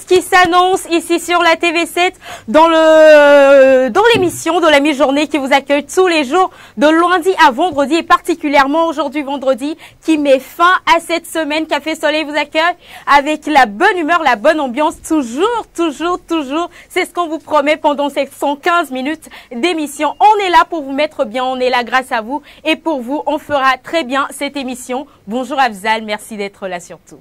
qui s'annonce ici sur la TV7 dans l'émission de la mi-journée qui vous accueille tous les jours de lundi à vendredi et particulièrement aujourd'hui vendredi qui met fin à cette semaine. Café Soleil vous accueille avec la bonne humeur, la bonne ambiance, toujours. C'est ce qu'on vous promet pendant ces 115 minutes d'émission. On est là pour vous mettre bien, on est là grâce à vous et pour vous, on fera très bien cette émission. Bonjour Afzal, merci d'être là surtout.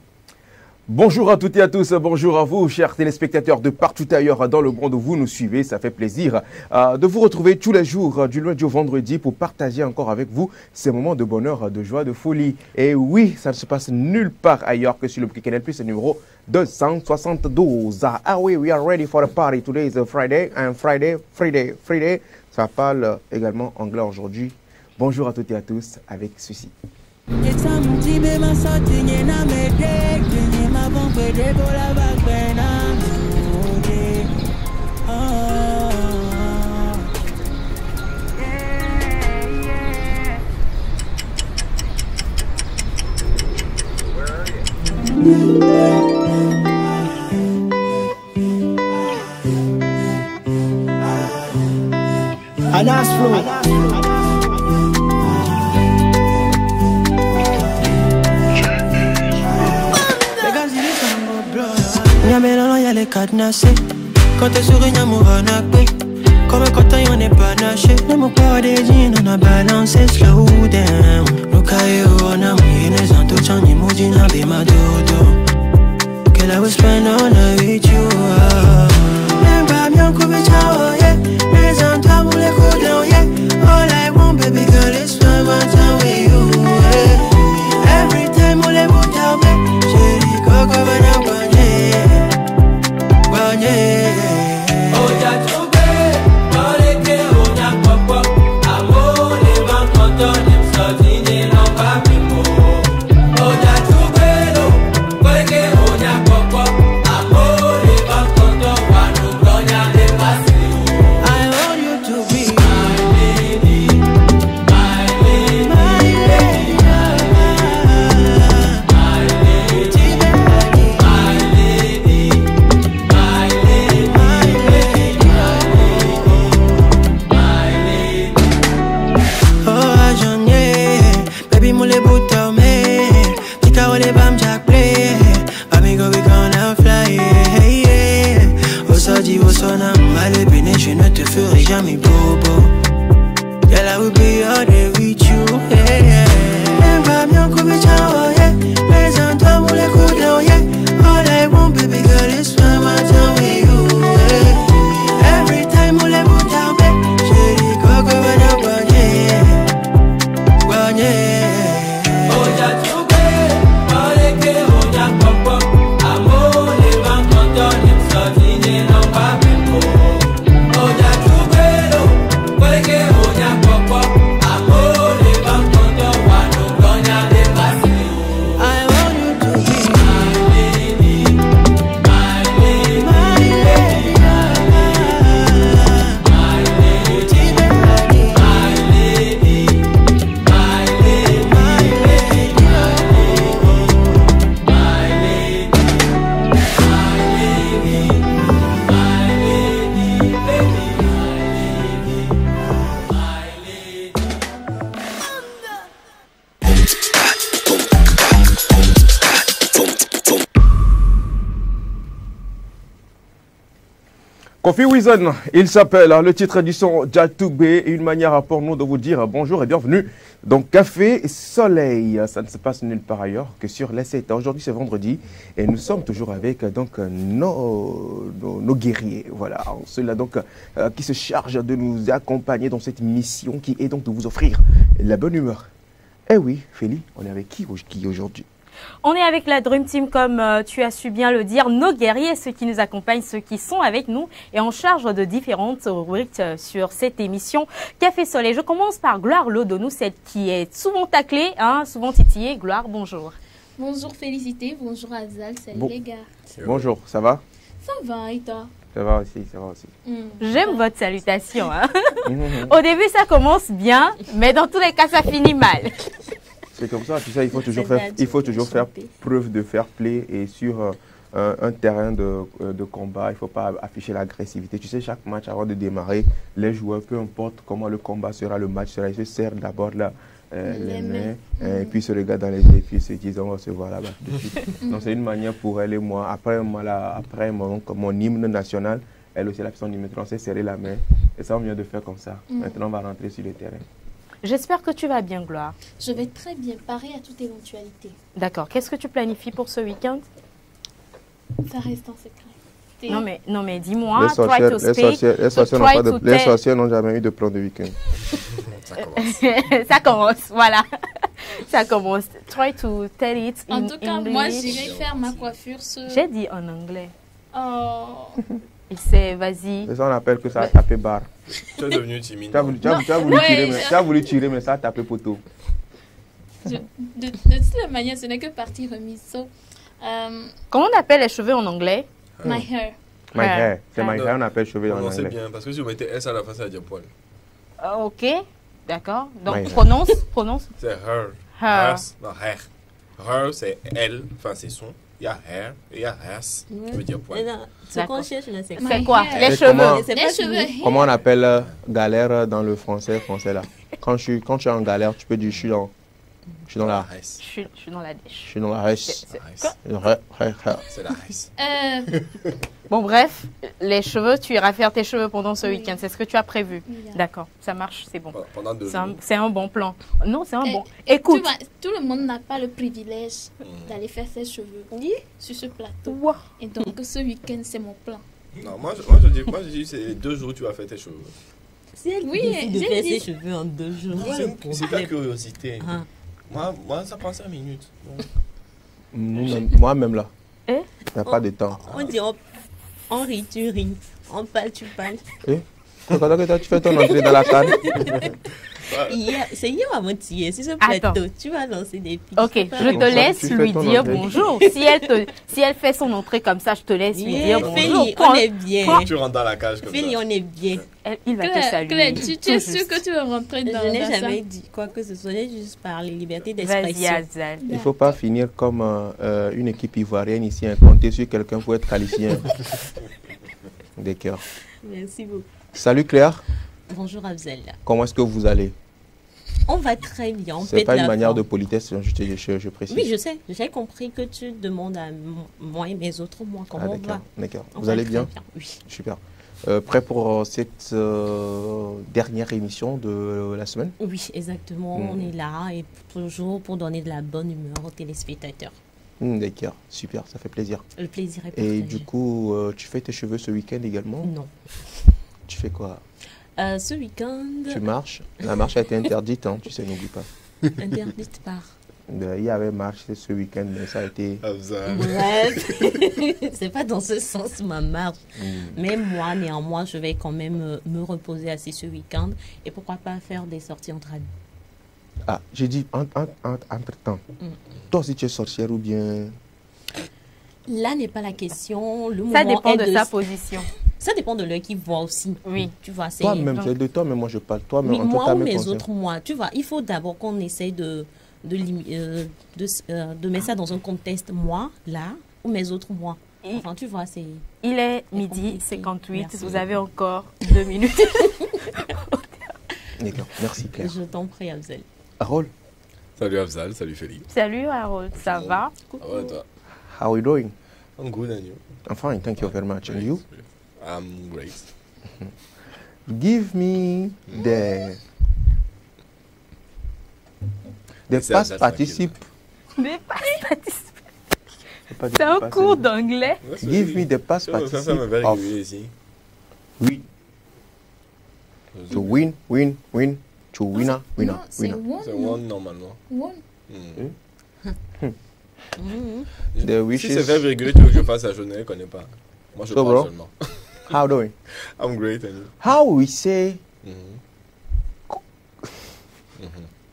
Bonjour à toutes et à tous, bonjour à vous chers téléspectateurs de partout ailleurs dans le monde où vous nous suivez. Ça fait plaisir de vous retrouver tous les jours du lundi au vendredi pour partager encore avec vous ces moments de bonheur, de joie, de folie. Et oui, ça ne se passe nulle part ailleurs que sur le Canal Plus numéro 272. Ah oui, we are ready for the party. Today is a Friday and Friday. Ça parle également anglais aujourd'hui. Bonjour à toutes et à tous avec ceci. Quand t'es sur une amour en acquis, comme un coton y'en est pas naché. Ne m'en pas des jeans, on a balancé slow down. Nous caillou on a mouillé les entouchants, ni moudi n'a bé ma dodo. Que la we spend all night with you. Même pas bien coupé ciao, yeah. Les entours pour les coups de yeah. All I want baby girl is spend my time with you, yeah. Every time on les bouts d'armée, j'ai dit coco banana. Je ne te ferai jamais bobo. Girl, I will be all day with you, yeah, yeah. Même pas bien coupé, ciao, yeah. Les entours pour les coups de yeah. All I want, baby girl, is spend my time with you, yeah. Every time on les bouts d'armée, j'ai dit coco, banana, guagné. Oh, y'a tout fait, parle que on y'a pop-pop. Amour, les vents contents, les sortis, non pas même. Kofi Wizon, il s'appelle, le titre du son Jatoubé, une manière pour nous de vous dire bonjour et bienvenue. Donc Café Soleil, ça ne se passe nulle part ailleurs que sur la 7. Aujourd'hui c'est vendredi et nous sommes toujours avec donc nos guerriers, voilà, ceux-là donc qui se chargent de nous accompagner dans cette mission qui est donc de vous offrir la bonne humeur. Eh oui, Félie, on est avec qui aujourd'hui? On est avec la Dream Team, comme tu as su bien le dire, nos guerriers, ceux qui nous accompagnent, ceux qui sont avec nous et en charge de différentes rubriques sur cette émission Café Soleil. Je commence par Gloire Lodonou, celle qui est souvent taclée, hein, souvent titillée. Gloire, bonjour. Bonjour Félicité, bonjour Azal, salut les gars. Bonjour, ça va? Ça va et toi? Ça va aussi, ça va aussi. J'aime votre salutation. Hein. Au début, ça commence bien, mais dans tous les cas, ça finit mal. C'est comme ça, tu sais, il faut toujours faire preuve de fair play et sur un terrain de combat, il ne faut pas afficher l'agressivité. Tu sais, chaque match, avant de démarrer, les joueurs, peu importe comment le combat sera, le match sera, ils se serrent d'abord les mains, et puis se regardent dans les yeux, et puis se disent, on va se voir là-bas. Donc c'est une manière pour elle et moi, après mon hymne national, elle aussi, elle a fait son hymne, on s'est serré la main, et ça, on vient de faire comme ça. Maintenant, on va rentrer sur le terrain. J'espère que tu vas bien, Gloire. Je vais très bien, pareil à toute éventualité. D'accord. Qu'est-ce que tu planifies pour ce week-end? Ça reste en secret. Non mais dis-moi, Les sorcières, les sorcières n'ont jamais eu de plan de week-end. Ça commence. Ça commence, voilà. Ça commence. Try to tell it in En tout cas, English. moi, j'irai faire ma coiffure ce... J'ai dit en anglais. Oh. Et c'est, vas-y. C'est ça, on appelle que ça a tapé barre. Tu es devenu timide. Tu as voulu tirer, mais ça a tapé poteau. De toute la manière, ce n'est que partie remise. So, Comment on appelle les cheveux en anglais? my hair. My hair. C'est my Non. hair, on appelle cheveux en Non, c'est anglais. bien, parce que si vous mettez S à la fin, ça va dire poil. Ok, d'accord. Donc My hair. prononce. C'est her. Her. Non, her. Her, c'est elle, enfin c'est son. Il y a hair et il y a hers, qui veut dire poil. Ce qu'on cherche là, c'est C'est quoi? hair. Les Et cheveux. comment- C'est Les pas cheveux. fini. Comment on appelle galère dans le français là? Quand tu es en galère, tu peux dire je suis dans la Hers. Je suis dans la dèche. je suis dans la haisse. La hers. C'est la hers. Bon, bref, les cheveux, tu iras faire tes cheveux pendant ce Oui. week-end. C'est ce que tu as prévu. Oui. D'accord, ça marche, c'est bon. Pendant 2 jours. C'est un bon plan. Non, c'est un Eh, bon. Tu Écoute. vois, tout le monde n'a pas le privilège d'aller faire ses cheveux sur ce plateau. Ouah. Et donc, ce week-end, c'est mon plan. Non, moi je dis c'est 2 jours tu vas faire tes cheveux. Si elle Oui, décide de j'ai faire dit- ses cheveux en 2 jours, C'est ta curiosité. Ah. Moi, ça prend 5 minutes. Donc, Moi-même là. Eh? Il n'y a pas de temps. On dit on rit, tu ris. On parle, tu parles. Quand que toi, tu fais ton entrée dans la canne. C'est hier avant-hier, sur ce Attends. plateau, tu vas lancer des pics. Ok, C'est pas je vrai. te ça, laisse tu fais lui ton dire entrée. bonjour. Si elle fait son entrée comme ça, je te laisse lui Yeah, dire bonjour. Feli, on est bien. tu rentres dans la cage comme Feli, ça. on est bien. Il va te Claire, saluer. Claire, tu es Tout sûre juste. que tu veux rentrer dans Je n'ai dans ça? jamais dit quoi que ce soit, j'ai juste parlé liberté Vas-y, d'expression. Azal. Il ne faut pas finir comme une équipe ivoirienne ici, compter sur quelqu'un pour être qualifié. Des cœurs. Merci beaucoup. Salut Claire, Bonjour Abzel. comment est-ce que vous allez? On va très bien. On C'est pète pas une la manière de forme. politesse, je précise. Oui, je sais. J'ai compris que tu demandes à moi et mes autres moi comment on va. D'accord. On Vous va allez très bien? Oui. Super. Prêt pour cette dernière émission de la semaine? Oui, exactement. On est là et toujours pour donner de la bonne humeur aux téléspectateurs. D'accord, super, ça fait plaisir. Le plaisir est partagé. Et du coup, tu fais tes cheveux ce week-end également? Non. Tu fais quoi? Ce week-end, Tu marches? La marche a été interdite, hein, tu sais, n'oublie pas. interdite par. Il y avait marche ce week-end, mais ça a été... Abza. Bref, c'est pas dans ce sens ma marche. Mais moi, néanmoins, je vais quand même me reposer assez ce week-end. Et pourquoi pas faire des sorties entre amis. Ah, j'ai dit entre-temps. Toi aussi, tu es sorcière ou bien... Là n'est pas la question. Le Ça moment dépend est de sa position. Ça dépend de l'œil qui voit aussi. Oui. Tu vois, c'est... Toi-même, c'est de toi, mais moi je parle. Toi-même, Oui, en tout moi cas, ou mes mes conseils. autres moi. Tu vois, il faut d'abord qu'on essaye de mettre ça dans un contexte moi, là, ou mes autres moi. Et- Enfin, tu vois, c'est... Il est C'est midi compliqué. 58. Merci. Vous avez encore 2 minutes. D'accord, merci Claire. Je t'en prie, Abzel. Harold, Salut Abzal, salut Félix. Salut Harold, ça va? Ah ouais, toi? how are you doing? I'm good and you? I'm fine, thank you very much. And you? I'm great. Give me the C'est past Azal, participe. Mais pas Pas C'est un pas- cours d'anglais. Give me the past Ça participe me fait of régulier ici. win. To win, win, win. To winner, winner, Non, c'est winner. C'est one. one normalement. One. The Si wishes. c'est verbe régulier, tu veux que je fasse ça, je ne connais pas. Moi je So, parle bro? seulement. How doing? I'm great and you? How we say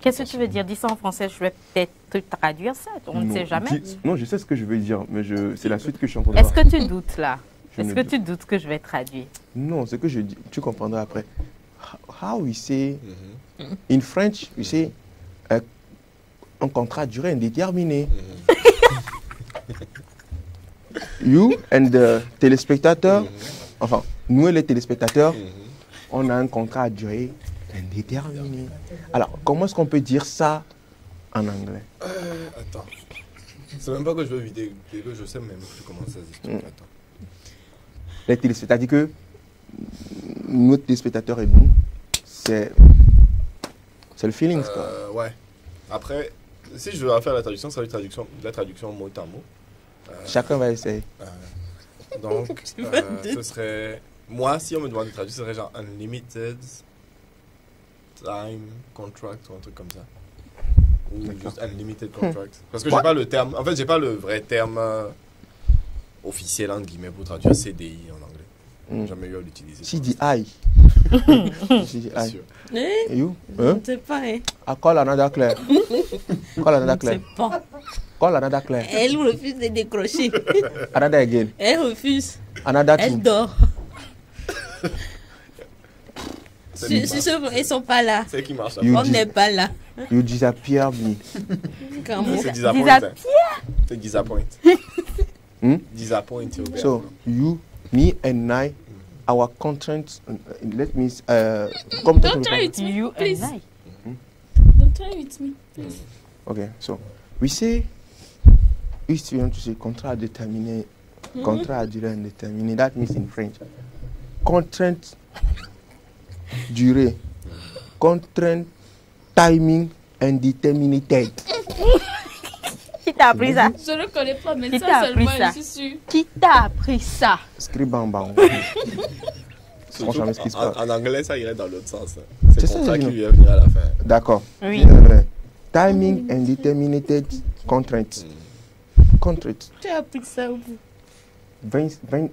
Qu'est-ce que tu veux dire? Dis ça en français, je vais peut-être te traduire ça. On ne Non, sait jamais. Non, je sais ce que je veux dire, mais c'est la suite que je suis en train de Est-ce voir. que tu doutes là? Je Est-ce ne que doute. tu doutes que je vais traduire? Non, ce que je dis, tu comprendras après. How we say, in French, we say, un contrat à durée indéterminée. you and the téléspectateurs, enfin, nous et les téléspectateurs, on a un contrat à durée indéterminée. Alors, comment est-ce qu'on peut dire ça en anglais? Attends. C'est même pas que je veux vider, que je sais même plus comment ça se dit. Attends. Les téléspectateurs, c'est-à-dire que nos téléspectateurs et nous, c'est le feeling, quoi. Ouais. Après, si je veux faire la traduction, ça va être la traduction mot à mot. Chacun va essayer. Donc, ce serait... Moi, si on me demande de traduire, ce serait genre unlimited time contract ou un truc comme ça. Ou juste unlimited contract. Parce que j'ai pas le terme... En fait, j'ai pas le vrai terme officiel, entre guillemets, pour traduire CDI en anglais. J'ai jamais eu à l'utiliser. CDI. CDI. Eh? You? Je ne sais pas, hein. I call another Claire. Call another Je ne Claire. sais pas. Call another Claire. Elle refuse de décrocher. Another again. Elle refuse. Another two. Elle dort. Ils ne sont pas là. C'est qui marche. You On n'est pas là. You disappear me. Comment? C'est disappoint. C'est disappoint. Disappoint. So, you, me and I, our contract, let me, Don't try with me, You please. and I. Don't try with me, please. okay, so, we say, if you want to say contrat déterminé, contrat à durée indéterminée, that means in French, contract durée, contract timing indeterminated. Qui t'a appris ça? Je ne connais pas, mais Qui ça t'a appris seulement, ça? je suis sûre. Qui t'a appris ça? Scribamba. Franchement, ce qui se passe. En anglais, ça irait dans l'autre sens. C'est C'est ça, contrat je qui dis. lui est venu à la fin. D'accord. Oui. Timing indeterminated contract. Contract. Tu as appris ça où? Vincent. I'm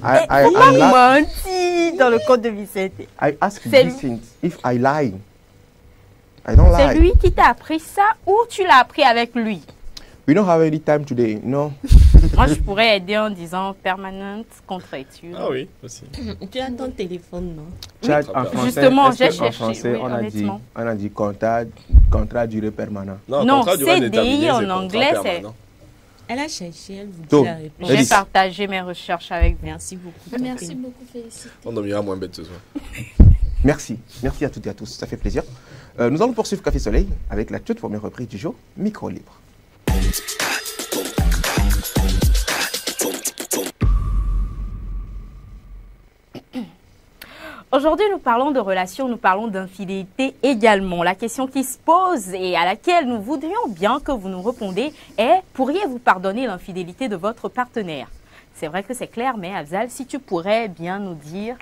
Comment menti dans le code de Vicente? I ask C'est Vincent if I lie. I don't C'est lie. lui qui t'a appris ça ou tu l'as appris avec lui? We don't have any time today. No. Moi, je pourrais aider en disant permanente contracture. Ah oui, aussi. Tu as ton téléphone, non? Chat en français. Justement, est-ce j'ai que en cherché, français, oui, honnêtement. on a dit contrat durée permanent. Non, contrat durée CDI indéterminée, en c'est contrat anglais, c'est- permanent. Elle a cherché, elle vous dit Donc, la réponse. J'ai Elise. partagé mes recherches avec vous. Merci beaucoup. Merci beaucoup, félicitations. On dormira moins bête ce soir. Merci. Merci à toutes et à tous. Ça fait plaisir. Nous allons poursuivre Café Soleil avec la toute première reprise du jour, Micro Libre. Aujourd'hui, nous parlons de relations, nous parlons d'infidélité également. La question qui se pose et à laquelle nous voudrions bien que vous nous répondiez est: pourriez-vous pardonner l'infidélité de votre partenaire? C'est vrai que c'est clair, mais Afzal, si tu pourrais bien nous dire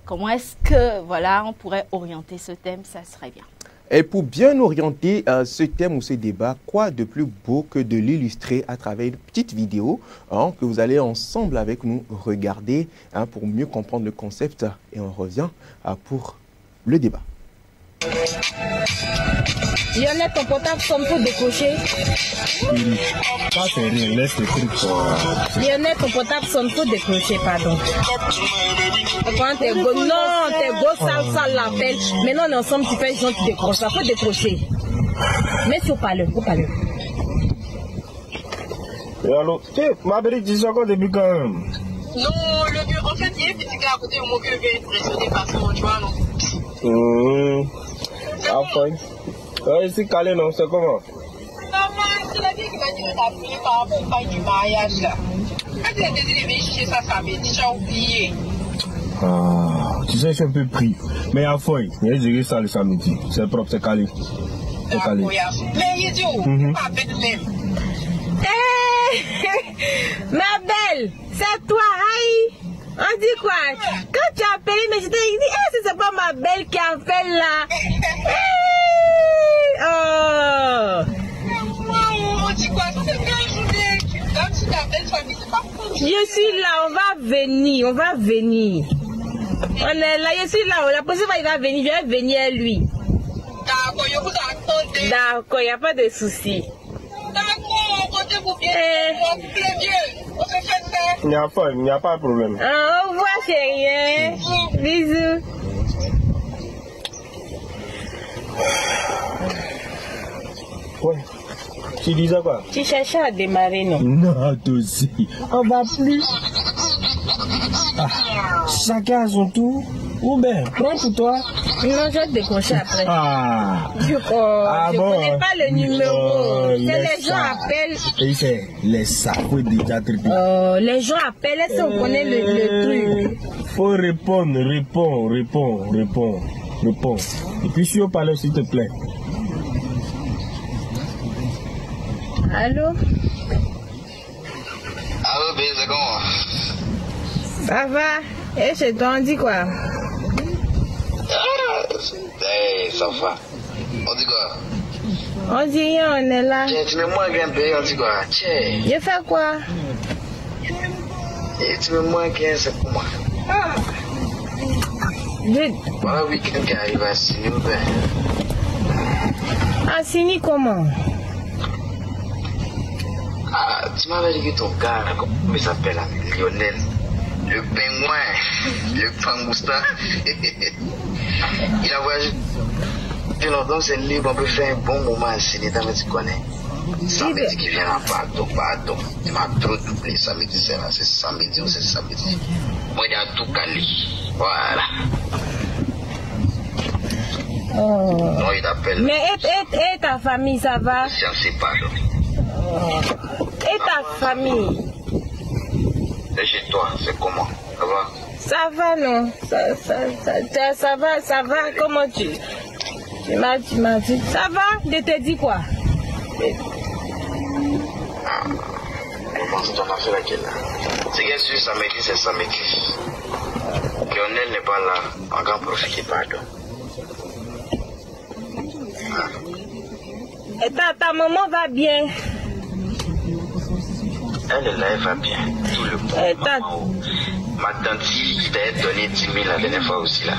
comment est-ce que, voilà, on pourrait orienter ce thème, ça serait bien. Et pour bien orienter ce thème ou ce débat, quoi de plus beau que de l'illustrer à travers une petite vidéo que vous allez ensemble avec nous regarder pour mieux comprendre le concept. Et on revient pour le débat. Lionel, ton portable sonne pour décrocher. Ça c'est rien, laisse le truc. Lionel, ton portable sonne pour décrocher, pardon. Quand t'es beau, non, t'es beau, ça l'appelle. Maintenant on est ensemble, tu fais genre, tu décroches, ça faut décrocher. Mais faut parler, faut parler. Et alors, tu sais, ma belle, tu sais encore depuis quand même? Non, le vieux, en fait, il y a une petite gars à côté de moi que je vais impressionner par son, tu vois, non? Enfin. Ouais, c'est calé, non? C'est comment? Maman, c'est la vie qui m'a dit que t'as pris par rapport au bail du mariage, là. Quand il a décidé de venir ça m'avait déjà oublié. Ah, tu sais, je suis un peu pris. Mais à fond, il a géré ça le samedi. C'est propre, c'est calé. C'est calé. Mais il dit, pas bête même. Ma belle, c'est toi, aïe. On dit quoi? Quand tu as appelé, mais je t'ai dit, c'est pas ma belle qui appelle là. Oh. On dit quoi? Ça c'est bien journée. Quand tu t'appelles, c'est pas cool. Je suis là, on va venir, on va venir. On est là, je suis là, la prochaine fois il va venir, je vais venir lui. D'accord, je vous attendez. D'accord, il n'y a pas de souci. D'accord, comptez-vous bien. On vous plaît bien. On se fait ça. Il n'y a pas de problème. Au revoir, chérie. Bisous. Ouais. Tu disais quoi? Tu cherchais à démarrer, non? Non, toi aussi. On va plus. Ah, chacun à son tour. Ou bien, prends pour toi. Non, je vais te décrocher après. Ah. Je connais pas le numéro. Les gens appellent. Et c'est les sapos déjà traités. Les gens appellent. Est-ce qu'on connaît le truc? Faut répondre, réponds. Et puis si on parle, s'il te plaît. Allô? Allô, c'est comment? Ça va? Et chez toi, on dit quoi? Hey, ça va. On dit quoi? On dit rien, on est là. Tiens, tu mets moins qu'un pays, on dit quoi? Tiens. Je fais quoi? Et tu mets moins qu'un, c'est pour moi. Voilà le week-end qui arrive à signer ou bien? À signer comment? Ah, tu m'avais dit que ton gars, comment il s'appelle, Lionel, le pingouin, le pangousta, il a voyagé depuis longtemps, c'est libre, on peut faire un bon moment à signer, tu connais. Samedi qui vient en pardon. Tu m'as trop doublé, samedi c'est là, c'est samedi ou c'est samedi. Moi, il y a tout calé. Voilà. Non, il appelle. Mais et ta famille, ça va? Je ne sais pas, donc. Et ta famille? Et chez toi, c'est comment? Ça va? Ça va, non? Ça va, comment tu m'as dit? Ça va? Je te dis quoi? Je pense que ton affaire laquelle là. C'est bien sûr, samedi, c'est samedi. Lionel n'est pas là. On va en profiter, pardon. Et ta maman va bien? Elle est là, elle va bien. Tout le monde. Ma tante, qui t'a donné 10 000 la dernière fois aussi là.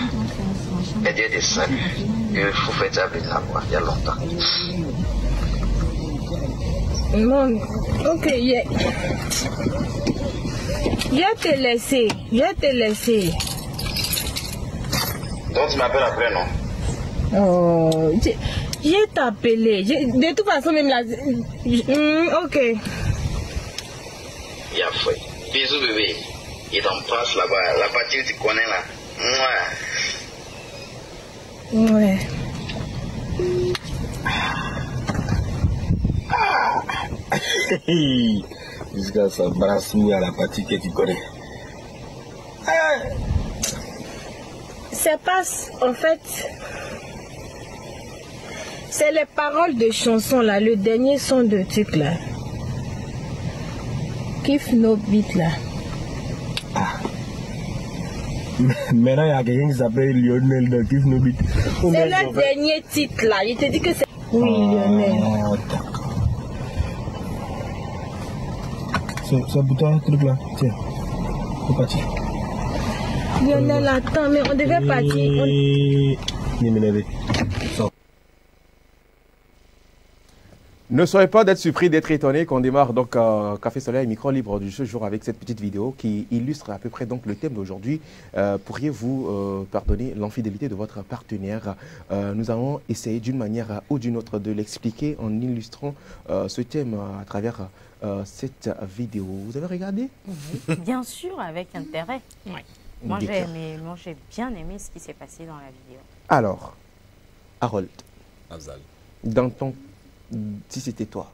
Elle dit des saluts. Il faut faire ça avec la voix, il y a longtemps. Non, ok, je vais te laisser. Donc tu m'appelles après, non? Oh, je vais t'appeler. De toute façon, même là. Ok. Il a fait. Bisous, bébé. Il t'embrasse là-bas. La partie que tu connais là. Ouais. Jusqu'à ça brasse nous à la partie que tu connais. C'est pas. En fait. C'est les paroles de chansons là. Le dernier son de truc là. Kiff no beat là. Ah. Maintenant, il y a quelqu'un qui s'appelle Lionel dans Kiff no beat. C'est le dernier titre là. Il te dit que c'est. Oui, Lionel. C'est pour toi, truc là. Tiens, c'est parti. Lionel, attends, mais on devait partir. Ne soyez pas d'être surpris, d'être étonné qu'on démarre donc Café Soleil Micro Libre du ce jour avec cette petite vidéo qui illustre à peu près donc le thème d'aujourd'hui. Pourriez-vous pardonner l'infidélité de votre partenaire? Nous allons essayer d'une manière ou d'une autre de l'expliquer en illustrant ce thème à travers cette vidéo. Vous avez regardé? Bien sûr, avec intérêt. Ouais. Moi, j'ai bien aimé ce qui s'est passé dans la vidéo. Alors, Harold, Afzal. dans ton si c'était toi,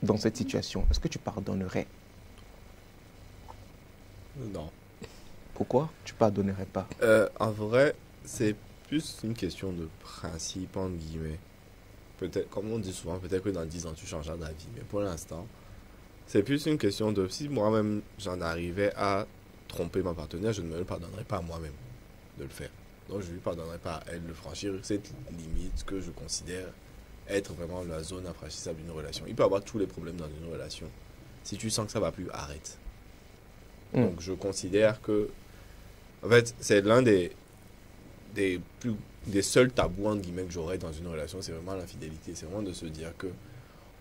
dans cette situation, est-ce que tu pardonnerais? Non. Pourquoi tu pardonnerais pas? En vrai, c'est plus une question de principe, entre guillemets. Peut-être, comme on dit souvent, peut-être que dans 10 ans, tu changeras d'avis. Mais pour l'instant, c'est plus une question de si moi-même, j'en arrivais à tromper ma partenaire, je ne me le pardonnerais pas à moi-même de le faire. Donc, je ne lui pardonnerais pas à elle de franchir cette limite que je considère être vraiment la zone infranchissable d'une relation. Il peut y avoir tous les problèmes dans une relation. Si tu sens que ça va plus, arrête. Donc je considère que, en fait, c'est l'un des seuls tabous entre guillemets que j'aurais dans une relation, c'est vraiment l'infidélité. C'est vraiment de se dire que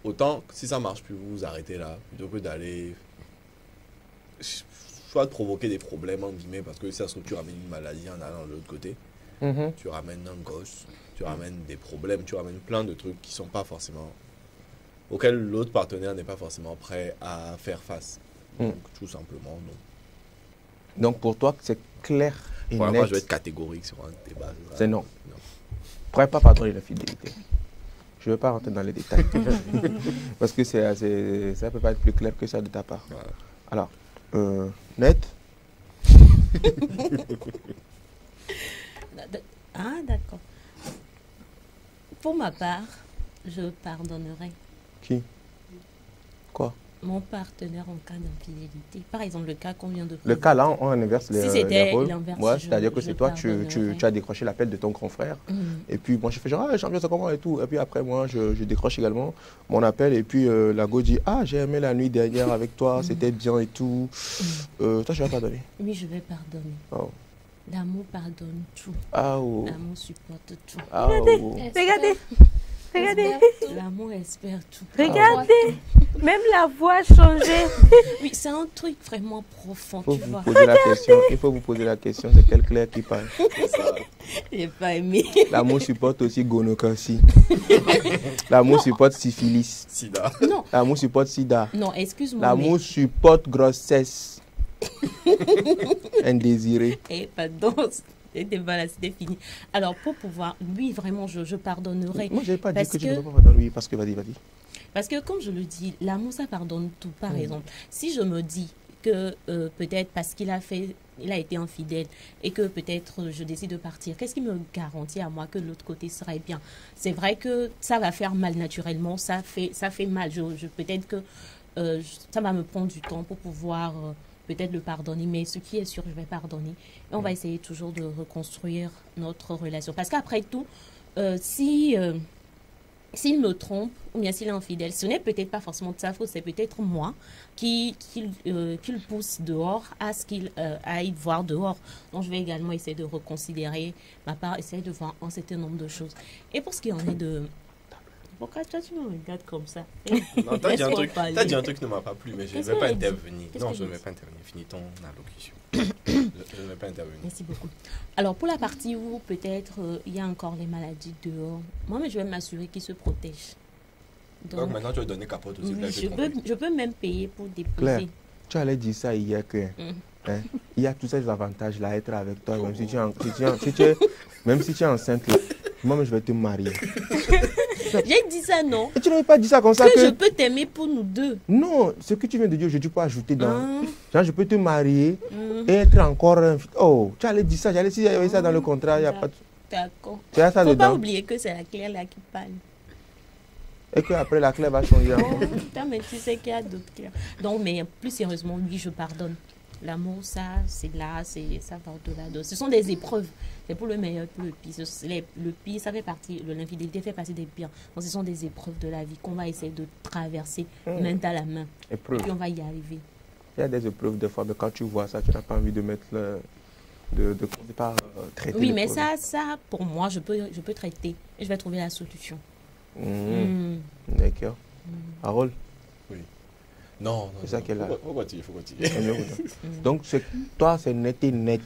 autant si ça marche plus, vous arrêtez là, plutôt que d'aller soit de provoquer des problèmes entre guillemets, parce que si ça se trouve tu ramènes une maladie en allant de l'autre côté, tu ramènes un gosse, tu ramènes des problèmes, tu ramènes plein de trucs qui sont pas forcément auquel l'autre partenaire n'est pas forcément prêt à faire face. Donc, tout simplement, non. Donc, pour toi, c'est clair et Pour net. moi, je vais être catégorique sur un débat. C'est non. Je ne pourrais pas pardonner l'infidélité. Je ne veux pas rentrer dans les détails. Parce que ça ne peut pas être plus clair que ça de ta part. Voilà. Alors, net. Ah, d'accord. Pour ma part, je pardonnerai. Qui? Quoi? Mon partenaire en cas d'infidélité. Par exemple, le cas qu'on vient de Le cas là, on inverse les, si c'était les rôles. l'inverse, Ouais, c'est-à-dire que c'est toi, tu pardonnerais. as décroché l'appel de ton grand frère. Et puis moi, je fais genre, ah, champion, ça comment et tout. Et puis après, moi, je décroche également mon appel. Et puis la go dit, ah, j'ai aimé la nuit dernière avec toi, c'était bien et tout. Toi, je vais pardonner. Oui, je vais pardonner. Oh. L'amour pardonne tout. Ah, oh. L'amour supporte tout. Ah, oh. Regardez. Regardez. L'amour espère tout. Regardez. Même la voix a changé. Oui, c'est un truc vraiment profond, Il tu vois. faut vous poser la question, c'est quel Claire qui parle? J'ai pas aimé. L'amour supporte aussi gonorrhée. L'amour supporte syphilis. Sida. Non. L'amour supporte sida. Non, excuse-moi. L'amour supporte grossesse. Indésirée. Eh, pardon, c'était voilà, c'était fini. Alors, pour pouvoir, oui, vraiment, je pardonnerai. Moi, je n'ai pas dit parce que tu ne peux pas pardonner, oui, parce que vas-y. Parce que, comme je le dis, l'amour, ça pardonne tout. Par exemple, si je me dis que peut-être parce qu'il a été infidèle et que peut-être je décide de partir, qu'est-ce qui me garantit à moi que de l'autre côté serait bien? C'est vrai que ça va faire mal naturellement, ça fait mal. Peut-être que ça va me prendre du temps pour pouvoir peut-être le pardonner, mais ce qui est sûr, je vais pardonner. Et on va essayer toujours de reconstruire notre relation. Parce qu'après tout, s'il me trompe, ou bien s'il est infidèle, ce n'est peut-être pas forcément de sa faute, c'est peut-être moi qui le pousse dehors à ce qu'il aille voir dehors. Donc je vais également essayer de reconsidérer ma part, essayer de voir un certain nombre de choses. Et pour ce qui en est de... Pourquoi toi tu me regardes comme ça? Non, t'as dit un truc qui ne m'a pas plu, mais je ne vais pas intervenir. Non, je ne vais pas intervenir. Finis ton allocution. Je ne vais pas intervenir. Merci beaucoup. Alors, pour la partie où peut-être il y a encore les maladies dehors, moi, mais je vais m'assurer qu'ils se protègent. Donc maintenant, tu vas donner capote aussi. Je peux même payer pour déposer. Claire, tu allais dire ça hier que il y a tous ces avantages-là à être avec toi, même si tu es enceinte, là, moi, je vais te marier. J'ai dit ça, non? Et tu n'avais pas dit ça comme ça que je peux t'aimer pour nous deux. Non, ce que tu viens de dire, je peux ajouter dans... Genre, je peux te marier et être encore... Oh, tu allais dire ça, si il y avait ça dans le contrat, il n'y a pas de... D'accord. Tu as ça faut dedans. Pas oublier que c'est la Claire là qui parle. Et qu'après, la Claire va changer encore. Mais tu sais qu'il y a d'autres Claires. Donc, mais plus sérieusement, oui, je pardonne. L'amour, ça, c'est là, ça va au-delà. Ce sont des épreuves. C'est pour le meilleur, pour le pire. Le pire, ça fait partie, l'infidélité fait partie des pires. Donc, ce sont des épreuves de la vie qu'on va essayer de traverser main à la main. Épreuve. Et puis, on va y arriver. Il y a des épreuves, des fois, mais quand tu vois ça, tu n'as pas envie de mettre de pas traiter. Oui, mais ça, pour moi, je peux traiter. Et je vais trouver la solution. D'accord. Harold? Oui. Non, c'est ça qu'elle a. Faut continuer. Donc, toi, c'est net et net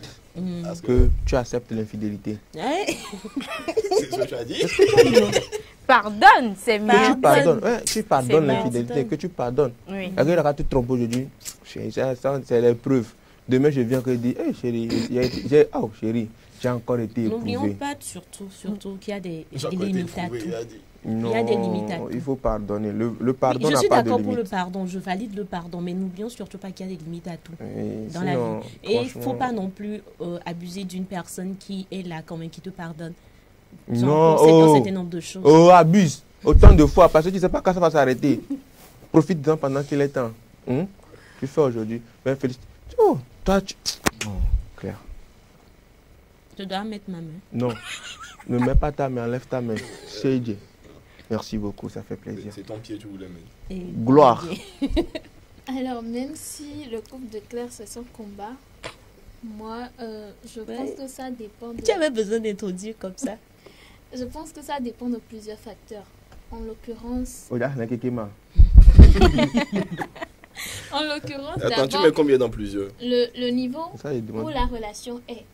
que tu acceptes l'infidélité. C'est ce que tu as dit. Pardonne, c'est mieux. Tu pardonnes l'infidélité, que tu pardonnes. Oui. Quelqu'un aura te trompé aujourd'hui. C'est l'épreuve. Demain, je viens que je dis, hey, chérie, chérie, j'ai encore été éprouvé. N'oublions pas surtout qu'il y a des limites à tout. Non, il y a des limites à tout. Il faut pardonner. Le pardon oui, n'a pas de limite. Je suis d'accord pour le pardon, je valide le pardon, mais n'oublions surtout pas qu'il y a des limites à tout dans la vie. Et il ne faut pas non plus abuser d'une personne qui est là quand même, qui te pardonne. Non, un certain nombre de choses. Abuse autant de fois parce que tu ne sais pas quand ça va s'arrêter. Profite-en pendant qu'il est temps. Tu fais aujourd'hui. Ben, félicite. Oh, toi, non, Claire. Je dois mettre ma main. Non, ne mets pas ta main, enlève ta main. C'est Dieu. Merci beaucoup, ça fait plaisir. C'est ton pied, tu voulais mettre. Gloire. Alors, même si le couple de Claire, c'est son combat, moi, je pense que ça dépend de... Tu avais besoin d'introduire comme ça. Je pense que ça dépend de plusieurs facteurs. En l'occurrence... En l'occurrence, attends, tu mets combien dans plusieurs? Le niveau où la relation est.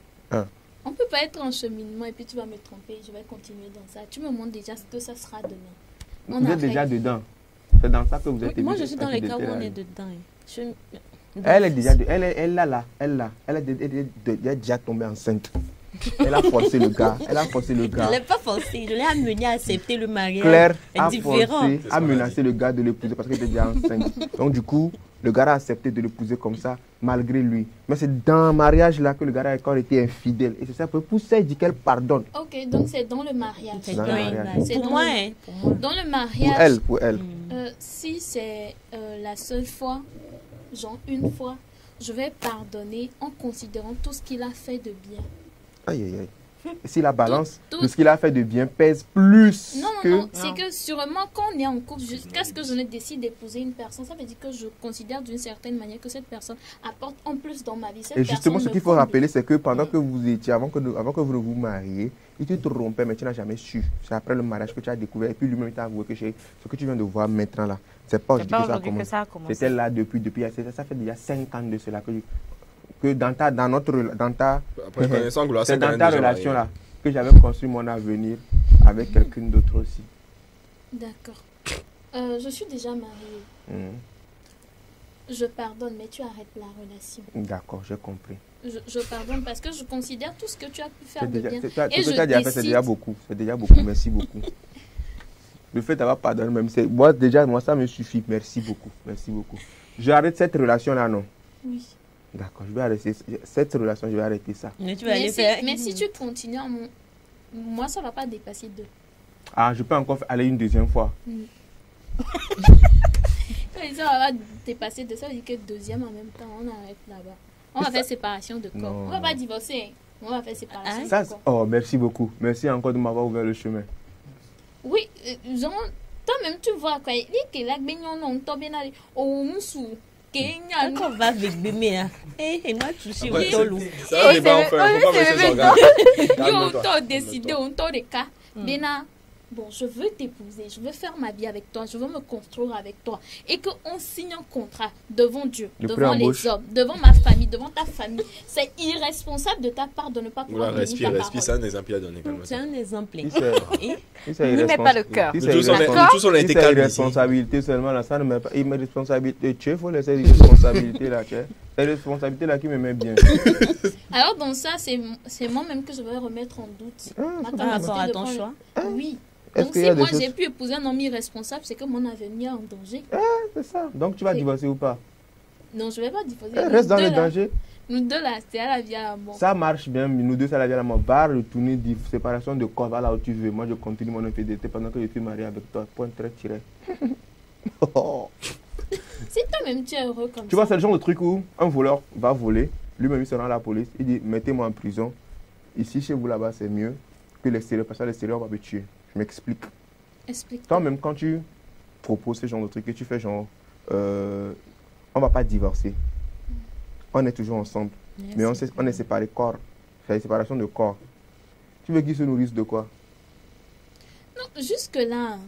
On ne peut pas être en cheminement et puis tu vas me tromper, je vais continuer dans ça. Tu me montres déjà ce que ça sera demain. Vous êtes déjà dedans. C'est dans ça que vous êtes. Moi, je suis dans les cas où on est dedans. Elle est déjà, elle est déjà tombée enceinte. Elle a forcé le gars. Je ne l'ai pas forcé. Je l'ai amené à accepter le mariage. Claire a différent. forcé, a menacé le gars de l'épouser parce qu'elle était déjà enceinte. Donc du coup, le gars a accepté de l'épouser comme ça, malgré lui. Mais c'est dans le mariage là que le gars a encore été infidèle. Et c'est ça, pour ça, il dit qu'elle pardonne. Ok, donc c'est dans le mariage. Dans le mariage. Pour moi. Dans le mariage. Pour elle. Si c'est la seule fois, genre une fois, je vais pardonner en considérant tout ce qu'il a fait de bien. Aïe, aïe, aïe. Et si la balance de ce qu'il a fait de bien pèse plus Non, c'est que sûrement quand on est en couple, jusqu'à ce que je ne décide d'épouser une personne, ça veut dire que je considère d'une certaine manière que cette personne apporte en plus dans ma vie. Et justement, ce qu'il faut rappeler, c'est que pendant que vous étiez, avant que vous ne vous mariez, il te trompait, mais tu n'as jamais su. C'est après le mariage que tu as découvert. Et puis lui-même, il t'a avoué que ce que tu viens de voir maintenant là, c'est pas aujourd'hui que ça a commencé. C'était là depuis, ça fait déjà 5 ans de cela que dans ta relation là que j'avais construit mon avenir avec quelqu'un d'autre aussi. D'accord. Je suis déjà mariée. Je pardonne, mais tu arrêtes la relation. D'accord, j'ai compris. Je pardonne parce que je considère tout ce que tu as pu faire de bien. Ce que tu as déjà fait, c'est déjà beaucoup. C'est déjà beaucoup. Merci beaucoup. Le fait d'avoir pardonné, même, moi, ça me suffit. Merci beaucoup. Merci beaucoup. J'arrête cette relation là, non? Oui. D'accord, je vais arrêter cette relation, je vais arrêter ça. Mais si tu continues, moi ça va pas dépasser 2. Ah, je peux encore aller une deuxième fois. Quand ça va dépasser 2, ça veut dire que deuxième en même temps, on arrête là-bas. On va faire séparation de corps. On va pas divorcer, on va faire séparation de corps. Oh, merci beaucoup. Merci encore de m'avoir ouvert le chemin. Oui, genre, toi-même tu vois quoi. Il dit que la baignon non tombe bien aller au moussou. Quand on va avec bébé, et moi toucher au tolo. Ça va, on va pas décider, on t'a des cas. Bon, je veux t'épouser, je veux faire ma vie avec toi, je veux me construire avec toi. Et qu'on signe un contrat devant Dieu, devant les hommes, devant ma famille, devant ta famille. C'est irresponsable de ta part de ne pas pouvoir donner ta parole. Respire, c'est un exemple à donner. C'est un exemple. Il ne met pas le cœur. Tous on a été calmes. Responsabilité seulement là, ça ne met pas. Il met responsabilité. Il faut laisser les responsabilités là. C'est les responsabilités là qui me met bien. Alors, dans ça, c'est moi-même que je vais remettre en doute. Par rapport à ton choix? Oui. Donc si moi j'ai pu épouser un homme irresponsable, c'est que mon avenir est en danger. C'est ça. Donc tu vas divorcer ou pas? Non, je ne vais pas divorcer. Reste dans le danger. Nous deux là, c'est à la vie à la mort. Ça marche bien, nous deux c'est à la vie à la mort. Va retourner, séparation de corps, va là où tu veux. Moi je continue mon infidélité pendant que je suis marié avec toi. Point très tiré. Si toi-même tu es heureux comme ça. Tu vois, c'est le genre de truc où un voleur va voler, lui-même il se rend à la police, il dit mettez-moi en prison. Ici chez vous là-bas c'est mieux que l'extérieur, parce que l'extérieur va me tuer. Je m'explique. Explique. Toi-même, quand tu proposes ce genre de truc et tu fais genre, on va pas divorcer. On est toujours ensemble. Yes, mais on est séparés corps. C'est la séparation de corps. Tu veux qu'ils se nourrissent de quoi? Non, jusque-là.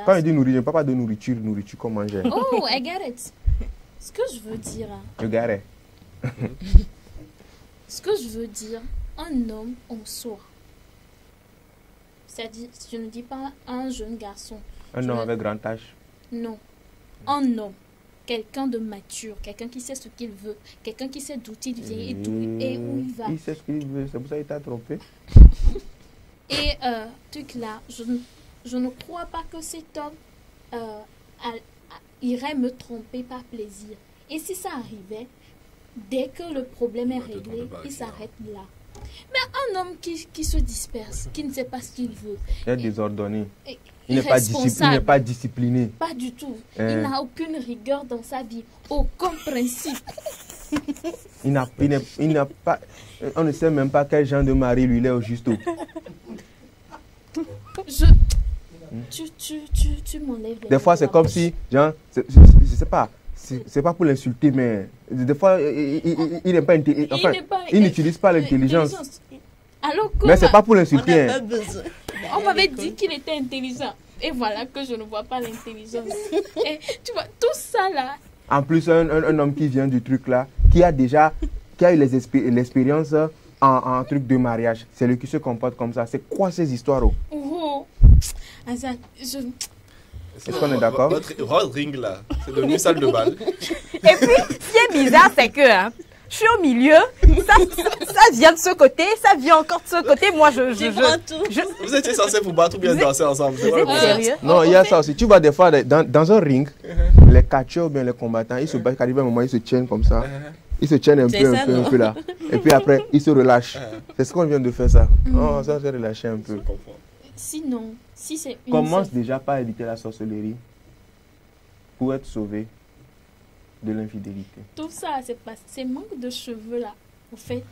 Quand il dit nourrir, je ne parle pas de nourriture comme manger. Oh, I get it. Ce que je veux dire. Je garde. Ce que je veux dire, un homme en soi. C'est-à-dire, je ne dis pas un jeune garçon. Un homme avec grand âge? Non. Un homme. Quelqu'un de mature. Quelqu'un qui sait ce qu'il veut. Quelqu'un qui sait d'où il vient et où il va. Il sait ce qu'il veut. C'est pour ça qu'il t'a trompé. Et, truc là, je ne crois pas que cet homme irait me tromper par plaisir. Et si ça arrivait, dès que le problème est réglé, il s'arrête là. Mais un homme qui se disperse, qui ne sait pas ce qu'il veut. Il est désordonné. Il n'est pas discipliné. Pas du tout. Il n'a aucune rigueur dans sa vie. Aucun principe. Il n'a pas... On ne sait même pas quel genre de mari lui il est au juste. Tu m'enlèves. Des fois, c'est comme si, genre, je sais pas. C'est pas pour l'insulter, mais des fois, il n'est pas intelligent. Enfin, il n'utilise pas l'intelligence. Mais c'est pas pour l'insulter. On m'avait dit qu'il était intelligent. Et voilà que je ne vois pas l'intelligence. Et tu vois, tout ça là. En plus, un homme qui vient du truc là, qui a eu l'expérience en truc de mariage, c'est lui qui se comporte comme ça. C'est quoi ces histoires? Oh, Est-ce qu'on est d'accord? Votre ring là, c'est devenu une salle de bal. Et puis, ce qui est bizarre, c'est que je suis au milieu, ça vient de ce côté, ça vient encore de ce côté. Moi, Vous étiez censés vous battre ou bien danser ensemble? Vous êtes sérieux? Non, il y a ça aussi. Tu vois, des fois, dans un ring, les catcheurs ou bien les combattants, ils se battent, à un moment, ils se tiennent comme ça. Ils se tiennent un peu là. Et puis après, ils se relâchent. C'est ce qu'on vient de faire, ça. Oh, ça s'est relâché un peu. Sinon, si c'est une Commence déjà par éviter la sorcellerie pour être sauvé de l'infidélité. Tout ça, c'est manque de cheveux là, en fait,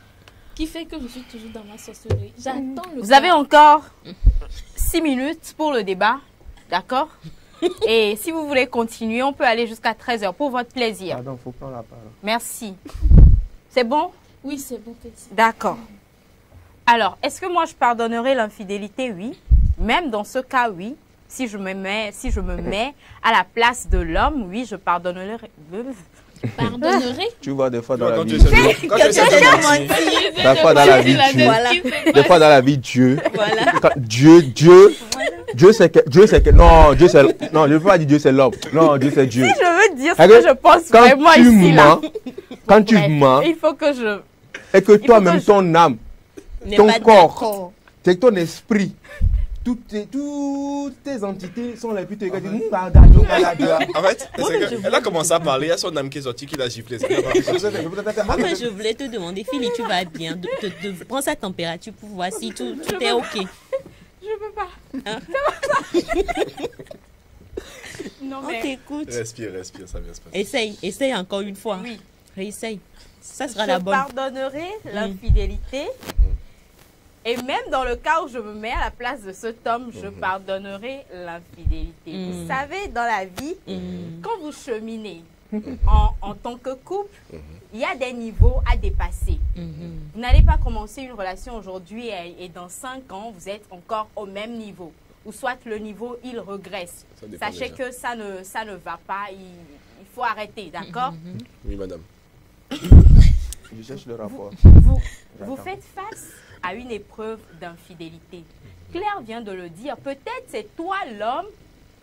qui fait que je suis toujours dans ma sorcellerie. J'attends le Vous avez encore 6 minutes pour le débat, d'accord? Et si vous voulez continuer, on peut aller jusqu'à 13h pour votre plaisir. Pardon, faut prendre la parole. Merci. C'est bon? Oui, c'est bon, petit. D'accord. Alors, est-ce que moi je pardonnerai l'infidélité? Oui. Même dans ce cas, oui. Si je me mets à la place de l'homme, oui, je pardonnerai. Pardonnerai? Tu vois, des fois dans la vie. Des fois dans la vie, des fois dans la vie, Dieu. Dieu c'est que non, Dieu c'est non, je ne veux pas dire Dieu c'est l'homme. Non, Dieu c'est Dieu. Si je veux dire ce que je pense vraiment ici là. Quand tu mens, il faut que je et que toi-même ton âme, ton corps, c'est ton esprit. Toutes tes entités sont là, puis tu regardes, en fait, elle a commencé à parler, il y a son âme qui est sortie, qui l'a giflé. Moi, je voulais te demander, Philly, tu vas bien, prends sa température pour voir si tout est OK. Je peux pas. Hein? Non, on t'écoute. Respire, ça vient se passer. Essaye encore une fois. Oui. Réessaye. Ça sera la bonne. Je pardonnerai l'infidélité. Et même dans le cas où je me mets à la place de cet homme, je pardonnerai l'infidélité. Vous savez, dans la vie, quand vous cheminez en tant que couple, il y a des niveaux à dépasser. Vous n'allez pas commencer une relation aujourd'hui et dans 5 ans, vous êtes encore au même niveau. Ou soit le niveau, il regresse. Sachez que ça ne va pas, il faut arrêter, d'accord? Oui, madame. Je cherche le rapport. Vous faites face à une épreuve d'infidélité. Claire vient de le dire. Peut-être c'est toi l'homme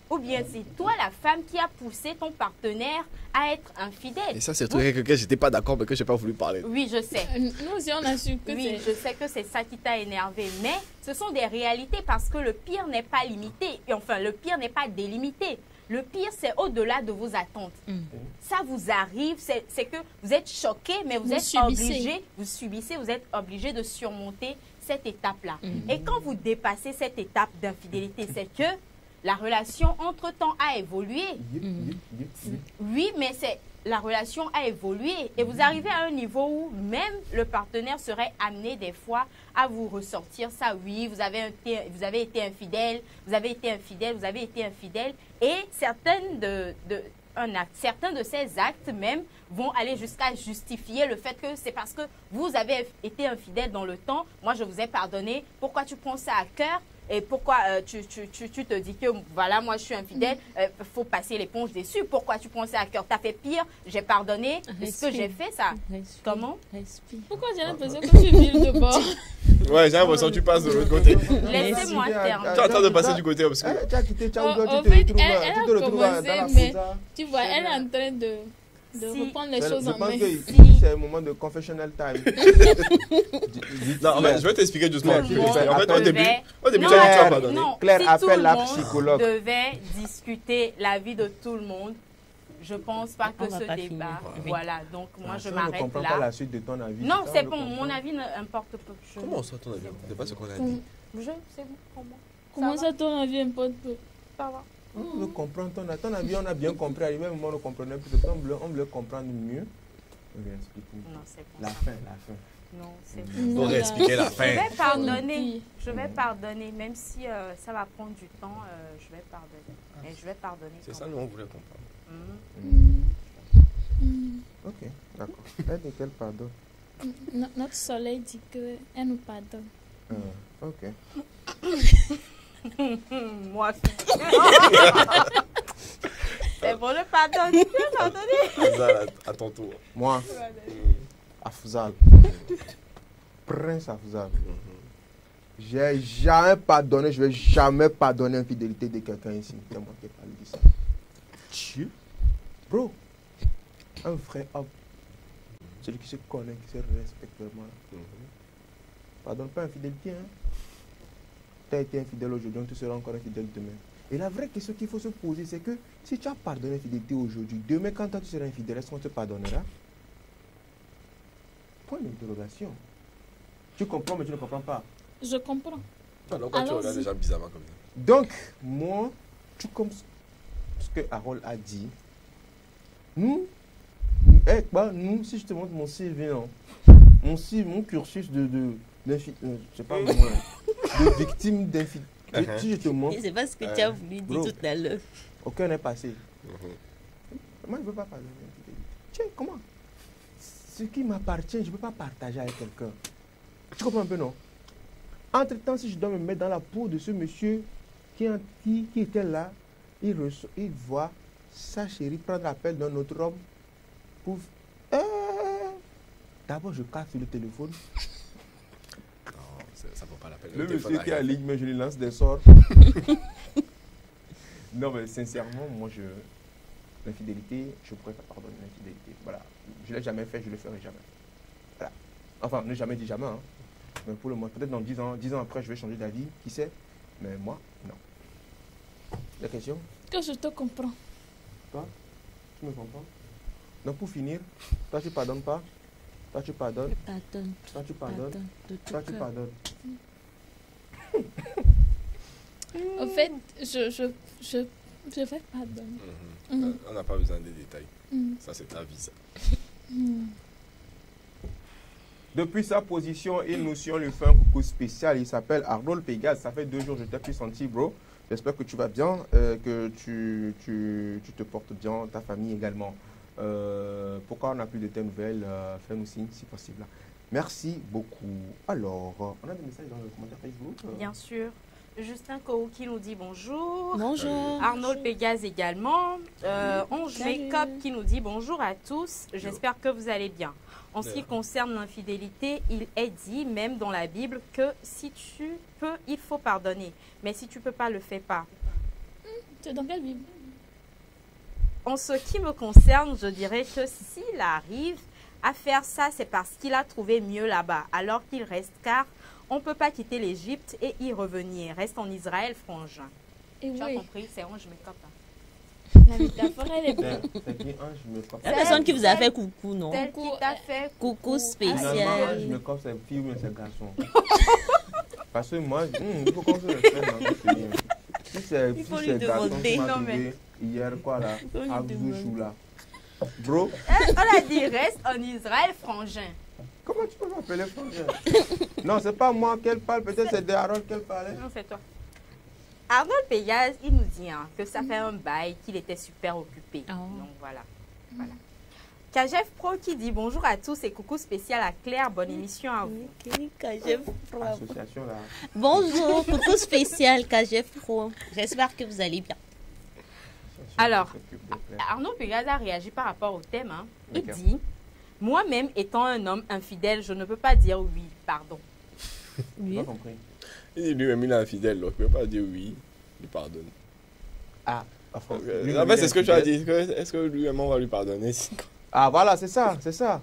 ou bien c'est toi la femme qui a poussé ton partenaire à être infidèle. Et ça, c'est un truc avec lequel je n'étais pas d'accord, mais que je n'ai pas voulu parler. Oui, je sais. Nous aussi, on a su que oui, je sais que c'est ça qui t'a énervé. Mais ce sont des réalités parce que le pire n'est pas limité. Et enfin, le pire n'est pas délimité. Le pire, c'est au-delà de vos attentes. Ça vous arrive, c'est que vous êtes choqué, mais vous êtes obligé, vous êtes obligé de surmonter cette étape-là. Et quand vous dépassez cette étape d'infidélité, c'est que la relation entre-temps a évolué. Oui, mais la relation a évolué et vous arrivez à un niveau où même le partenaire serait amené des fois à vous ressortir ça. Oui, vous avez été infidèle, vous avez été infidèle et certains de ces actes même vont aller jusqu'à justifier le fait que c'est parce que vous avez été infidèle dans le temps. Moi, je vous ai pardonné. Pourquoi tu prends ça à cœur? Et pourquoi tu te dis que, voilà, moi je suis infidèle, faut passer l'éponge dessus. Pourquoi tu prends ça à cœur? T'as fait pire, j'ai pardonné. Ce que j'ai fait, ça. Comment? Pourquoi j'ai l'impression que tu vires de bord? Ouais, j'ai l'impression que tu passes de l'autre côté. Laissez-moi terminer. Tu es en train de passer du côté obscur. En fait, elle a commencé, mais tu vois, elle est en train de reprendre les choses en main. Je pense que c'est un moment de confessional time. Non, mais je vais t'expliquer doucement. En fait, au début, tu as pas pardonné. Claire, appelle la psychologue. Si tout le monde devait discuter la vie de tout le monde, je pense pas que ce débat, voilà, donc moi je m'arrête là. Je ne comprends pas la suite de ton avis. Non, c'est bon, mon avis n'importe peu. Comment ça ton avis? C'est pas ce qu'on a dit. C'est bon pour moi. Comment ça ton avis importe peu? Ça va. On veut comprendre ton avis, on a bien compris. Arrivé un moment, on ne comprenait plus. On voulait comprendre mieux. Non, c'est bon. La fin. Non, c'est bon. On va expliquer la fin. Je vais pardonner, même si ça va prendre du temps, je vais pardonner. Et je vais pardonner. C'est ça, nous, on voulait comprendre. Ok, d'accord. Elle dit qu'elle pardonne. Notre soleil dit qu'elle nous pardonne. Ok. Moi, c'est bon, le pardon. Tu peux pardonner. Afzal, à ton tour. Moi, Afzal. Prince Afzal. J'ai jamais pardonné, je vais jamais pardonner l'infidélité de quelqu'un ici. C'est moi qui ai parlé de ça. Tu? Bro, un vrai homme, celui qui se connaît, qui se respecte vraiment. Pardonne pas l'infidélité, hein. Tu as été infidèle aujourd'hui, tu seras encore infidèle demain. Et la vraie question qu'il faut se poser, c'est que si tu as pardonné l'infidélité aujourd'hui, demain quand toi tu seras infidèle, est-ce qu'on te pardonnera? Point d'interrogation. Tu comprends, mais tu ne comprends pas. Je comprends. Alors quand tu regardes les gens bizarrement comme ça. Donc, moi, tout comme ce que Harold a dit, nous, si je te montre mon CV, non, mon cursus de victime d'infidélité, si je te montre... C'est pas ce que tu as voulu dire tout à l'heure. Aucun n'est passé. Moi, je ne veux pas parler d'infidélité. Tiens, comment? Ce qui m'appartient, je ne peux pas partager avec quelqu'un. Tu comprends un peu, non? Entre-temps, si je dois me mettre dans la peau de ce monsieur qui était là, il voit sa chérie prendre l'appel d'un autre homme pour... D'abord, je casse le téléphone. Non, ça ne vaut pas la peine. Le monsieur qui est à ligne, mais je lui lance des sorts. Non, mais sincèrement, moi, l'infidélité, je ne pourrais pas pardonner l'infidélité. Voilà. Je ne l'ai jamais fait, je ne le ferai jamais. Voilà. Enfin, ne jamais dit jamais, hein. Mais pour le moment, peut-être dans 10 ans après, je vais changer d'avis, qui sait. Mais moi, non. La question? Que je te comprends. Toi, tu me comprends? Donc pour finir, toi tu pardonnes pas? Toi tu pardonnes? Pardonne. Toi tu pardonnes? De tout Toi tu cœur. pardonnes? En fait, je vais pardonner. On n'a pas besoin des détails. Ça, c'est ta vie, ça. Depuis sa position, il nous lui fait un coucou spécial. Il s'appelle Arnold Pégase. Ça fait 2 jours que je t'ai plus senti, bro. J'espère que tu vas bien, que tu te portes bien, ta famille également. Pourquoi on n'a plus de tes nouvelles? Fais-nous signe si possible. Merci beaucoup. Alors, on a des messages dans le commentaire Facebook? Bien sûr. Justin Kou qui nous dit bonjour. Bonjour. Arnold Pégase également. Onge Makeup qui nous dit bonjour à tous. J'espère que vous allez bien. En ce qui concerne l'infidélité, il est dit même dans la Bible que si tu peux, il faut pardonner. Mais si tu ne peux pas, le fais pas. C'est dans quelle Bible? En ce qui me concerne, je dirais que s'il arrive à faire ça, c'est parce qu'il a trouvé mieux là-bas, alors qu'il reste, car on ne peut pas quitter l'Égypte et y revenir. Reste en Israël, frangin. Et tu oui. as compris, c'est Onge Makeup. La métaphore, elle est bonne. La personne qui vous a fait coucou, non? Celle qui t'a fait coucou spécial. Finalement, je me coiffe, c'est fille ou c'est garçon. Parce que moi, il faut qu'on se respecte dans notre pays. Si c'est garçon qui m'a trouvé hier, quoi là, à Bouchou là. Bro. On a dit reste en Israël, frangin. Comment tu peux m'appeler frangin? Non, c'est pas moi qu'elle parle, peut-être c'est de Harold qu'elle parlait. Non, c'est toi. Arnold Pégase, il nous dit que ça fait un bail, qu'il était super occupé. Donc voilà. Kajef Pro qui dit bonjour à tous et coucou spécial à Claire. Bonne émission à vous. Kajef Pro. Association là. Bonjour, coucou spécial Kajef Pro. J'espère que vous allez bien. Alors, Arnaud Pégase a réagi par rapport au thème. Il dit, moi-même étant un homme infidèle, je ne peux pas dire oui, pardon. Oui. Pas compris. Il dit lui-même il est infidèle, donc il ne peut pas dire oui, il pardonne. Ah, enfin. En fait, c'est ce que tu as dit. Est-ce que lui-même on va lui pardonner? Ah, voilà, c'est ça, c'est ça.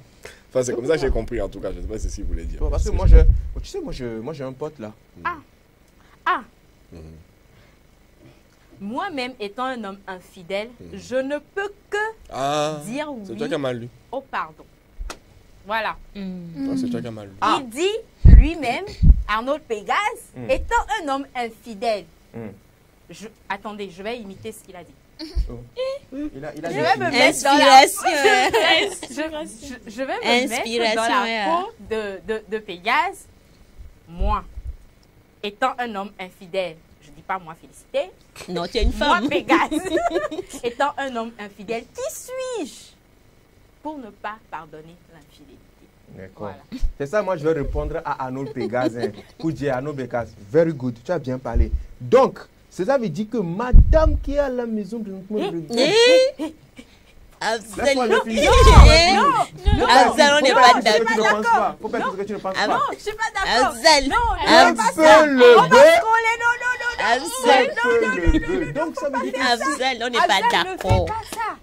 Enfin, c'est comme ça que j'ai compris en tout cas. Je ne sais pas si c'est ce qu'il voulait dire. Parce que moi, tu sais, moi j'ai un pote là. Moi-même étant un homme infidèle, je ne peux que dire oui. C'est toi qui as mal lu. Oh, pardon. Voilà. C'est toi qui as mal lu. Il dit lui-même, Arnold Pégase, étant un homme infidèle. Attendez, je vais imiter ce qu'il a dit. Il a je vais me mettre dans la peau de Pégase. Moi, étant un homme infidèle, je ne dis pas moi félicité. Non, tu es une femme. Moi, Pégase, étant un homme infidèle, qui suis-je pour ne pas pardonner l'infidélité? D'accord. Voilà. C'est ça, moi je vais répondre à Arnold Pégase. Pour dire Arnold Pégase, very good, tu as bien parlé. Donc, ça veut dire que madame qui est à la maison, Laisse-moi le finir. Afzal, on n'est pas d'accord. Faut pas dire ce que tu ne penses pas. Non, je suis pas d'accord. Afzal, Non, Un peu le bœuf. Donc ça veut dire que Afzal, on n'est pas d'accord.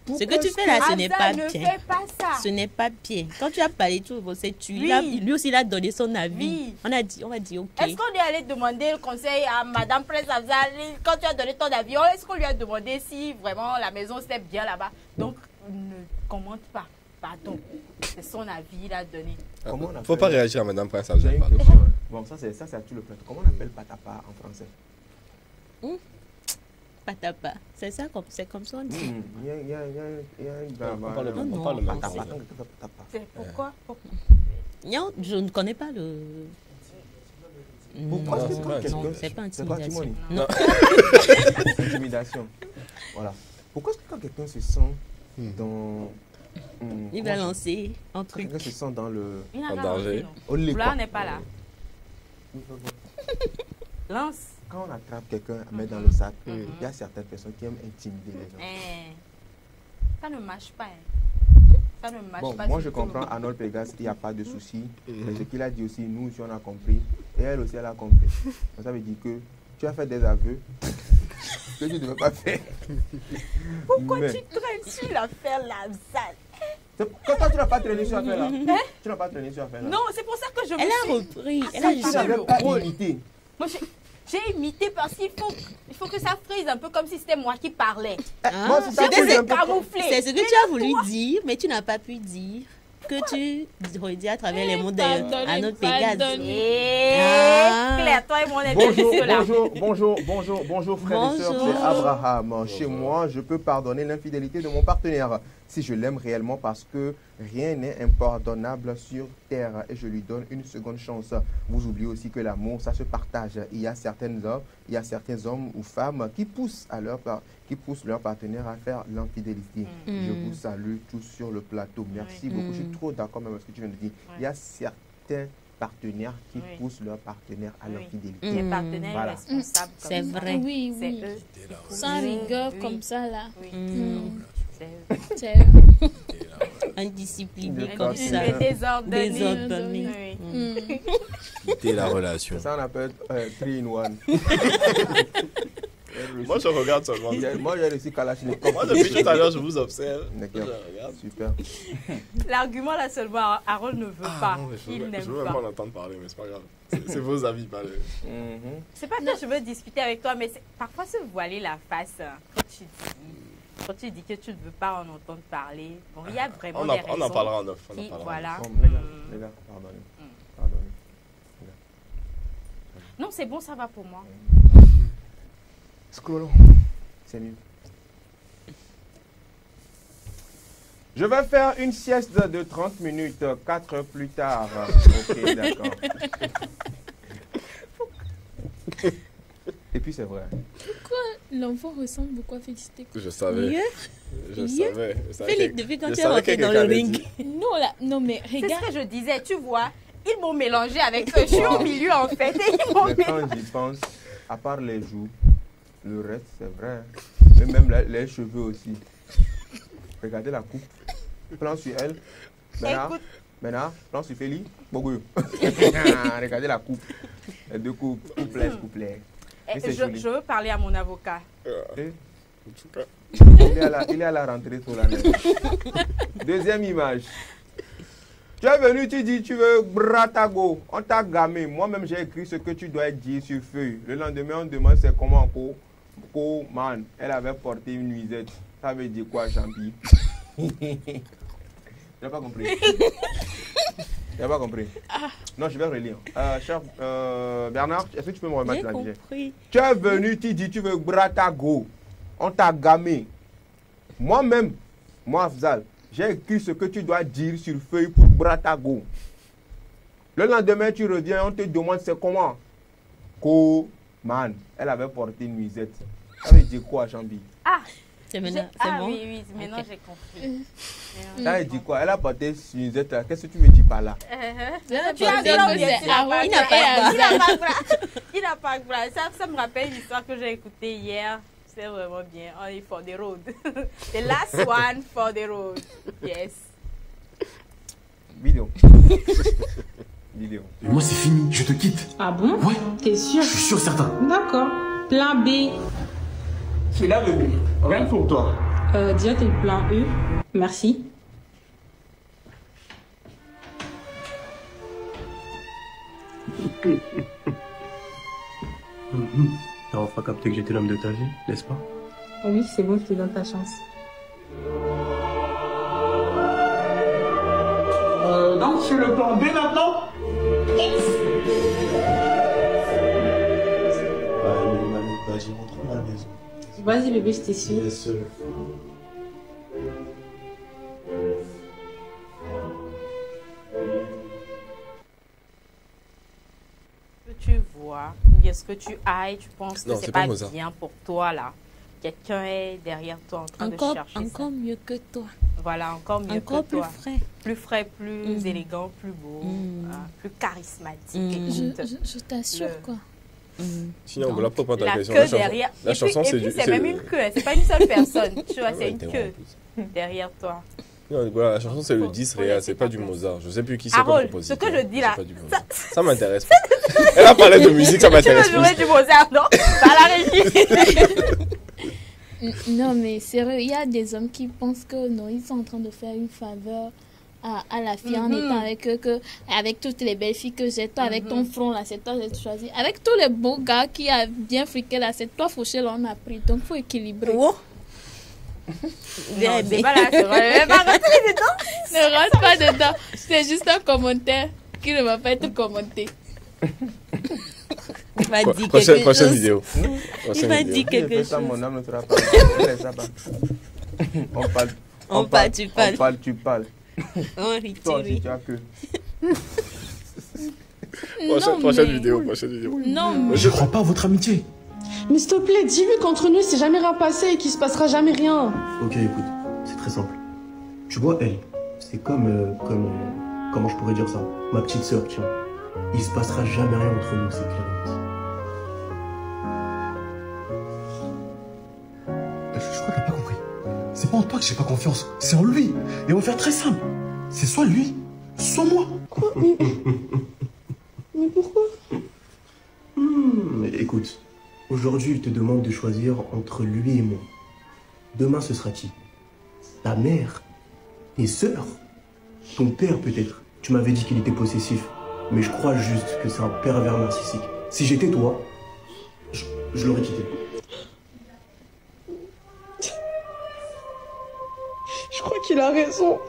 Ce que tu fais là, ce n'est pas ne bien. fais pas ça. Ce n'est pas bien. Quand tu as parlé tout, lui aussi il a donné son avis. On va dire ok. Est-ce qu'on est allé demander le conseil à Madame Prince Afzal quand tu as donné ton avis? Est-ce qu'on lui a demandé si vraiment la maison c'était bien là-bas? Donc ne commente pas. Pardon. C'est son avis, il a donné. Faut pas réagir à Madame Prince. J'ai une question. Bon, ça c'est à tout le plat. Comment on appelle patapa en français? Patapa. C'est ça, c'est comme ça on dit. Il y a On parle le même patapa. C'est pourquoi? Non, je ne connais pas le... Pourquoi Non, est-ce que quand quelqu'un... non, c'est pas intimidation. Non. Intimidation. Voilà. Pourquoi est-ce que quand quelqu'un se sent dans... Il va lancer un Quand truc. quelqu'un se sent dans le... Il n'a En pas danger. lancé, non. Là, on n'est pas là. Lance. Quand on attrape quelqu'un à mettre dans le sac, il y a certaines personnes qui aiment intimider les gens. Ça ne marche pas. Ça ne marche Bon, pas. moi je comprends Arnold Pégas, il n'y a pas de souci. Mais ce qu'il a dit aussi, nous aussi on a compris. Et elle aussi elle a compris. Donc, ça veut dire que tu as fait des aveux que tu ne devais pas faire. Pourquoi tu traînes sur l'affaire Afzal? Quand toi tu n'as pas traîné sur l'affaire là. Tu n'as pas traîné sur l'affaire là. Non, c'est pour ça que je me Elle suis... a repris. Elle Ça, a tu juste n'avais pas imité. Moi, j'ai imité parce qu'il faut que ça frise un peu comme si c'était moi qui parlais. Moi, c'est ça que j'ai un peu camouflé. C'est ce que tu as voulu dire, mais tu n'as pas pu dire. Que tu redis à travers les mots à notre Pégase. Claire, toi et mon ami. Bonjour frères et sœurs, c'est Abraham. Chez moi, je peux pardonner l'infidélité de mon partenaire si je l'aime réellement parce que rien n'est impardonnable sur terre et je lui donne une seconde chance. Vous oubliez aussi que l'amour, ça se partage. Il y a certains hommes ou femmes qui poussent leur partenaire à faire l'infidélité. Je vous salue tous sur le plateau. Merci beaucoup. Je suis trop d'accord même avec ce que tu viens de dire. Il y a certains partenaires qui poussent leur partenaire à l'infidélité. Les partenaires responsables. C'est vrai. Oui, C'est oui. eux. Sans rigueur comme ça, là. C'est Indiscipliné comme ça. désordonné. Désordonné. Quitter la relation. Ça, on appelle 3-in-1. Moi, je regarde seulement. Moi, j'ai réussi Kalachnikov. Moi, depuis tout à l'heure, je vous observe. D'accord. Je regarde. Super. L'argument là seulement, Harold ne veut pas. Non, Il n'aime je veux pas. même pas l'entendre parler, mais c'est pas grave. C'est vos avis, parlez. C'est pas que je veux discuter avec toi, mais parfois se voiler la face quand tu dis que tu ne veux pas en entendre parler. Bon, il y a vraiment des raisons. On en parlera en off. Voilà. Bon, les gars, pardonnez. Non, c'est bon, ça va pour moi. Scrollons. C'est mieux. Je vais faire une sieste de 30 minutes, 4 heures plus tard. Ok, d'accord. Et puis c'est vrai. Pourquoi l'enfant ressemble beaucoup à Félicité? Je savais. Je savais. Félix, depuis quand tu es rentré dans le ring? Non, là, non, mais C'est regarde. ce que je disais, tu vois. Ils m'ont mélangé avec eux. Je suis au milieu en fait. Et ils m'ont Mais mélangé. quand j'y pense, à part les joues, le reste c'est vrai. Mais même les cheveux aussi. Regardez la coupe. Plan sur elle. Maintenant, plan sur Félix. Bogo. Regardez la coupe. Les deux coupes. Couplets. Je veux parler à mon avocat. Il est à la rentrée sur la neige. Deuxième image. Tu es venu, tu dis, tu veux bratago. On t'a gamé. Moi-même, j'ai écrit ce que tu dois dire sur feuille. Le lendemain, on demande c'est comment man. Elle avait porté une nuisette. Ça veut dire quoi, champi? Tu n'as pas compris? Tu n'as pas compris? Non, je vais relire. Cher Bernard, est-ce que tu peux me remettre la vie? Tu es venu, tu dis, tu veux bratago. On t'a gamé. Moi-même, moi, Afzal, j'ai écrit ce que tu dois dire sur feuille pour bratago. Le lendemain, tu reviens, on te demande c'est comment? Man, elle avait porté une nuisette. Ça veut dire quoi, Chambi? C'est maintenant, c'est bon? Oui, maintenant j'ai compris. Ça veut dire quoi? Elle a porté une nuisette là. Qu'est-ce que tu veux dire par là? Tu as il n'a pas de bras. Ça me rappelle une histoire que j'ai écoutée hier C'est vraiment bien. On est for the road. The last one for the road. Yes. Vidéo. Vidéo. Moi, c'est fini. Je te quitte. Ah bon? Ouais. T'es sûr? Je suis sûr certain. D'accord. Plan B. C'est là, bébé. Rien pour toi. Déjà, t'es le plan E. Merci. T'as enfin capté que j'étais l'homme de ta vie, n'est-ce pas? Oui, c'est bon, je te donne ta chance. Donc, c'est le plan B maintenant? Vas-y, rentre à la maison. Vas-y, bébé, je t'ai su. Yes, sir. Que tu vois, ou bien ce que tu ailles, tu penses Non, que c'est c'est pas pas Mozart. bien pour toi là. Quelqu'un est derrière toi en train de chercher Encore mieux que toi. Voilà, encore mieux Encore que plus toi. frais. Plus frais, plus élégant, plus beau, plus charismatique. Écoute, Je t'assure, le- quoi. Sinon, on ne la pas prendre ta la question. queue La chanson, derrière. la chanson, et c'est puis du. c'est même une queue, hein, c'est pas une seule personne. Tu vois, c'est Ouais, une t'es queue bon, derrière toi. Non, voilà, la chanson, c'est le 10 réel, c'est pas du Mozart. Je sais plus qui c'est comme Harold, compositeur. ce que je dis là, C'est pas du Mozart. Ça m'intéresse pas. Elle a parlé de musique, ça m'intéresse tu veux jouer plus. du Mozart, non? Pas la régie. Non, mais sérieux, il y a des hommes qui pensent que non, ils sont en train de faire une faveur à la fille en étant avec eux, que avec toutes les belles filles que j'ai, toi avec ton front là, c'est toi que j'ai choisi. Avec tous les beaux gars qui a bien friqué là, c'est toi Fauché là, on a pris. Donc il faut équilibrer. Non, c'est pas là, c'est vrai. Pas rentrer dedans. Ne rentre pas dedans. C'est juste un commentaire qui ne va pas être commenté. Il va dire Prochaine quelque chose. vidéo. Il va dire quelque chose. Mon âme ne sera pas. On parle. On parle, tu parles. On parle, tu parles. On rit, Toi tu aussi, ris. tu as que. Prochaine vidéo, prochaine vidéo. Non. Je crois pas à votre amitié. Mais s'il te plaît, dis-lui qu'entre nous, c'est jamais rien passé et qu'il se passera jamais rien. Ok, écoute, c'est très simple. Tu vois, elle, c'est comme, comment je pourrais dire ça? Ma petite sœur, tiens. Il se passera jamais rien entre nous, c'est clair. Je crois que t'as pas compris. C'est pas en toi que j'ai pas confiance, c'est en lui. Et on va faire très simple. C'est soit lui, soit moi. Quoi? Mais pourquoi? Mais écoute, aujourd'hui, il te demande de choisir entre lui et moi. Demain, ce sera qui? Ta mère? Tes sœurs? Ton père, peut-être? Tu m'avais dit qu'il était possessif. Mais je crois juste que c'est un pervers narcissique. Si j'étais toi, je l'aurais quitté. Je crois qu'il a raison.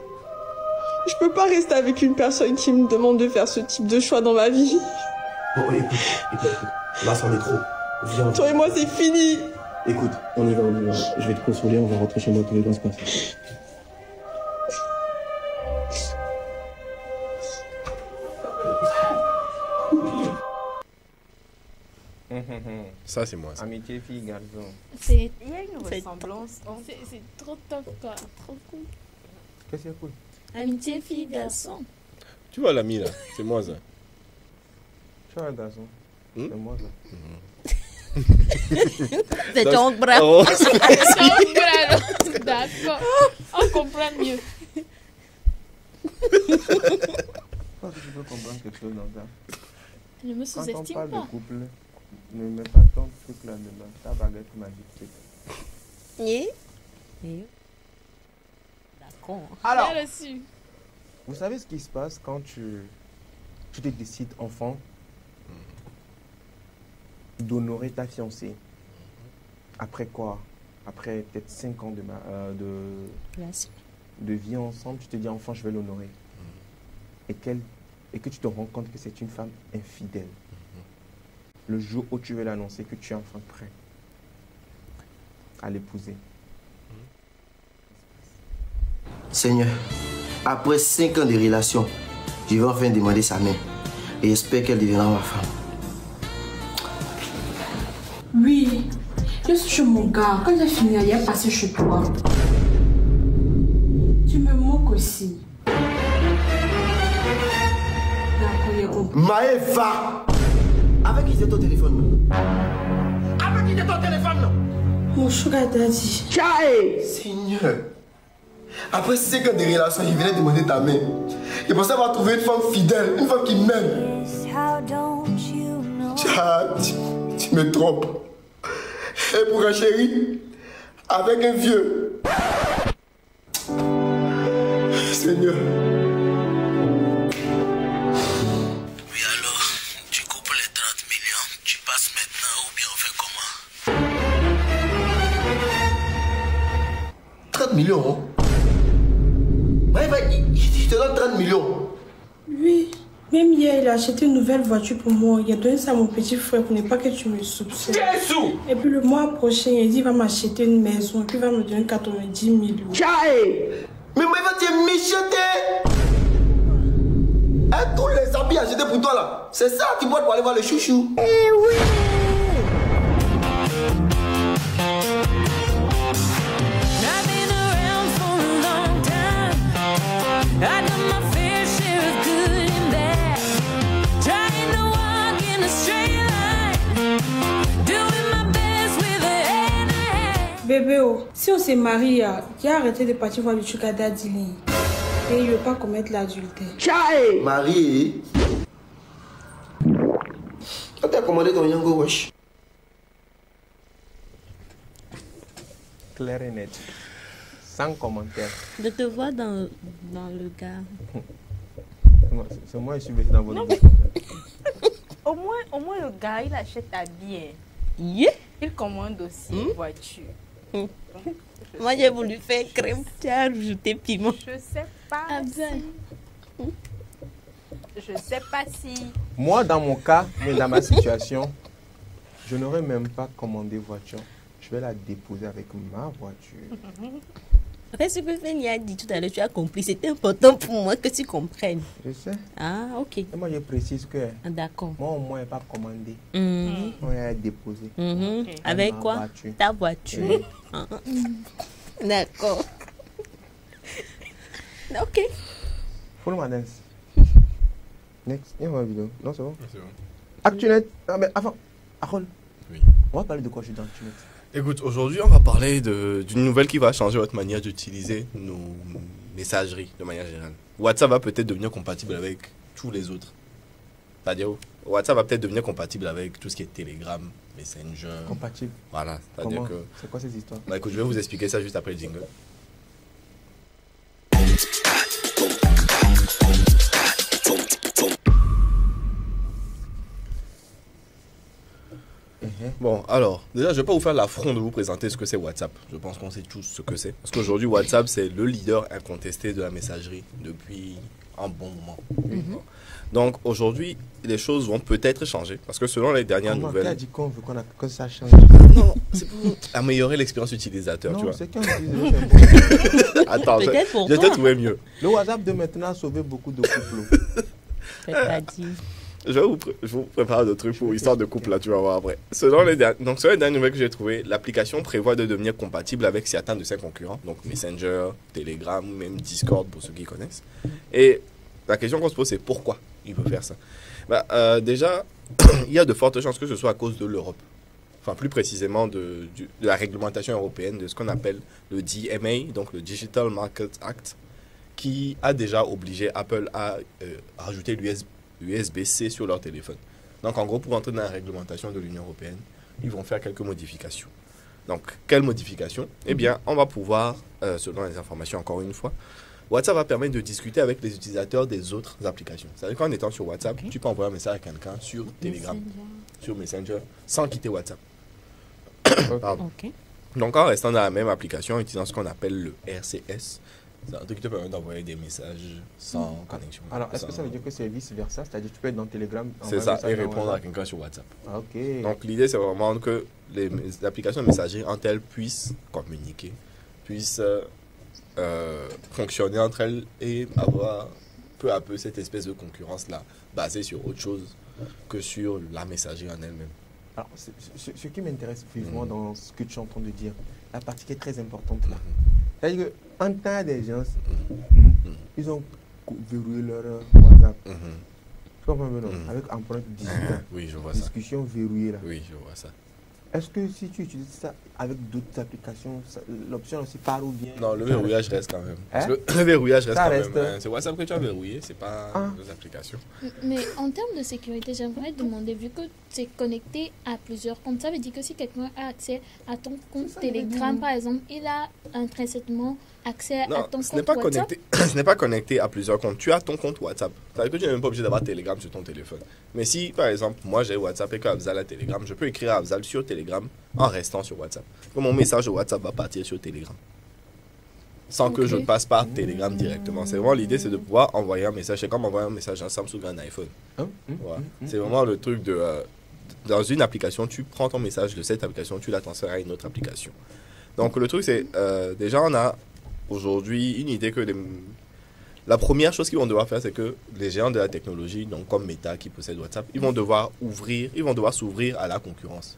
Je peux pas rester avec une personne qui me demande de faire ce type de choix dans ma vie. Bon, écoute. Là, c'en est trop. Viens. Toi et moi, c'est fini. Écoute, on y va. Je vais te consoler, on va rentrer chez moi, tout va se passer. Ça, c'est moi. Ça. Amitié, fille, garçon. Il y a une ressemblance. C'est trop top, quoi. Trop cool. Qu'est-ce qui est cool? Amitié, fille, garçon. Tu vois l'ami là, c'est moi ça. Tu vois un garçon? C'est moi ça. C'est ton bras. C'est ton bras, d'accord. On comprend mieux. Je pense que tu peux comprendre quelque chose dans ça. Ne me Quand on sous-estime parle pas. de couple, ne mets pas ton truc là-dedans. Ta baguette magique. Oui. D'accord. Alors, Bien reçu. vous savez ce qui se passe quand tu te décides, enfant, d'honorer ta fiancée. Après quoi? Après peut-être 5 ans de vie ensemble, tu te dis, enfant, je vais l'honorer. Et que tu te rends compte que c'est une femme infidèle. Le jour où tu veux l'annoncer que tu es enfin prêt à l'épouser. Seigneur, après 5 ans de relation, je vais enfin demander sa main. Et j'espère qu'elle deviendra ma femme. Oui, je suis chez mon gars. Quand j'ai fini hier, passer chez toi. Tu me moques aussi. D'accord, il a compris. Maëva! Avec qui c'est ton téléphone? Avec qui c'est ton téléphone? Mon sugar daddy. Seigneur. Après 5 ans de relation, il venait demander ta main. Je pensais avoir trouvé une femme fidèle, une femme qui m'aime. Tu me trompes. Et pour un chéri, avec un vieux. Seigneur. Oui, alors, tu coupes les 30 millions, tu passes maintenant ou bien on fait comment? 30 millions, hein? Je te donne 30 millions. Oui. Même hier, il a acheté une nouvelle voiture pour moi. Il a donné ça à mon petit frère pour ne pas que tu me soupçonnes. Et puis le mois prochain, il dit qu'il va m'acheter une maison et puis il va me donner 90 millions. Mais moi, il va te méchanter. Tous les habits achetés pour toi là, c'est ça que tu bois pour aller voir le chouchou. Eh oui. Bébé, si on s'est marié, il a arrêté de partir voir le sugar daddy et il ne veut pas commettre l'adultère. Marié? Quand tu as commandé ton Yango Wash? Clair et net. Sans commentaire. De te voir dans le gars. C'est moi qui suis baissé dans votre bouche. Au moins, le gars, il achète bien. Yeah. Il commande aussi une voiture. Moi, j'ai voulu faire crème. Tu as rajouté piment. Je sais pas Je sais pas si... Moi, dans mon cas, mais dans ma situation, je n'aurais même pas commandé voiture. Je vais la déposer avec ma voiture. En fait, ce que Fanny a dit tout à l'heure, tu as compris. C'était important pour moi que tu comprennes. Je sais. Ah, ok. Et moi, je précise que d'accord. Moi, au moins, je n'ai pas commandé. On va déposer. Okay. Avec quoi voiture. Ta voiture. D'accord. Ok. Follow ma dance. Next. Il y a une vidéo. Non, c'est bon? C'est bon. Actunet. Ah, mais avant. Harold. Oui. On va parler de quoi je suis dans Actunet? Écoute, aujourd'hui, on va parler d'une nouvelle qui va changer votre manière d'utiliser nos messageries de manière générale. WhatsApp va peut-être devenir compatible avec tous les autres. C'est-à-dire, WhatsApp va peut-être devenir compatible avec tout ce qui est Telegram, Messenger. Compatible. Voilà. C'est-à-dire que... C'est quoi ces histoires? Bah écoute, je vais vous expliquer ça juste après le jingle. Bon, alors, déjà, je ne vais pas vous faire l'affront de vous présenter ce que c'est WhatsApp. Je pense qu'on sait tous ce que c'est. Parce qu'aujourd'hui, WhatsApp, c'est le leader incontesté de la messagerie depuis un bon moment. Donc, aujourd'hui, les choses vont peut-être changer. Parce que selon les dernières nouvelles... Qui a dit qu'on veut que ça change? Non, c'est pour améliorer l'expérience utilisateur, non, tu vois. C'est qu'on dit... Attends, je vais te trouver mieux. Le WhatsApp de maintenant a sauvé beaucoup de couples. Je vous prépare des trucs pour histoire de couple là, tu vas voir après. Selon les dernières nouvelles que j'ai trouvées, l'application prévoit de devenir compatible avec certains de ses concurrents, donc Messenger, Telegram, même Discord pour ceux qui connaissent. Et la question qu'on se pose, c'est pourquoi il veut faire ça? Déjà, il y a de fortes chances que ce soit à cause de l'Europe. Enfin, plus précisément de la réglementation européenne, de ce qu'on appelle le DMA, donc le Digital Market Act, qui a déjà obligé Apple à rajouter l'USB-C sur leur téléphone. Donc, en gros, pour entrer dans la réglementation de l'Union européenne, ils vont faire quelques modifications. Donc, quelles modifications? Eh bien, on va pouvoir, selon les informations, encore une fois, WhatsApp va permettre de discuter avec les utilisateurs des autres applications. C'est-à-dire qu'en étant sur WhatsApp, tu peux envoyer un message à quelqu'un sur Telegram, sur Messenger, sans quitter WhatsApp. Pardon. Donc, en restant dans la même application, en utilisant ce qu'on appelle le RCS, c'est un truc qui te permet d'envoyer des messages sans connexion. Alors, est-ce que ça veut dire que c'est vice-versa? C'est-à-dire que tu peux être dans Telegram, c'est ça, et répondre à quelqu'un sur WhatsApp. Ok. Donc, l'idée, c'est vraiment que les applications de messagerie, entre elles, puissent communiquer, puissent fonctionner entre elles et avoir peu à peu cette espèce de concurrence-là, basée sur autre chose que sur la messagerie en elle-même. Alors, ce qui m'intéresse vivement dans ce que tu es en train de dire, la partie qui est très importante là, c'est-à-dire qu'en temps des gens, ils ont verrouillé leur WhatsApp. Tu comprends maintenant? Avec empreinte digitale. Oui, je vois Discussion verrouillée là. Oui, je vois ça. Est-ce que si tu utilises ça avec d'autres applications, l'option aussi part ou bien? Non, le verrouillage reste quand même. Parce que le verrouillage reste quand même. C'est WhatsApp que tu as verrouillé, c'est pas les applications. Mais en termes de sécurité, j'aimerais demander, vu que tu es connecté à plusieurs comptes, ça veut dire que si quelqu'un a accès à ton compte Telegram, par exemple, il a intrinsèquement accès à ton compte WhatsApp. Ce n'est pas connecté à plusieurs comptes. Tu as ton compte WhatsApp. C'est-à-dire que tu n'es même pas obligé d'avoir Telegram sur ton téléphone. Mais si, par exemple, moi j'ai WhatsApp et qu'Afzal a Telegram, je peux écrire à Afzal sur Telegram en restant sur WhatsApp. Donc, mon message de WhatsApp va partir sur Telegram. Sans que je passe par Telegram directement. C'est vraiment l'idée, c'est de pouvoir envoyer un message. C'est comme envoyer un message à un Samsung ou un iPhone. Voilà. C'est vraiment le truc de... dans une application, tu prends ton message de cette application, tu la transfères à une autre application. Donc le truc, c'est... déjà, on a aujourd'hui une idée que... La première chose qu'ils vont devoir faire, c'est que les géants de la technologie, donc comme Meta qui possède WhatsApp, ils vont devoir s'ouvrir à la concurrence.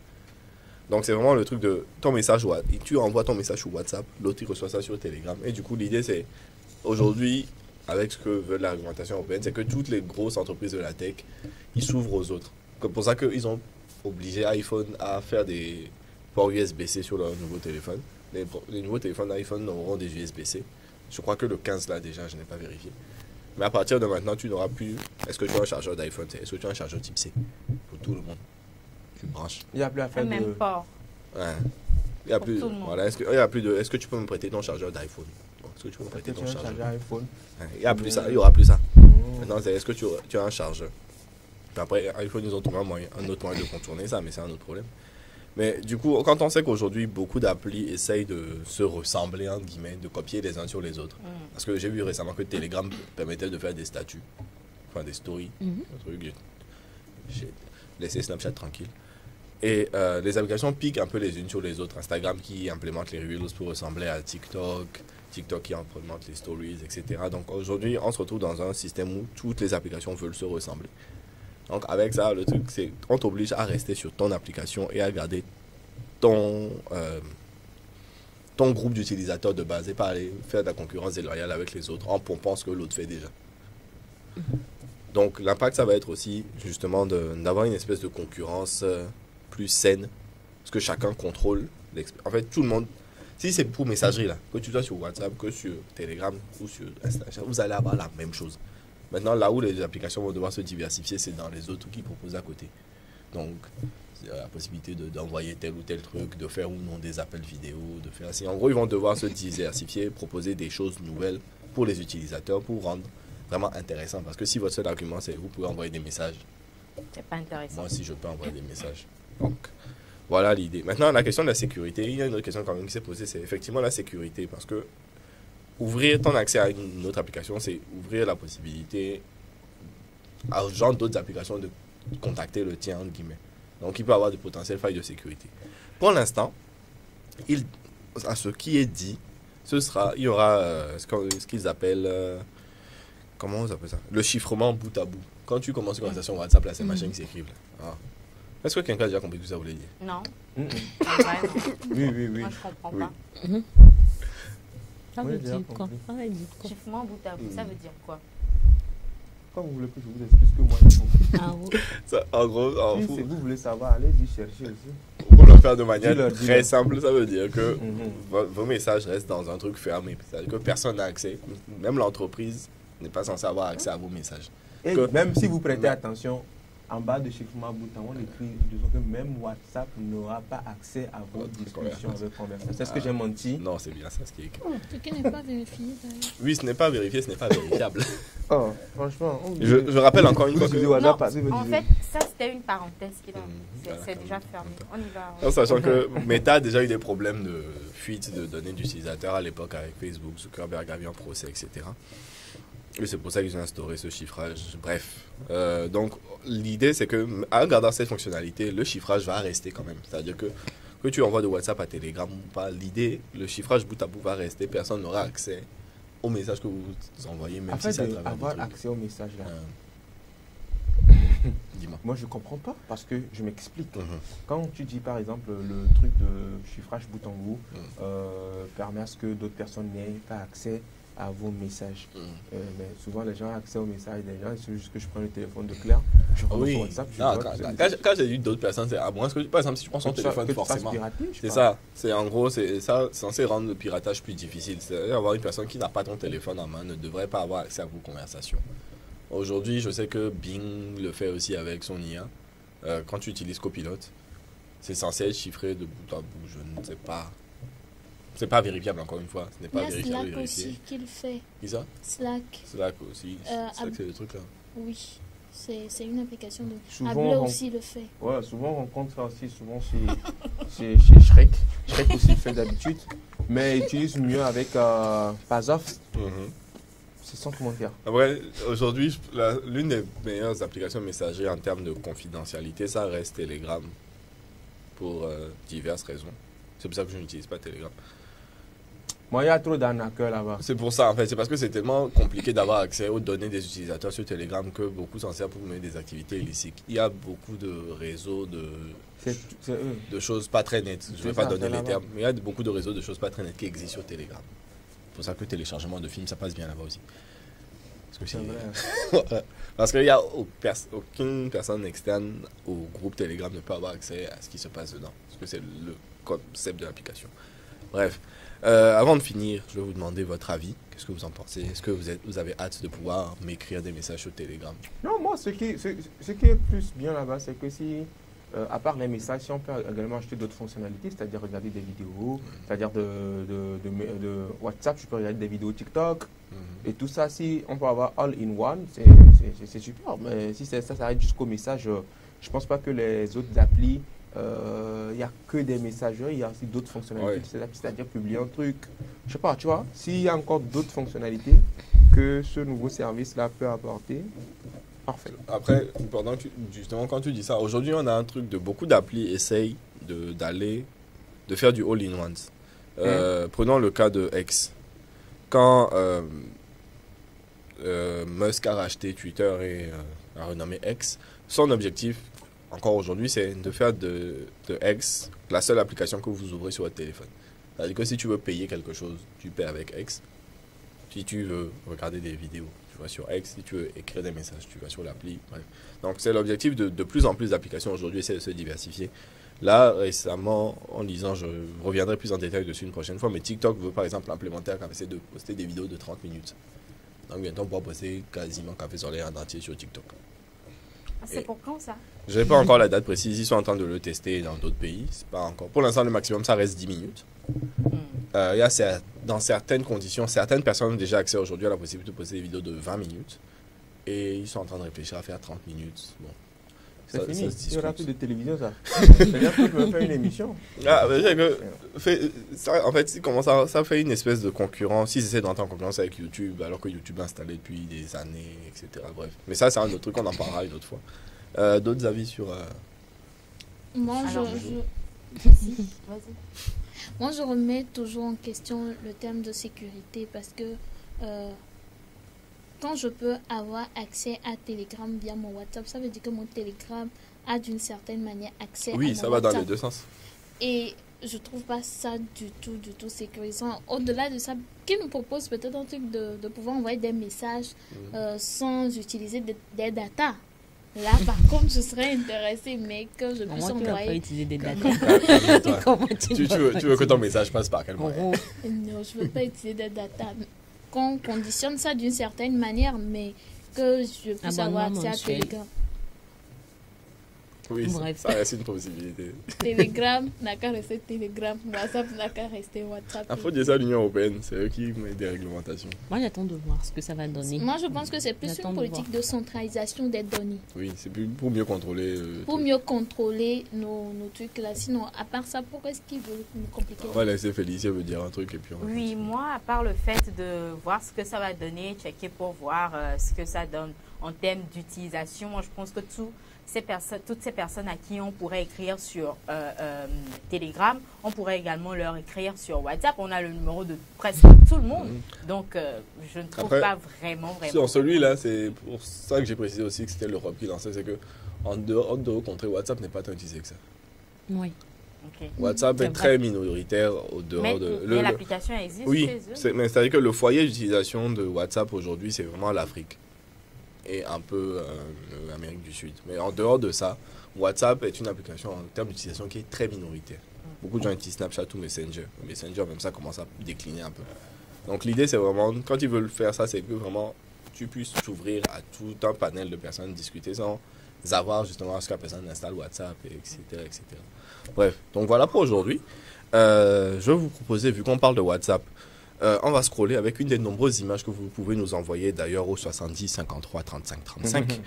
Donc c'est vraiment le truc de ton message, tu envoies ton message sur WhatsApp, l'autre il reçoit ça sur Telegram. Et du coup l'idée c'est, aujourd'hui, avec ce que veut la réglementation européenne, c'est que toutes les grosses entreprises de la tech, ils s'ouvrent aux autres. C'est pour ça qu'ils ont obligé iPhone à faire des ports USB-C sur leur nouveau téléphone. Les nouveaux téléphones iPhone auront des USB-C. Je crois que le 15 là déjà, je n'ai pas vérifié. Mais à partir de maintenant, tu n'auras plus... Est-ce que tu as un chargeur d'iPhone? Est-ce que tu as un chargeur type C? Pour tout le monde. Tu branches. Il n'y a plus à faire de... Même pas. Ouais. Il y a plus... Voilà. Est-ce que tu peux me prêter ton chargeur d'iPhone? Est-ce que tu peux me prêter ton chargeur iPhone? Il n'y a plus ça. Il n'y aura plus ça. Maintenant, c'est est-ce que tu as un chargeur? Puis après, iPhone, ils ont trouvé un autre moyen de contourner ça, mais c'est un autre problème. Mais du coup, quand on sait qu'aujourd'hui, beaucoup d'applis essayent de se ressembler, entre guillemets, de copier les uns sur les autres. Parce que j'ai vu récemment que Telegram permettait de faire des statuts, enfin des stories. J'ai laissé Snapchat tranquille. Et les applications piquent un peu les unes sur les autres. Instagram qui implémente les Reels pour ressembler à TikTok, TikTok qui implémente les Stories, etc. Donc aujourd'hui, on se retrouve dans un système où toutes les applications veulent se ressembler. Donc avec ça, le truc, c'est qu'on t'oblige à rester sur ton application et à garder ton groupe d'utilisateurs de base et pas aller faire de la concurrence déloyale avec les autres en pompant ce que l'autre fait déjà. Donc l'impact, ça va être aussi justement d'avoir une espèce de concurrence plus saine, parce que chacun contrôle l'expérience. En fait, tout le monde, si c'est pour messagerie, là, que tu sois sur WhatsApp, que sur Telegram ou sur Instagram, vous allez avoir la même chose. Maintenant, là où les applications vont devoir se diversifier, c'est dans les autres qui proposent à côté. Donc, la possibilité d'envoyer tel ou tel truc, de faire ou non des appels vidéo, de faire ainsi. En gros, ils vont devoir se diversifier, proposer des choses nouvelles pour les utilisateurs, pour rendre vraiment intéressant. Parce que si votre seul argument, c'est vous pouvez envoyer des messages, c'est pas intéressant. Moi aussi, je peux envoyer des messages. Donc, voilà l'idée. Maintenant, la question de la sécurité, il y a une autre question quand même qui s'est posée, c'est effectivement la sécurité. Parce que ouvrir ton accès à une autre application, c'est ouvrir la possibilité à genre d'autres applications de contacter le tien, entre guillemets. Donc, il peut y avoir de potentielles failles de sécurité. Pour l'instant, à ce qui est dit, il y aura ce qu'ils appellent, comment on appelle ça? Le chiffrement bout à bout. Quand tu commences une conversation WhatsApp, là, c'est machin qui s'écrivent. Est-ce que quelqu'un a déjà compris tout ça voulait dire? Non. Oui. Moi, je comprends pas. Ça veut dire quoi? Chiffrement bout à bout, ça veut dire quoi? Quand vous voulez que je vous explique ce que moi j'ai compris. Ça, en gros, si vous voulez savoir, allez-y chercher aussi. Pour le faire de manière très simple, ça veut dire que vos messages restent dans un truc fermé. C'est-à-dire que personne n'a accès. Même l'entreprise n'est pas censée avoir accès à vos messages. Et même si vous prêtez attention, en bas de chiffrement bout à bout, on écrit que même WhatsApp n'aura pas accès à vos discussions avec conversation. C'est ce que j'ai menti? Non, c'est bien ça ce qui est écrit. Ce qui n'est pas vérifié d'ailleurs. Oui, ce n'est pas vérifié, ce n'est pas vérifiable. Oh, franchement. Je rappelle encore une fois que... Non, en fait, ça c'était une parenthèse qui c'est déjà fermé. On y va. En sachant que Meta a déjà eu des problèmes de fuite de données d'utilisateurs à l'époque avec Facebook, Zuckerberg avait un procès, etc. Et c'est pour ça qu'ils ont instauré ce chiffrage. Bref. Donc, l'idée, c'est que en gardant cette fonctionnalité, le chiffrage va rester quand même. C'est-à-dire que tu envoies de WhatsApp à Telegram ou pas, l'idée, le chiffrage bout à bout va rester. Personne n'aura accès aux messages que vous envoyez, même si c'est à travers avoir accès aux messages là. Dis-moi. Moi, je comprends pas parce que je m'explique. Quand tu dis, par exemple, le truc de chiffrage bout en bout permet à ce que d'autres personnes n'aient pas accès à vos messages. Mais souvent, les gens ont accès aux messages des gens. C'est juste que je prends le téléphone de Claire, je rentre sur WhatsApp. Quand j'ai eu d'autres personnes, c'est à moins que, par exemple, si tu prends son téléphone, forcément. C'est ça. C'est en gros, c'est ça, censé rendre le piratage plus difficile. C'est-à-dire avoir une personne qui n'a pas ton téléphone en main ne devrait pas avoir accès à vos conversations. Aujourd'hui, je sais que Bing le fait aussi avec son IA. Quand tu utilises Copilot, c'est censé être chiffré de bout en bout. Je ne sais pas. C'est pas vérifiable, encore une fois. Ce n'est pas vérifiable. Il y a Slack aussi qui le fait. Qui ça? Slack. Slack aussi. Slack, c'est le truc là. Oui. C'est une application de... Souvent, Abla aussi le fait. Ouais, souvent on rencontre ça aussi, souvent chez Shrek. Shrek aussi le fait d'habitude. Mais il utilise mieux avec Pazoff. C'est sans commentaire. Après, aujourd'hui, l'une des meilleures applications messageries en termes de confidentialité, ça reste Telegram. Pour diverses raisons. C'est pour ça que je n'utilise pas Telegram. Moi, il y a trop d'arnaqueurs là-bas. C'est pour ça, en fait. C'est parce que c'est tellement compliqué d'avoir accès aux données des utilisateurs sur Telegram que beaucoup s'en servent pour mener des activités illicites. Il y a beaucoup de réseaux de choses pas très nettes. Je ne vais pas donner les termes, mais il y a beaucoup de réseaux de choses pas très nettes qui existent sur Telegram. C'est pour ça que le téléchargement de films, ça passe bien là-bas aussi. Parce qu'il n'y a aucune personne externe au groupe Telegram ne peut avoir accès à ce qui se passe dedans. Parce que c'est le concept de l'application. Bref, avant de finir, je vais vous demander votre avis. Qu'est-ce que vous en pensez? Est-ce que vous avez hâte de pouvoir m'écrire des messages sur Telegram? Non, moi, ce qui est plus bien là-bas, c'est que si, à part les messages, si on peut également acheter d'autres fonctionnalités, c'est-à-dire regarder des vidéos, c'est-à-dire de WhatsApp, je peux regarder des vidéos TikTok, et tout ça, si on peut avoir all-in-one, c'est super. Mais si ça s'arrête jusqu'au message, je ne pense pas que les autres applis, il n'y a que des messageries, il y a aussi d'autres fonctionnalités, c'est-à-dire publier un truc. Je ne sais pas, tu vois, s'il y a encore d'autres fonctionnalités que ce nouveau service-là peut apporter, parfait. Après, justement, quand tu dis ça, aujourd'hui, on a un truc de beaucoup d'applis essayent de faire du all-in-one. Prenons le cas de X. Quand Musk a racheté Twitter et a renommé X, son objectif, encore aujourd'hui, c'est de faire de X la seule application que vous ouvrez sur votre téléphone. C'est-à-dire que si tu veux payer quelque chose, tu paies avec X. Si tu veux regarder des vidéos, tu vas sur X. Si tu veux écrire des messages, tu vas sur l'appli. Bref. Donc, c'est l'objectif de plus en plus d'applications aujourd'hui, c'est de se diversifier. Là, récemment, en lisant, je reviendrai plus en détail dessus une prochaine fois, mais TikTok veut par exemple implémenter la capacité de poster des vidéos de 30 minutes. Donc, bientôt, on pourra poster quasiment Café Soleil en entier sur TikTok. C'est pour quand ça? Je n'ai pas encore la date précise. Ils sont en train de le tester dans d'autres pays. C'est pas encore. Pour l'instant, le maximum, ça reste 10 minutes. Il y a dans certaines conditions, certaines personnes ont déjà accès aujourd'hui à la possibilité de poster des vidéos de 20 minutes. Et ils sont en train de réfléchir à faire 30 minutes. Bon. C'est fini. Il n'y aura plus de télévision, ça. C'est-à-dire que tu peux faire une émission. En fait, ça fait une espèce de concurrence. S'ils essaient d'entrer en concurrence avec YouTube, alors que YouTube est installé depuis des années, etc. Bref. Mais ça, c'est un autre truc, on en parlera une autre fois. D'autres avis sur... Moi, Moi, je remets toujours en question le terme de sécurité parce que quand je peux avoir accès à Telegram via mon WhatsApp, ça veut dire que mon Telegram a d'une certaine manière accès à mon WhatsApp. Oui, ça va dans les deux sens. Et je trouve pas ça du tout sécurisant. Au-delà de ça, qui nous propose peut-être un truc de pouvoir envoyer des messages sans utiliser des datas. Là, par contre, je serais intéressée, mais que je puisse envoyer... Pas utiliser des datas. tu veux que ton message passe par quel moyen? Non, je veux pas utiliser des datas. Qu'on conditionne ça d'une certaine manière, mais que je puisse avoir accès à Telegram. Oui, ça reste une possibilité. Telegram n'a qu'à rester Telegram, WhatsApp n'a qu'à rester WhatsApp. Il faut dire ça à l'Union européenne, c'est eux qui mettent des réglementations. Moi, j'attends de voir ce que ça va donner. Moi, je pense que c'est plus une politique de centralisation des données. Oui, c'est pour mieux contrôler... pour mieux contrôler nos trucs là. Sinon, à part ça, pourquoi est-ce qu'ils veulent nous compliquer? On va laisser Félicie veut dire un truc et puis on va Oui, moi, à part le fait de voir ce que ça va donner, checker pour voir ce que ça donne en termes d'utilisation, moi, je pense que toutes ces personnes à qui on pourrait écrire sur Telegram, on pourrait également leur écrire sur WhatsApp. On a le numéro de presque tout le monde. Donc, je ne trouve pas vraiment... Sur celui-là, c'est pour ça que j'ai précisé aussi que c'était l'Europe qui lançait. C'est que en dehors de contrer WhatsApp n'est pas tant utilisé que ça. Oui. Ok. WhatsApp est très minoritaire au dehors mais l'application existe oui, chez eux. mais c'est-à-dire que le foyer d'utilisation de WhatsApp aujourd'hui, c'est vraiment l'Afrique et un peu l'Amérique du Sud. Mais en dehors de ça, WhatsApp est une application en termes d'utilisation qui est très minoritaire. Beaucoup de gens utilisent Snapchat ou Messenger. Messenger, même ça, commence à décliner un peu. Donc l'idée, c'est vraiment, quand ils veulent faire ça, c'est que vraiment tu puisses t'ouvrir à tout un panel de personnes, discuter sans avoir justement à ce que la personne installe WhatsApp, etc., etc. Bref, donc voilà pour aujourd'hui. Je vais vous proposer, vu qu'on parle de WhatsApp, on va scroller avec une des nombreuses images que vous pouvez nous envoyer d'ailleurs au 70 53 35 35.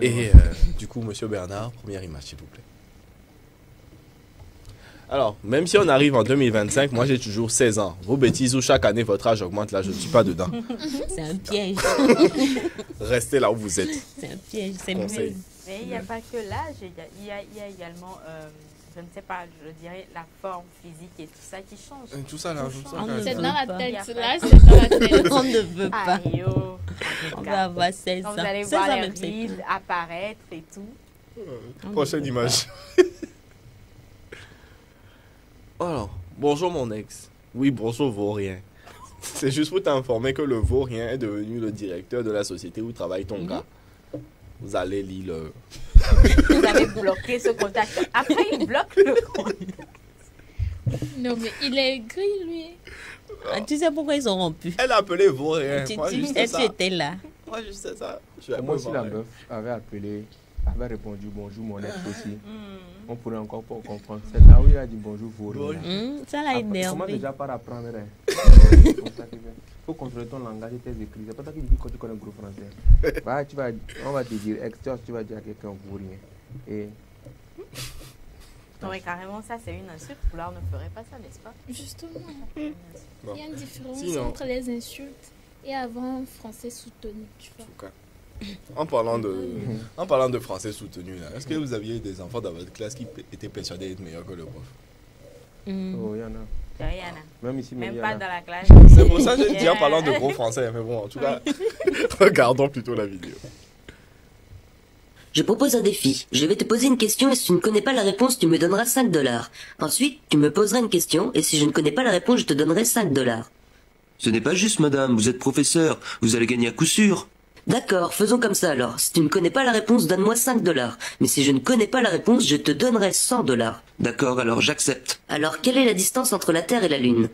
Et du coup, Monsieur Bernard, première image s'il vous plaît. Alors, même si on arrive en 2025, moi j'ai toujours 16 ans. Vos bêtises où chaque année votre âge augmente, là je ne suis pas dedans. C'est un piège. Restez là où vous êtes. C'est un piège, c'est conseil. Mais il n'y a pas que l'âge, il y a également, je ne sais pas, je dirais la forme physique et tout ça qui change. Tout ça là, c'est dans la tête, là, c'est dans la tête. On ne veut pas. Aïe, oh. On va avoir 16 ans. Vous allez voir les rides apparaître et tout. Prochaine image. Alors, bonjour mon ex. Oui, bonjour Vaurien. C'est juste pour t'informer que le Vaurien est devenu le directeur de la société où travaille ton gars. Vous allez lire le... Vous avez bloqué ce contact. Après, il bloque le contact. Non, mais il est gris, lui. Ah, tu sais pourquoi ils ont rompu? Elle a appelé Vaurien. Tu étais là. Moi, je sais ça. Moi aussi, la meuf avait appelé, avait répondu bonjour mon ex aussi. On pourrait encore pas comprendre. C'est là où il a dit bonjour Vaurien. Ça l'a énervé. Comment déjà par apprendre? Il faut contrôler ton langage et tes écrits. C'est pas ça qu'il dit quand tu connais le gros français. Bah, on va te dire ex, tu vas dire à quelqu'un Vaurien. Et... Non, mais carrément, ça c'est une insulte. Foulard ne ferait pas ça, n'est-ce pas? Justement. Bon. Il y a une différence Sinon, entre les insultes et avoir un français soutenu, tu vois. En parlant de français soutenu, est-ce que vous aviez des enfants dans votre classe qui étaient persuadés d'être meilleurs que le prof? Oh, il y en a. Rien. Même ici, même pas dans la classe. C'est pour ça que j'ai dit en parlant de gros français. Mais bon, en tout cas, regardons plutôt la vidéo. Je propose un défi. Je vais te poser une question et si tu ne connais pas la réponse, tu me donneras 5 $. Ensuite, tu me poseras une question et si je ne connais pas la réponse, je te donnerai 5 $. Ce n'est pas juste, madame. Vous êtes professeur. Vous allez gagner à coup sûr. D'accord, faisons comme ça alors. Si tu ne connais pas la réponse, donne-moi 5 $. Mais si je ne connais pas la réponse, je te donnerai 100 $. D'accord, alors j'accepte. Alors, quelle est la distance entre la Terre et la Lune?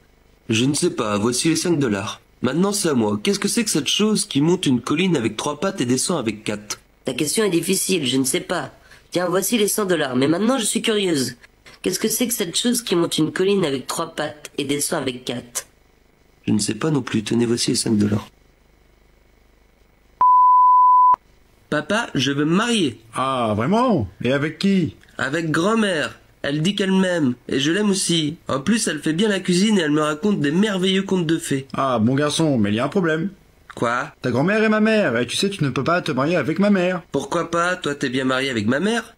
Je ne sais pas. Voici les 5 $. Maintenant, c'est à moi. Qu'est-ce que c'est que cette chose qui monte une colline avec 3 pattes et descend avec 4? Ta question est difficile, je ne sais pas. Tiens, voici les 100 $. Mais maintenant, je suis curieuse. Qu'est-ce que c'est que cette chose qui monte une colline avec 3 pattes et descend avec 4? Je ne sais pas non plus. Tenez, voici les 5 $. Papa, je veux me marier. Ah, vraiment? Et avec qui? Avec grand-mère. Elle dit qu'elle m'aime, et je l'aime aussi. En plus, elle fait bien la cuisine et elle me raconte des merveilleux contes de fées. Ah, bon garçon, mais il y a un problème. Quoi? Ta grand-mère est ma mère, et tu sais, tu ne peux pas te marier avec ma mère. Pourquoi pas? Toi, t'es bien marié avec ma mère?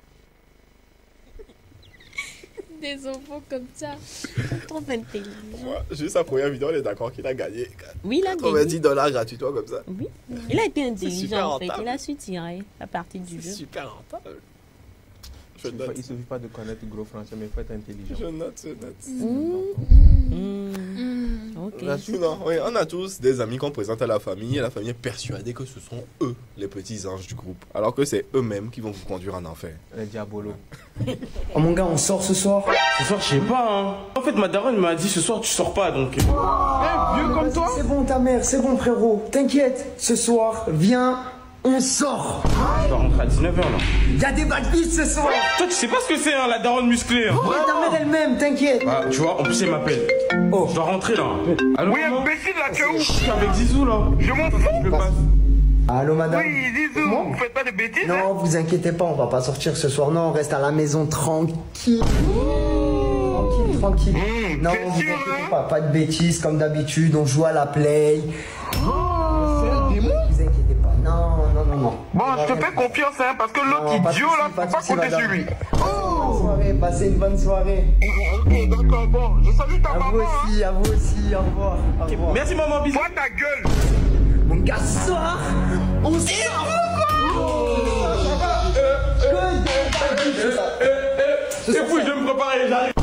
Des enfants comme ça. Trop intelligent. Juste sa première vidéo, on est d'accord qu'il a gagné. Oui, il a gagné. $90 gratuitement comme ça. Oui. Il a été intelligent en fait. Rentable. Il a su tirer la partie du jeu. C'est super rentable. Il ne suffit pas de connaître le gros français, mais il faut être intelligent. Je note. Ok. Sinon, oui, on a tous des amis qu'on présente à la famille et la famille est persuadée que ce sont eux les petits anges du groupe, alors que c'est eux-mêmes qui vont vous conduire en enfer. Les diabolos. Oh mon gars, on sort ce soir? Ce soir, je sais pas, hein. En fait, ma daronne m'a dit ce soir, tu sors pas, donc... vieux comme toi? C'est bon, ta mère, c'est bon, frérot. T'inquiète, ce soir, viens, on sort. Je dois rentrer à 19h, là. Y'a des bad bitch ce soir. Toi, tu sais pas ce que c'est, hein, la daronne musclée. Hein. Ouais, ta mère elle-même, t'inquiète. Bah, tu vois, en plus, elle m'appelle. Oh. Je dois rentrer, là. Allô, oui, imbécile, là, tu es où? Je suis avec Zizou, là. Je m'en fous. Allô, madame? Oui, Zizou, vous faites pas de bêtises? Non, vous inquiétez pas, on va pas sortir ce soir. Non, on reste à la maison tranquille. Tranquille. Non, vous inquiétez pas, pas de bêtises comme d'habitude, on joue à la play. C'est un démon? Vous inquiétez pas, non. Bon, je te fais confiance, hein, parce que l'autre idiot, là, faut pas compter sur lui. Bonne soirée, passez une bonne soirée. Ok, d'accord, bon, je salue ta maman. À vous aussi, au revoir. Merci, maman, bisous. Vois ta gueule. Mon gars, ce soir, on sort. Et puis, je vais me préparer, j'arrive.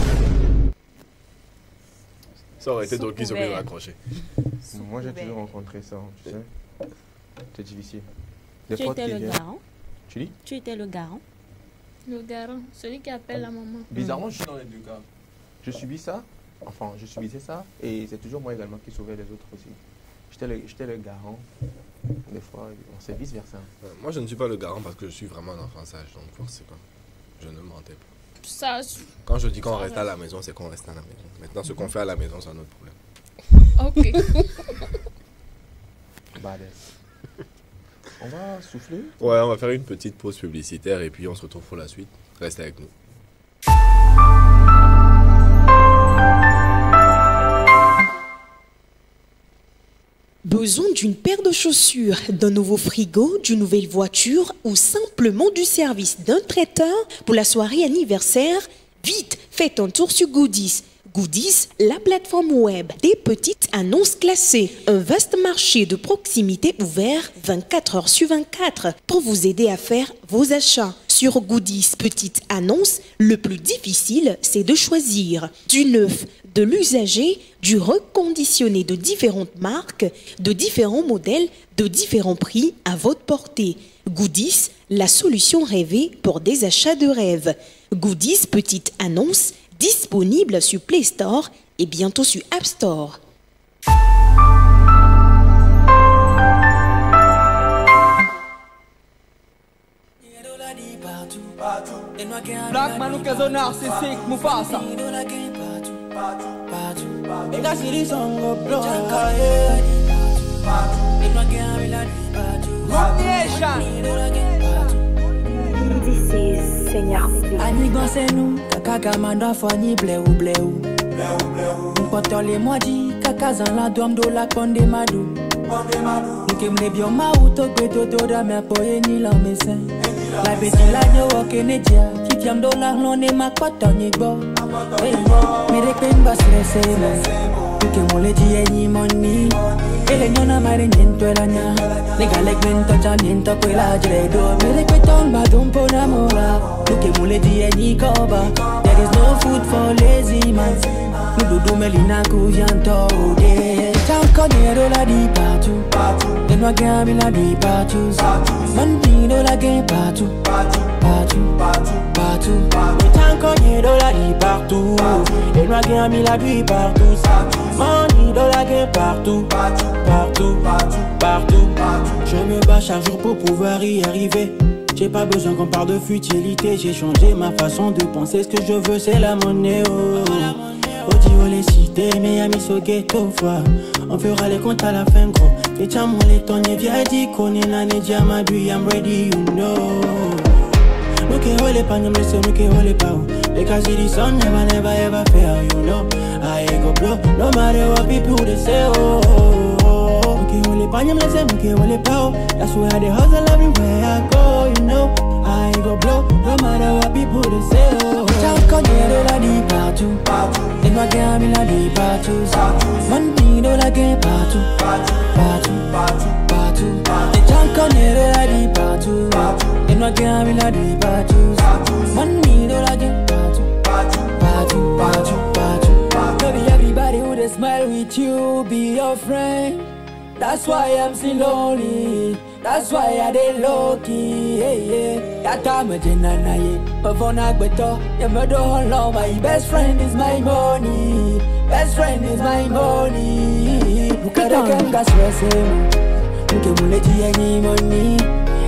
Ça aurait été drôle qu'ils auraient raccroché. Moi, j'ai toujours rencontré ça, tu sais. C'est difficile. Tu étais le garant? Tu dis? Tu étais le garant? Le garant, celui qui appelle la maman. Bizarrement, je suis dans les deux cas. Je subis ça. Enfin, je subissais ça. Et c'est toujours moi également qui sauvais les autres aussi. J'étais le garant. Des fois, c'est vice-versa. Moi, je ne suis pas le garant parce que je suis vraiment un enfant sage. Donc, forcément, je ne mentais pas. Ça, quand je dis qu'on reste à la maison, c'est qu'on reste à la maison. Maintenant, ce qu'on fait à la maison, c'est un autre problème. Ok. On va souffler? Ouais, on va faire une petite pause publicitaire et puis on se retrouve pour la suite. Restez avec nous. Besoin d'une paire de chaussures, d'un nouveau frigo, d'une nouvelle voiture ou simplement du service d'un traiteur pour la soirée anniversaire? Vite, faites un tour sur Goodies. Goodies, la plateforme web des petites annonces classées. Un vaste marché de proximité ouvert 24 heures sur 24 pour vous aider à faire vos achats. Sur Goodies Petites Annonces, le plus difficile, c'est de choisir du neuf, de l'usager, du reconditionné de différentes marques, de différents modèles, de différents prix à votre portée. Goodies, la solution rêvée pour des achats de rêve. Goodies Petites Annonces, disponible sur Play Store et bientôt sur App Store. Black man look as a narcissistic Mufasa. Make a city song go blow. This is Seigneur. Ani danse nou, kaka manda fani bleu bleu. Mpoto le mwadi, kaka zan la dom do la konde madou. Nuke mle bion ma uto kweto to da me poye ni la mesen. La beti la nyo wake ne dia, kitiam do la hlone ma kwata nye gbo. Me de kwen bas lese mo, nuke mole di enyi moni. Ele nyona mare nyento la nya, nega lek mento cha nyento kwe la jredo. Me de kwe ton ba dumpo na mola, nuke mole di enyi koba. There is no food for lazy man, nududu melina kujanto de. Chanko nero la di patu, enwa gami la di patus. Mandino la gen patu, patu. Chanko nero la di partout, enwa gami la di partus. Mandino la gen partout, partout. Je me bats chaque jour pour pouvoir y arriver. J'ai pas besoin qu'on parle de futilité. J'ai changé ma façon de penser. Ce que je veux c'est la monnaie. Oh les cités, mais amis so ghetto fois. On fera les comptes à la fin gros. Et tiens mon les tonnes via dit qu'on est là ne diamadui. I'm ready you know. Look at all the panyam let's look at all the power. Because it is on never ever fail you know. I go blow no matter what people they say oh. Look at all the panyam let's look at all the power. That's why they hustle everywhere I go you know. I go blow no matter what people they say oh. Chanko nero la di partout. Et moi gami la di partout. Mandino la gen partout. Et chanko nero la di partout. Et moi gami la di partout. Mandino la gen partout. Baby everybody would smile with you, be your friend. That's why I'm still lonely. That's why I dey low-key, yeah. Yata me jena na ye, me vona gbeto. Ye me do long, my best friend is my money. Best friend is my money. Nuka de kenga swese mo, nuke mule di enyi money.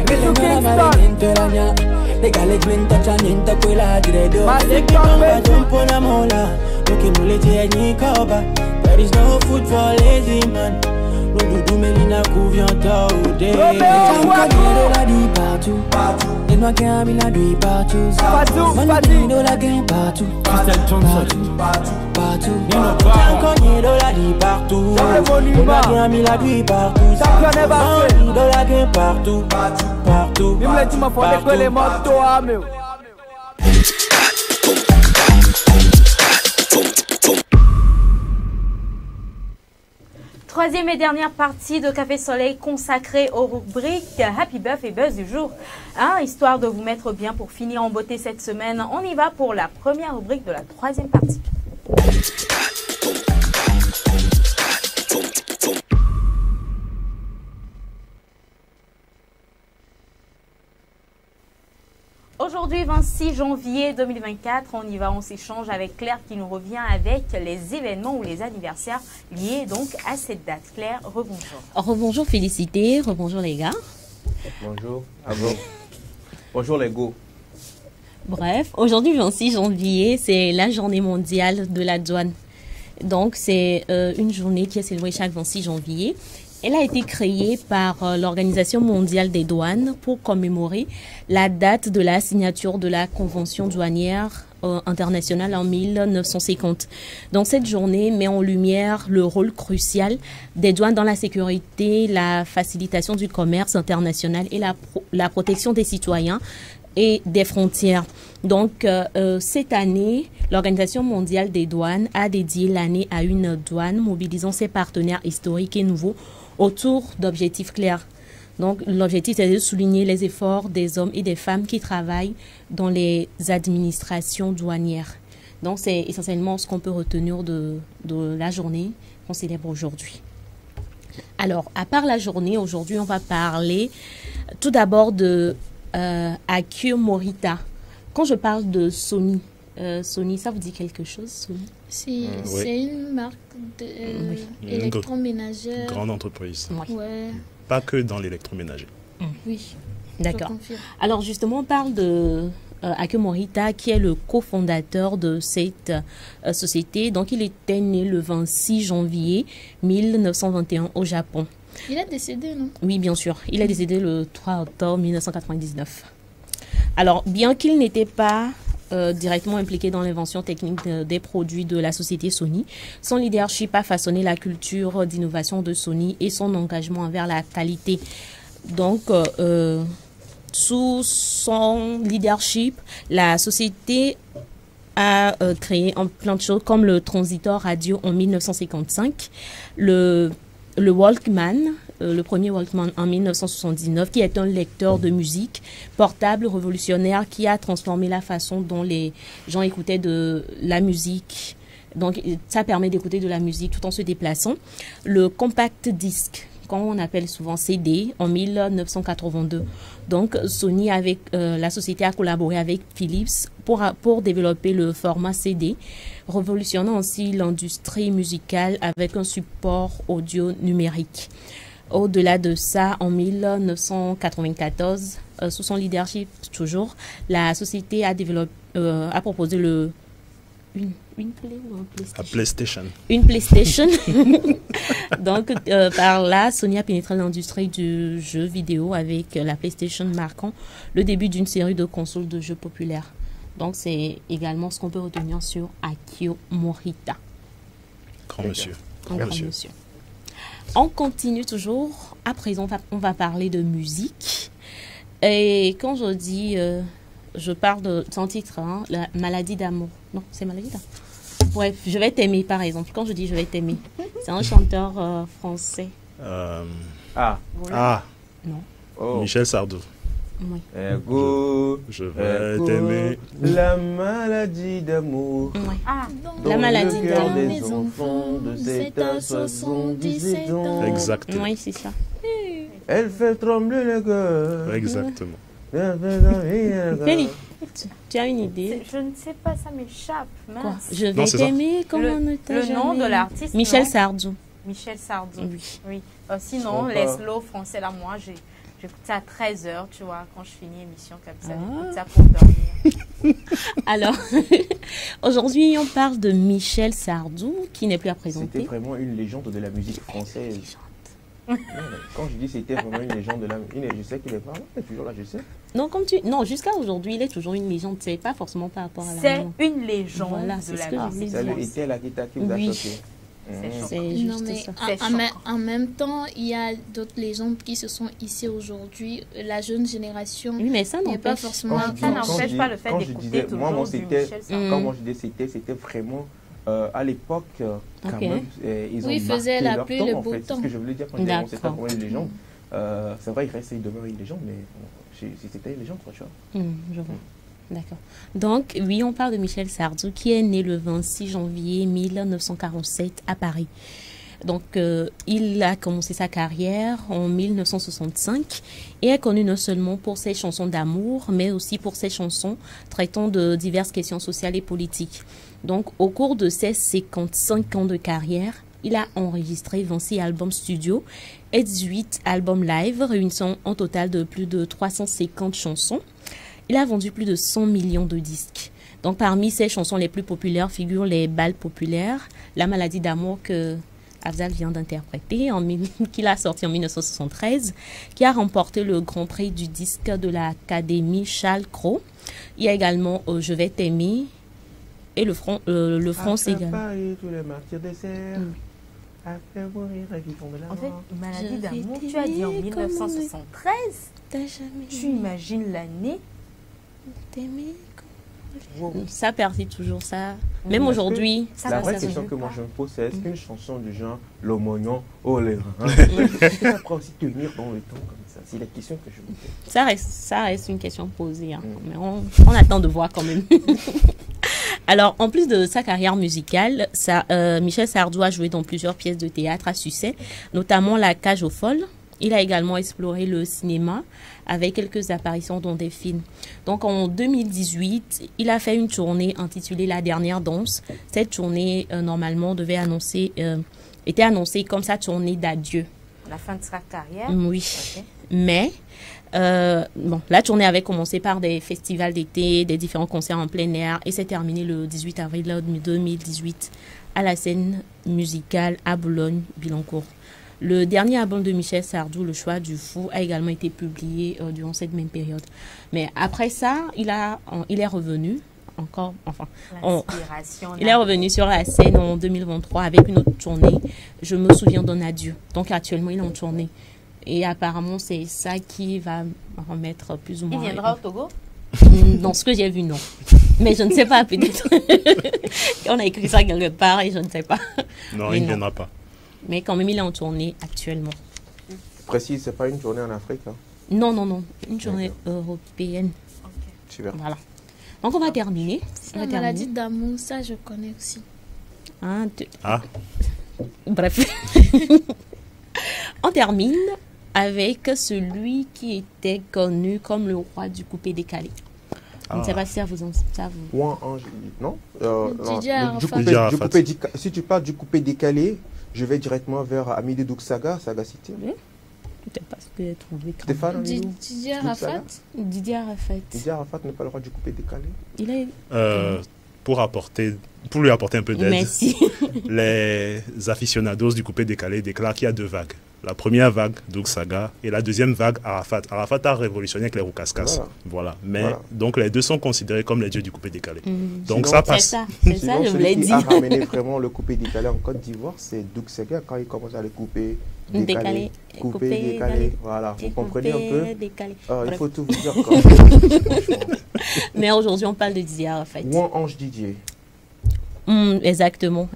Mele mena mare nento ranya, lega leg mento cha nento kwela diredo. Leki tonga jumpo na mola, nuke mule di enyi koba. There is no food for lazy man. Nududu melina kuvianta ode. Chanka nero la di partout. Et moi gami la di partout. Mandino la gen partout. Partout. Chanka nero la di partout. Et moi gami la di partout. Mandino la gen partout. Partout. Troisième et dernière partie de Café Soleil consacrée aux rubriques Happy Buff et Buzz du jour. Histoire de vous mettre bien pour finir en beauté cette semaine, on y va pour la première rubrique de la troisième partie. Aujourd'hui, 26 janvier 2024, on y va, on s'échange avec Claire qui nous revient avec les événements ou les anniversaires liés donc à cette date. Claire, rebonjour. Rebonjour Félicité, rebonjour les gars. Bonjour, à vous. Bonjour les go. Bref, aujourd'hui, 26 janvier, c'est la journée mondiale de la douane. Donc, c'est une journée qui est célébrée chaque 26 janvier. Elle a été créée par l'Organisation mondiale des douanes pour commémorer la date de la signature de la Convention douanière internationale en 1950. Donc, cette journée met en lumière le rôle crucial des douanes dans la sécurité, la facilitation du commerce international et la protection des citoyens et des frontières. Donc, cette année, l'Organisation mondiale des douanes a dédié l'année à une douane mobilisant ses partenaires historiques et nouveaux autour d'objectifs clairs. Donc, l'objectif, c'est de souligner les efforts des hommes et des femmes qui travaillent dans les administrations douanières. Donc, c'est essentiellement ce qu'on peut retenir de la journée qu'on célèbre aujourd'hui. Alors, à part la journée, aujourd'hui, on va parler tout d'abord de Akio Morita. Quand je parle de Sony, Sony, ça vous dit quelque chose, Sony? C'est une marque d'électroménager. Grande entreprise. Ouais. Pas que dans l'électroménager. Oui. D'accord. Alors justement, on parle de Akio Morita, qui est le cofondateur de cette société. Donc, il était né le 26 janvier 1921 au Japon. Il est décédé, non? Oui, bien sûr. Il est décédé le 3 octobre 1999. Alors, bien qu'il n'était pas directement impliqué dans l'invention technique des produits de la société Sony, son leadership a façonné la culture d'innovation de Sony et son engagement envers la qualité. Donc, sous son leadership, la société a créé plein de choses comme le transistor radio en 1955, le Walkman, le premier Walkman en 1979, qui est un lecteur de musique portable révolutionnaire qui a transformé la façon dont les gens écoutaient de la musique. Donc, ça permet d'écouter de la musique tout en se déplaçant. Le compact disc, qu'on appelle souvent CD, en 1982. Donc, Sony, avec la société, a collaboré avec Philips pour développer le format CD, révolutionnant aussi l'industrie musicale avec un support audio numérique. Au-delà de ça, en 1994, sous son leadership toujours, la société a proposé une PlayStation. Une PlayStation. Donc, par là, Sony a pénétré l'industrie du jeu vidéo avec la PlayStation, marquant le début d'une série de consoles de jeux populaires. Donc, c'est également ce qu'on peut retenir sur Akio Morita. Grand monsieur. Grand monsieur. On continue toujours. À présent, on va parler de musique. Et quand je dis, je parle de son titre, hein, La maladie d'amour. Non, c'est Maladie d'amour. Bref, Je vais t'aimer, par exemple. Quand je dis Je vais t'aimer, c'est un chanteur français. Non. Oh. Michel Sardou. Oui. Je vais t'aimer. La maladie d'amour. Oui. La maladie d'amour des enfants de 7 à 77 ans. Exactement. Oui, c'est ça. Elle fait trembler le cœur. Exactement. Félix, tu as une idée? Je ne sais pas, ça m'échappe. Je vais t'aimer comme on ne t'a jamais. Le nom de l'artiste? Michel Sardou. Michel Sardou. Oui. Sinon, les slow français, là, moi, j'écoute ça à 13h, tu vois, quand je finis l'émission comme ça. J'écoute ça pour dormir. Alors, aujourd'hui, on parle de Michel Sardou, qui n'est plus à présenter. C'était vraiment une légende de la musique française. Quand je dis c'était vraiment une légende de la musique, je sais qu'il est pas là, il est toujours là, je sais. Non, jusqu'à aujourd'hui, il est toujours une légende. C'est pas forcément par rapport à la C'est une légende de la musique. C'est le était là qui vous a choqué. C'est juste ça. En même temps, il y a d'autres légendes qui se sont hissées aujourd'hui. La jeune génération mais ça n'est pas forcément... Ça n'empêche pas le fait d'écouter toujours du Michel Sardou. Quand moi je disais c'était vraiment... à l'époque, quand même, ils ont faisaient marqué la leur pluie, temps, le en beau fait. temps. C'est ce que je voulais dire quand je disais c'était vraiment une légende. C'est vrai, il demeure une légende, mais c'était une légende, quoi, tu vois. Je vois. D'accord. Donc, oui, on parle de Michel Sardou, qui est né le 26 janvier 1947 à Paris. Donc, il a commencé sa carrière en 1965 et est connu non seulement pour ses chansons d'amour, mais aussi pour ses chansons traitant de diverses questions sociales et politiques. Donc, au cours de ses 55 ans de carrière, il a enregistré 26 albums studio et 18 albums live, réunissant un total de plus de 350 chansons. Il a vendu plus de 100 millions de disques. Donc, parmi ses chansons les plus populaires figurent les bals populaires, La maladie d'amour que Afzal vient d'interpréter, qu'il a sorti en 1973, qui a remporté le Grand Prix du disque de l'Académie Charles Cros. Il y a également Je vais t'aimer et le front également. En fait, Maladie d'amour, tu as dit en 1973. Tu imagines l'année. Ça persiste toujours, ça. Même aujourd'hui. La vraie question que moi je me pose, c'est est-ce qu'une chanson du genre L'Omognon, oh les reins, après aussi tenir dans le temps comme ça? C'est la question que je me pose. Ça reste une question posée, hein. Mais on attend de voir quand même. Alors, en plus de sa carrière musicale, Michel Sardou a joué dans plusieurs pièces de théâtre à succès, notamment La Cage aux Folles. Il a également exploré le cinéma avec quelques apparitions dans des films. Donc, en 2018, il a fait une tournée intitulée La Dernière Danse. Cette tournée, normalement, était annoncée comme sa tournée d'adieu. La fin de sa carrière? Oui. Okay. Mais... la tournée avait commencé par des festivals d'été, des différents concerts en plein air et s'est terminée le 18 avril 2018 à la scène musicale à Boulogne-Billancourt. Le dernier album de Michel Sardou, Le Choix du Fou, a également été publié durant cette même période. Mais après ça, il est revenu encore, il est revenu sur la scène en 2023 avec une autre tournée, Je me souviens d'un adieu. Donc actuellement, il est en tournée. Et apparemment, c'est ça qui va remettre plus ou moins... Il viendra au Togo? Dans ce que j'ai vu, non. Mais je ne sais pas, peut-être. On a écrit ça quelque part et je ne sais pas. Non, mais il ne viendra pas. Mais quand même, il est en tournée actuellement. Précise, ce n'est pas une tournée en Afrique, hein? Non. Une tournée européenne. Okay. Super. Voilà. Donc, on va terminer. La maladie d'amour, ça, je connais aussi. Bref. On termine avec celui qui était connu comme le roi du coupé décalé. Je ne sais pas si ça vous... Non, si tu parles du coupé décalé, je vais directement vers Amidé Douksaga, Saga City. Oui. Peut-être parce que j'ai trouvé... Stéphane Didier Arafat. Didier Arafat n'est pas le roi du coupé décalé. Il est... Pour lui apporter un peu d'aide, merci. Les aficionados du coupé décalé déclarent qu'il y a deux vagues. La première vague, Douksaga, et la deuxième vague, Arafat. Arafat a révolutionné avec les Roukaskas. Voilà. Mais donc les deux sont considérés comme les dieux du coupé décalé. Donc sinon, ça passe. C'est ça, je voulais dire. Ce qui a ramené vraiment le coupé décalé en Côte d'Ivoire, c'est Douksaga quand il commence à le couper. Décalé. Voilà, vous comprenez un peu. Il faut tout vous dire quand même. Mais aujourd'hui, on parle de Didier Arafat. Ou Ange Didier. Exactement.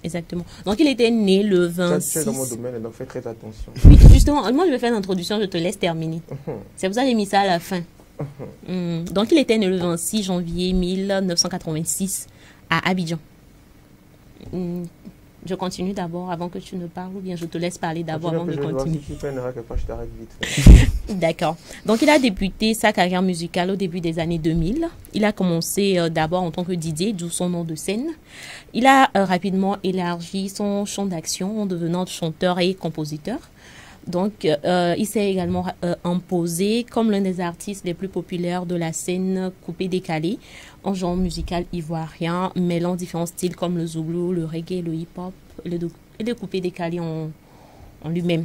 Donc, il était né le 26... C'est dans mon domaine, donc fais très attention. Oui, justement, moi, je vais faire l'introduction, je te laisse terminer. C'est pour ça que j'ai mis ça à la fin. Donc, il était né le 26 janvier 1986 à Abidjan. Je continue d'abord avant que tu ne parles ou bien je te laisse parler d'abord avant de continuer. D'accord. Donc, il a débuté sa carrière musicale au début des années 2000. Il a commencé d'abord en tant que DJ, d'où son nom de scène. Il a rapidement élargi son champ d'action en devenant chanteur et compositeur. Donc, il s'est également imposé comme l'un des artistes les plus populaires de la scène coupé-décalé en genre musical ivoirien, mêlant différents styles comme le zoulou, le reggae, le hip-hop et le coupé-décalé en lui-même.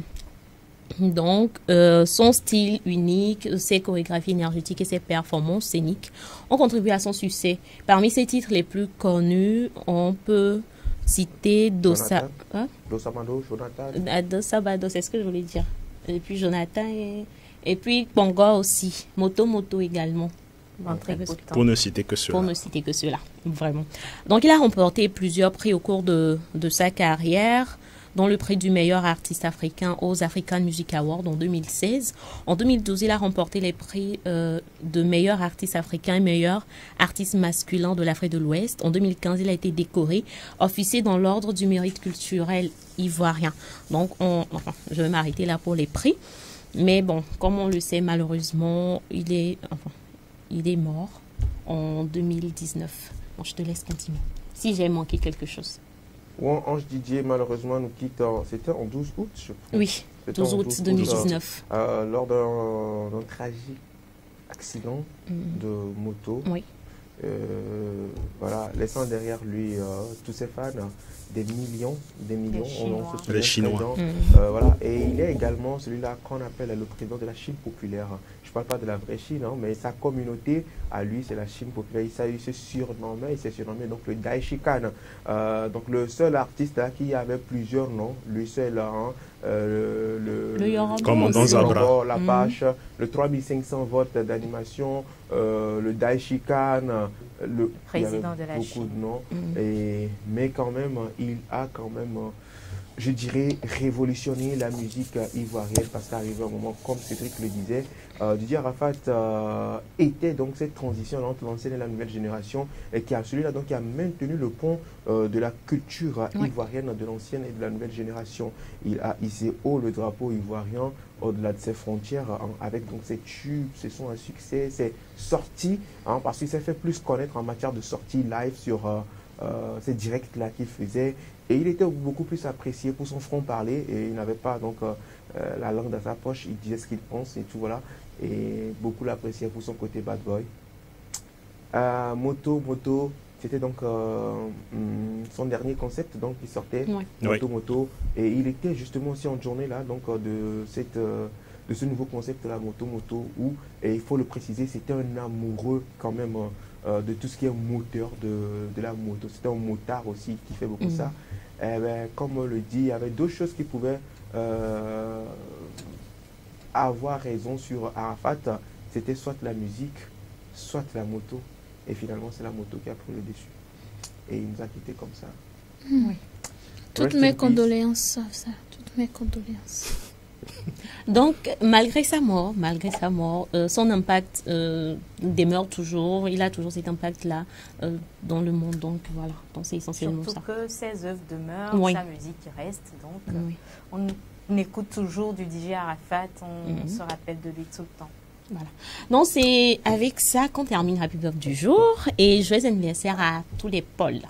Donc, son style unique, ses chorégraphies énergétiques et ses performances scéniques ont contribué à son succès. Parmi ses titres les plus connus, on peut citer Dossa Bado, c'est ce que je voulais dire. Et puis Jonathan et puis Bongo aussi. Moto également. Pour ne citer que cela. Vraiment. Donc, il a remporté plusieurs prix au cours de sa carrière, dont le prix du meilleur artiste africain aux African Music Awards en 2016. En 2012, il a remporté les prix de meilleur artiste africain et meilleur artiste masculin de l'Afrique de l'Ouest. En 2015, il a été décoré officier dans l'ordre du mérite culturel ivoirien. Donc, je vais m'arrêter là pour les prix. Mais bon, comme on le sait, malheureusement, il est mort en 2019. Bon, je te laisse continuer. Si j'ai manqué quelque chose. Ange Didier, malheureusement, nous quitte. C'était en 12 août, je crois. Oui, 12 août 2019. Lors d'un tragique accident de moto. Oui. Voilà, laissant derrière lui tous ses fans, des millions, on se souvient, les Chinois. Voilà, et il est également celui-là qu'on appelle le président de la Chine populaire. Je ne parle pas de la vraie Chine, hein, mais sa communauté, à lui, c'est la Chine populaire. Il s'est surnommé donc le Daishikan. Donc le seul artiste là, qui avait plusieurs noms, lui seul, hein, le commandant Zabra, la Pache, le 3500 votes d'animation, le Daishikan, le président de la Chine. Beaucoup de noms, mais quand même, il a quand même, je dirais, révolutionné la musique ivoirienne parce qu'arrivé un moment, comme Cédric le disait, Didier Arafat était donc cette transition entre l'ancienne et la nouvelle génération et qui a celui-là donc qui a maintenu le pont de la culture ivoirienne de l'ancienne et de la nouvelle génération. Il a hissé haut le drapeau ivoirien au-delà de ses frontières avec donc ses tubes, ses sons à succès, ses sorties, parce qu'il s'est fait plus connaître en matière de sorties live sur ces directs-là qu'il faisait. Et il était beaucoup plus apprécié pour son franc-parler et il n'avait pas donc la langue dans sa poche, il disait ce qu'il pense et tout, voilà. Et beaucoup l'appréciaient pour son côté bad boy. Moto, c'était donc son dernier concept donc qui sortait, Moto, et il était justement aussi en journée là donc de ce nouveau concept là, Moto, où, et il faut le préciser, c'était un amoureux quand même de tout ce qui est moteur de la moto. C'était un motard aussi qui fait beaucoup ça. Et ben, comme on le dit, il y avait deux choses qui pouvaient avoir raison sur Arafat. C'était soit la musique, soit la moto. Et finalement, c'est la moto qui a pris le dessus. Et il nous a quittés comme ça. Oui. Toutes mes condoléances, toutes mes condoléances. Donc, malgré sa mort, son impact demeure toujours. Il a toujours cet impact-là dans le monde. Donc, voilà. Donc, c'est essentiellement surtout ça. Que ses œuvres demeurent, sa musique reste. Donc, on écoute toujours du DJ Arafat. On se rappelle de lui tout le temps. Voilà. Donc, c'est avec ça qu'on termine Happy Birthday du jour. Et joyeux anniversaire à tous les Pauls.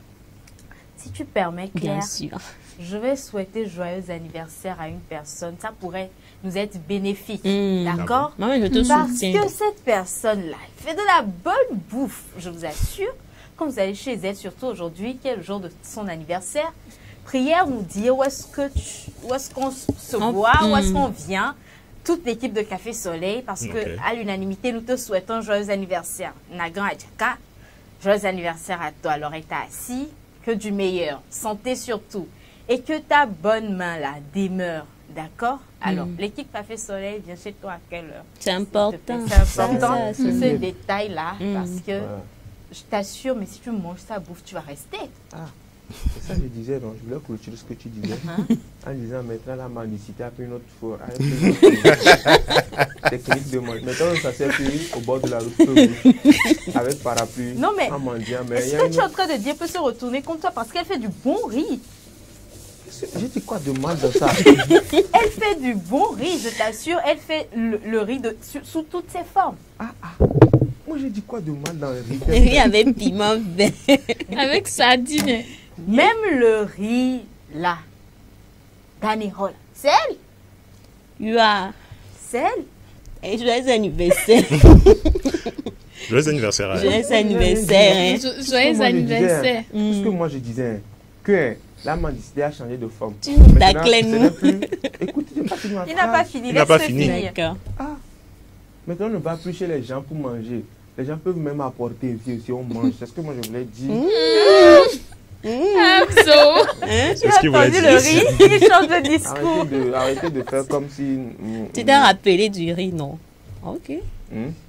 Si tu permets, Claire. Bien sûr. Je vais souhaiter joyeux anniversaire à une personne. Ça pourrait nous être bénéfique. D'accord? Parce que cette personne-là, elle fait de la bonne bouffe. Je vous assure, quand vous allez chez elle, surtout aujourd'hui, qui est le jour de son anniversaire, prière nous dire où est-ce qu'on se voit, où est-ce qu'on vient. Toute l'équipe de Café Soleil, parce que à l'unanimité, nous te souhaitons joyeux anniversaire. Nagan Adjaka, joyeux anniversaire à toi. Alors, tu assis, que du meilleur. Santé surtout. Et que ta bonne main là demeure, d'accord? Alors, l'équipe Café Soleil vient chez toi à quelle heure? C'est important. C'est important, ce détail-là, parce que je t'assure, mais si tu manges sa bouffe, tu vas rester. C'est ça que je disais, non? Je voulais clôturer ce que tu disais. En disant maintenant la mendicité a pris une autre fois. Technique de manger. Maintenant, ça s'est pris au bord de la route avec parapluie. Non, mais, mais est-ce que tu es en train de dire peut se retourner contre toi parce qu'elle fait du bon riz? J'ai dit quoi de mal dans ça? Elle fait du bon riz, je t'assure. Elle fait le riz sous toutes ses formes. Moi, j'ai dit quoi de mal dans le riz? Le riz avec piment vert. Avec sardine. Même le riz, là, Danirol, c'est elle? C'est elle? Et joyeux anniversaire. Joyeux anniversaire à elle. Joyeux anniversaire. Joyeux anniversaire. Parce que moi, je disais que la mendicité a changé de forme. Écoute, il n'a pas fini. Il n'a pas fini. Maintenant, on ne va plus chez les gens pour manger. Les gens peuvent même apporter si on mange. C'est ce que moi je voulais dire. C'est ce qu'il voulait dire. Le riz, il change de discours. Arrêtez de faire comme si... Tu t'es rappelé du riz, non? Ok.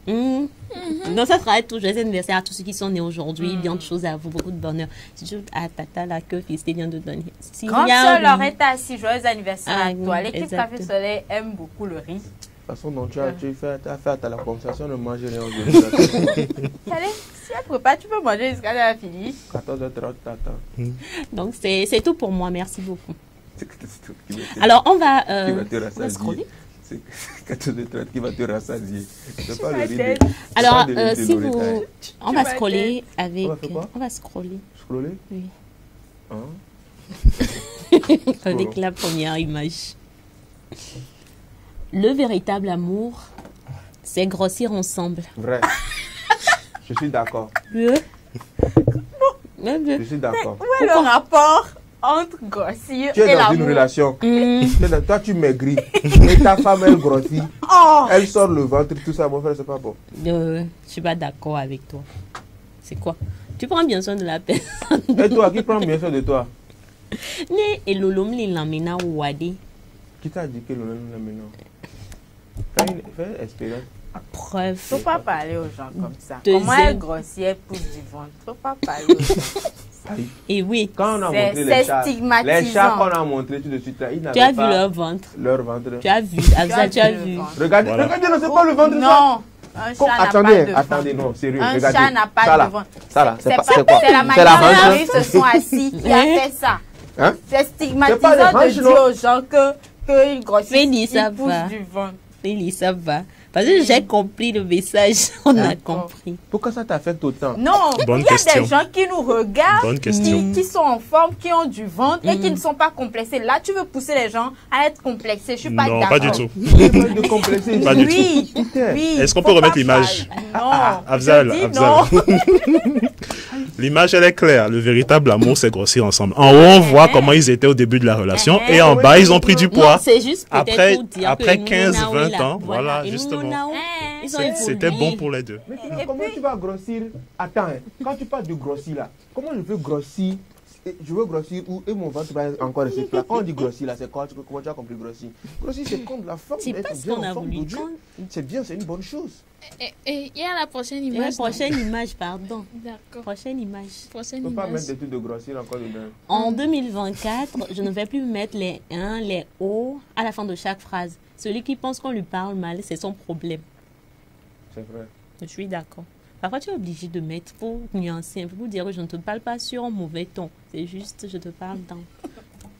Donc ça sera tout joyeux anniversaire à tous ceux qui sont nés aujourd'hui. Bien de choses à vous, beaucoup de bonheur. C'est juste à Tata là que Félicité vient de donner. Grande sœur Loretta, si joyeux anniversaire à toi. L'équipe Café Soleil aime beaucoup le riz. De toute façon, non, tu as fait à la conversation de manger les aujourd'hui. Allez, si elle prépare, tu peux manger jusqu'à la fini. 14h30, t'attends. Donc c'est tout pour moi. Merci beaucoup. Alors on va scroller. C'est 14h30 qui va te rassasier. Alors si vous... On va scroller avec... On va scroller. Scroller? Oui. Hein? Avec la première image. Le véritable amour, c'est grossir ensemble. Vrai. Je suis d'accord. Je suis d'accord. Où est le rapport entre grossir et l'amour? Tu es dans une relation. Toi, tu maigris. Et ta femme, elle grossit. Elle sort le ventre, tout ça. Mon frère, c'est pas bon. Je suis pas d'accord avec toi. C'est quoi? Tu prends bien soin de la personne. Et toi, qui prend bien soin de toi? Et l'olom li lamena ouadi. Qui t'a dit que l'olom li lamena? Fais expérience. Preuve. Faut pas parler aux gens comme ça. Deuxième. Comment elle grossit, elle pousse du ventre. Faut pas parler aux gens. Et oui. Quand on a montré les chats qu'on a montré tout de suite là, ils n'avaient pas... Tu as vu leur ventre. Leur ventre. Tu as vu. Afza, tu as vu. Regardez, regardez, non, c'est pas le ventre. Non. Un chat n'a pas de ventre. Attendez, non, sérieux. Un regardez. chat n'a pas de ventre. Ça là, c'est quoi? C'est la manière dont ils se sont assis qui a fait ça. Hein? C'est stigmatisant de dire aux gens qu'ils grossissent, ils poussent du ventre. Félix, ça va. Parce que j'ai compris le message, on a compris. Pourquoi ça t'affecte autant? Non, il y a des gens qui nous regardent, qui sont en forme, qui ont du ventre et qui ne sont pas complexés. Là, tu veux pousser les gens à être complexés. Je suis pas d'accord. Non, pas du tout. Pas du tout. Oui. Est-ce qu'on peut remettre l'image? Non. Afzal. L'image, elle est claire. Le véritable amour, c'est grossir ensemble. En haut, on voit comment ils étaient au début de la relation. Et en bas, ils ont pris du poids. C'est juste après, pour dire après que 15-20 ans, voilà, justement. C'était bon pour les deux. Mais comment tu vas grossir? Attends, quand tu parles de grossir là, comment je veux grossir? Je veux grossir où et mon ventre va encore rester plat. Quand on dit grossir là, c'est quoi? Comment tu as compris grossir? Grossir, c'est contre la forme. C'est pas ce qu'on a voulu dire. C'est bien, c'est une bonne chose. Et il y a la prochaine image. La prochaine image, pardon. D'accord. Prochaine image. Je ne peux pas mettre des trucs de grossir encore dedans. En 2024, je ne vais plus mettre les 1, les O à la fin de chaque phrase. Celui qui pense qu'on lui parle mal, c'est son problème. C'est vrai. Je suis d'accord. Parfois, tu es obligé de mettre pour nuancer un peu, pour dire que je ne te parle pas sur un mauvais ton. C'est juste, je te parle dans.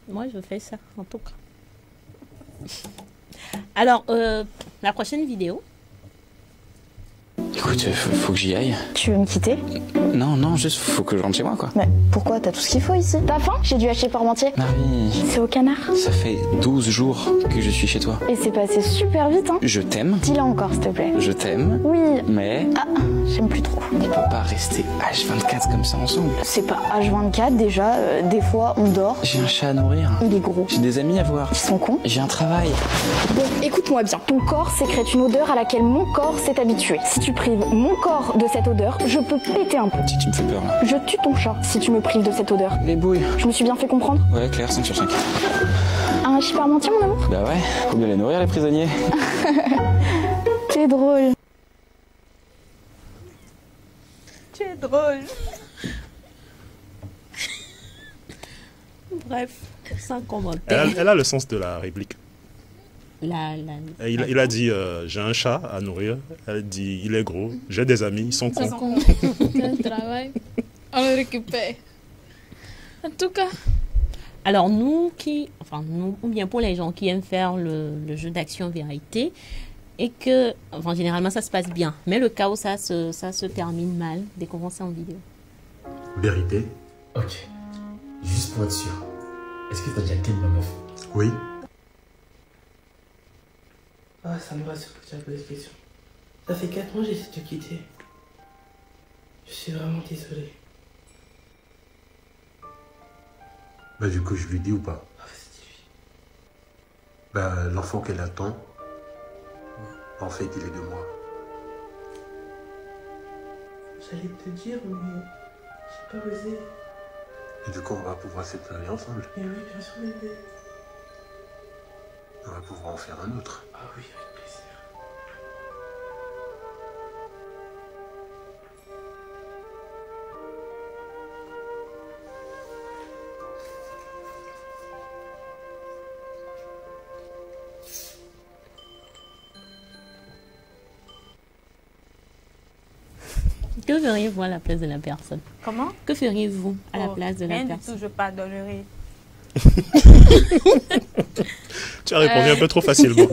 Moi, je fais ça, en tout cas. Alors, la prochaine vidéo. Écoute, faut que j'y aille. Tu veux me quitter? Non, juste faut que je rentre chez moi, quoi. Mais pourquoi? T'as tout ce qu'il faut ici. T'as faim? J'ai dû acheter Parmentier. Marie. C'est au canard. Ça fait 12 jours que je suis chez toi. Et c'est passé super vite, hein. Je t'aime. Dis-le encore, s'il te plaît. Je t'aime. Oui. Mais... Ah, j'aime plus trop. On peut pas rester H24 comme ça ensemble. C'est pas H24 déjà, des fois on dort. J'ai un chat à nourrir. Il est gros. J'ai des amis à voir. Ils sont cons. J'ai un travail. Bon, écoute-moi bien. Ton corps sécrète une odeur à laquelle mon corps s'est habitué. Si tu prives mon corps de cette odeur, je peux péter un peu. Si tu me fais peur là. Je tue ton chat si tu me prives de cette odeur. Les bouilles. Je me suis bien fait comprendre? Ouais, Claire, 5 sur 5. Un hachis Parmentier, mon amour? Bah ouais, faut bien les nourrir les prisonniers. T'es drôle. Tu es drôle. Bref, sans commentaire. Elle a le sens de la réplique. Il a dit j'ai un chat à nourrir. Elle dit il est gros. J'ai des amis, ils sont cons. Quel travail. On le récupère. En tout cas. Alors nous, ou bien pour les gens qui aiment faire le jeu d'action-vérité, et que, généralement ça se passe bien, mais le cas où ça se termine mal, dès qu'on voit ça en vidéo. Vérité? Ok. Juste pour être sûr, est-ce que t'as déjà ken ma meuf? Oui. Ah, ça me rassure que tu as posé cette question. Ça fait 4 mois que j'essaie de te quitter. Je suis vraiment désolé. Bah du coup, je lui dis ou pas? Ah, vas-y, dis-lui. Bah, l'enfant qu'elle attend, en fait, il est de moi. J'allais te dire, mais j'ai pas osé. Et du coup, on va pouvoir s'établir ensemble. Mais oui, bien sûr, bébé. On va pouvoir en faire un autre. Ah oui, avec plaisir. Que feriez-vous à la place de la personne? Comment? Que feriez-vous à la place de la rien personne? du tout, je pardonnerai. Tu as répondu un peu trop facilement.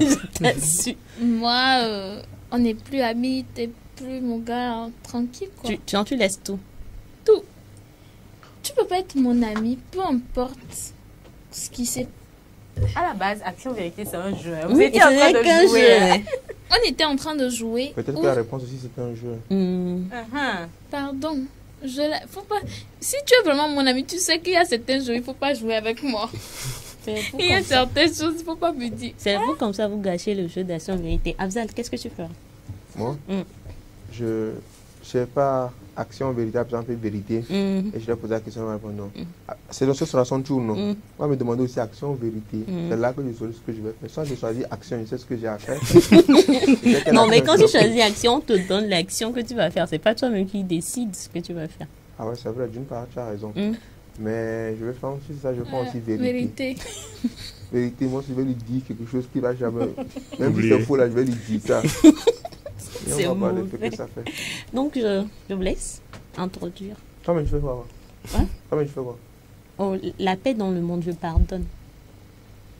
Moi, on n'est plus amis, t'es plus mon gars, hein, tranquille quoi. Tu laisses tout. Tout. Tu peux pas être mon ami, peu importe ce qui s'est. À la base, Action Vérité, c'est un jeu. Oui, Vous étiez en train de jouer. On était en train de jouer. Peut-être que la réponse aussi c'était un jeu. Pardon. Faut pas. Si tu es vraiment mon ami, tu sais qu'il y a certains jeux, il faut pas jouer avec moi. Il y a certaines choses, il faut pas me dire. C'est vous comme ça, vous gâchez le jeu d'Action Vérité. Afzal, qu'est-ce que tu fais? Moi, je sais pas action vérité, par exemple vérité. Et je lui ai posé la question, elle m'a répondu non. Ce sera son tour, non. Moi, me demander aussi action vérité. C'est là que je saurai ce que je vais faire. Soit je choisis action, je sais ce que j'ai à faire. Non, mais quand tu choisis action, on te donne l'action que tu vas faire. C'est pas toi-même qui décide ce que tu vas faire. Ah ouais, c'est vrai, d'une part, tu as raison. Mais je vais faire aussi ça, je prends aussi vérité. Vérité, moi, je vais lui dire quelque chose qui va jamais. Même si c'est faux, là, je vais lui dire ça. C'est mauvais. Que ça fait. Donc, je vous laisse introduire. Toi-même, tu fais quoi? Toi-même, tu fais quoi? Oh, la paix dans le monde, je pardonne.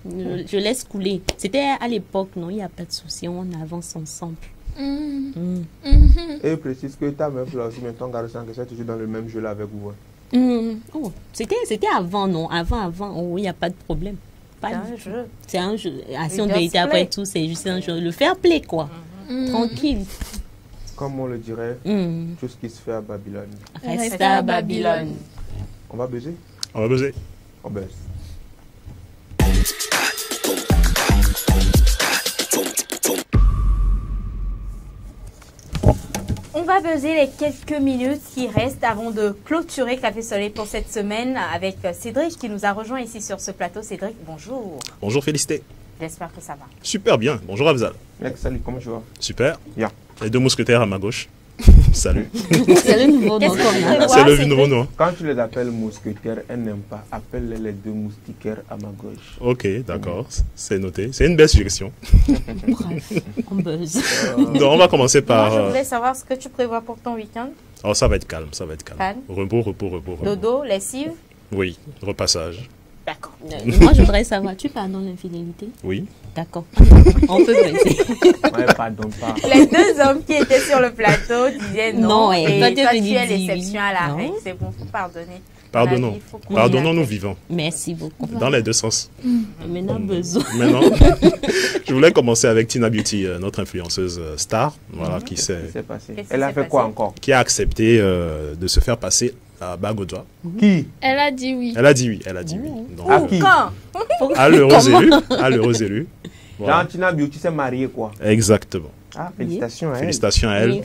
Je laisse couler. C'était à l'époque, non? Il n'y a pas de souci, on avance ensemble. Et précise que ta meuf là aussi, maintenant, garde ça, que c'est toujours dans le même jeu là avec vous. Oh, c'était avant, non? Avant, oh, il n'y a pas de problème. C'est un jeu. C'est un jeu. Si on vérité après tout, c'est juste un jeu. Le fair play, quoi. Tranquille. Comme on le dirait, tout ce qui se fait à Babylone. Reste à Babylone. On va baiser? On va baiser. On baise. On va buzzer les quelques minutes qui restent avant de clôturer Café Soleil pour cette semaine avec Cédric qui nous a rejoint ici sur ce plateau. Cédric, bonjour. Bonjour Félicité. J'espère que ça va. Super bien. Bonjour Afzal. Mec, salut, comment tu vas? Super. Bien. Les deux mousquetaires à ma gauche. Salut. C'est le nouveau nom. C'est le nouveau nom. Quand tu les appelles mousquetaires, elles n'aiment pas. Appelle-les les deux moustiquaires à ma gauche. Ok, d'accord. C'est noté. C'est une belle suggestion. Bref, on buzz. Donc, on va commencer par... Moi, je voulais savoir ce que tu prévois pour ton week-end. Oh, ça va être calme, ça va être calme. Calme. Repos. Dodo, lessive. Oui, repassage. D'accord. Moi, je voudrais savoir, tu pardonnes l'infidélité? Oui. D'accord. On peut baiser. Ouais, pardonne pas. Les deux hommes qui étaient sur le plateau disaient non. Et toi, tu es l'exception à la règle. C'est bon, faut pardonner. Pardonnons. Pardonnons-nous vivants. Merci beaucoup. Dans les deux sens. Maintenant, besoin. Maintenant, je voulais commencer avec Tina Beauty, notre influenceuse star, voilà, qui s'est passé. Elle a fait quoi encore? Qui a accepté de se faire passer à bague au doigt. Qui? Elle a dit oui. Elle a dit oui. Elle a dit oui. Donc, à qui? À l'heureux élu. À l'heureux élu. Voilà. Tina Beauty s'est mariée quoi? Exactement. Ah, félicitations à elle. Félicitations à elle. Oui,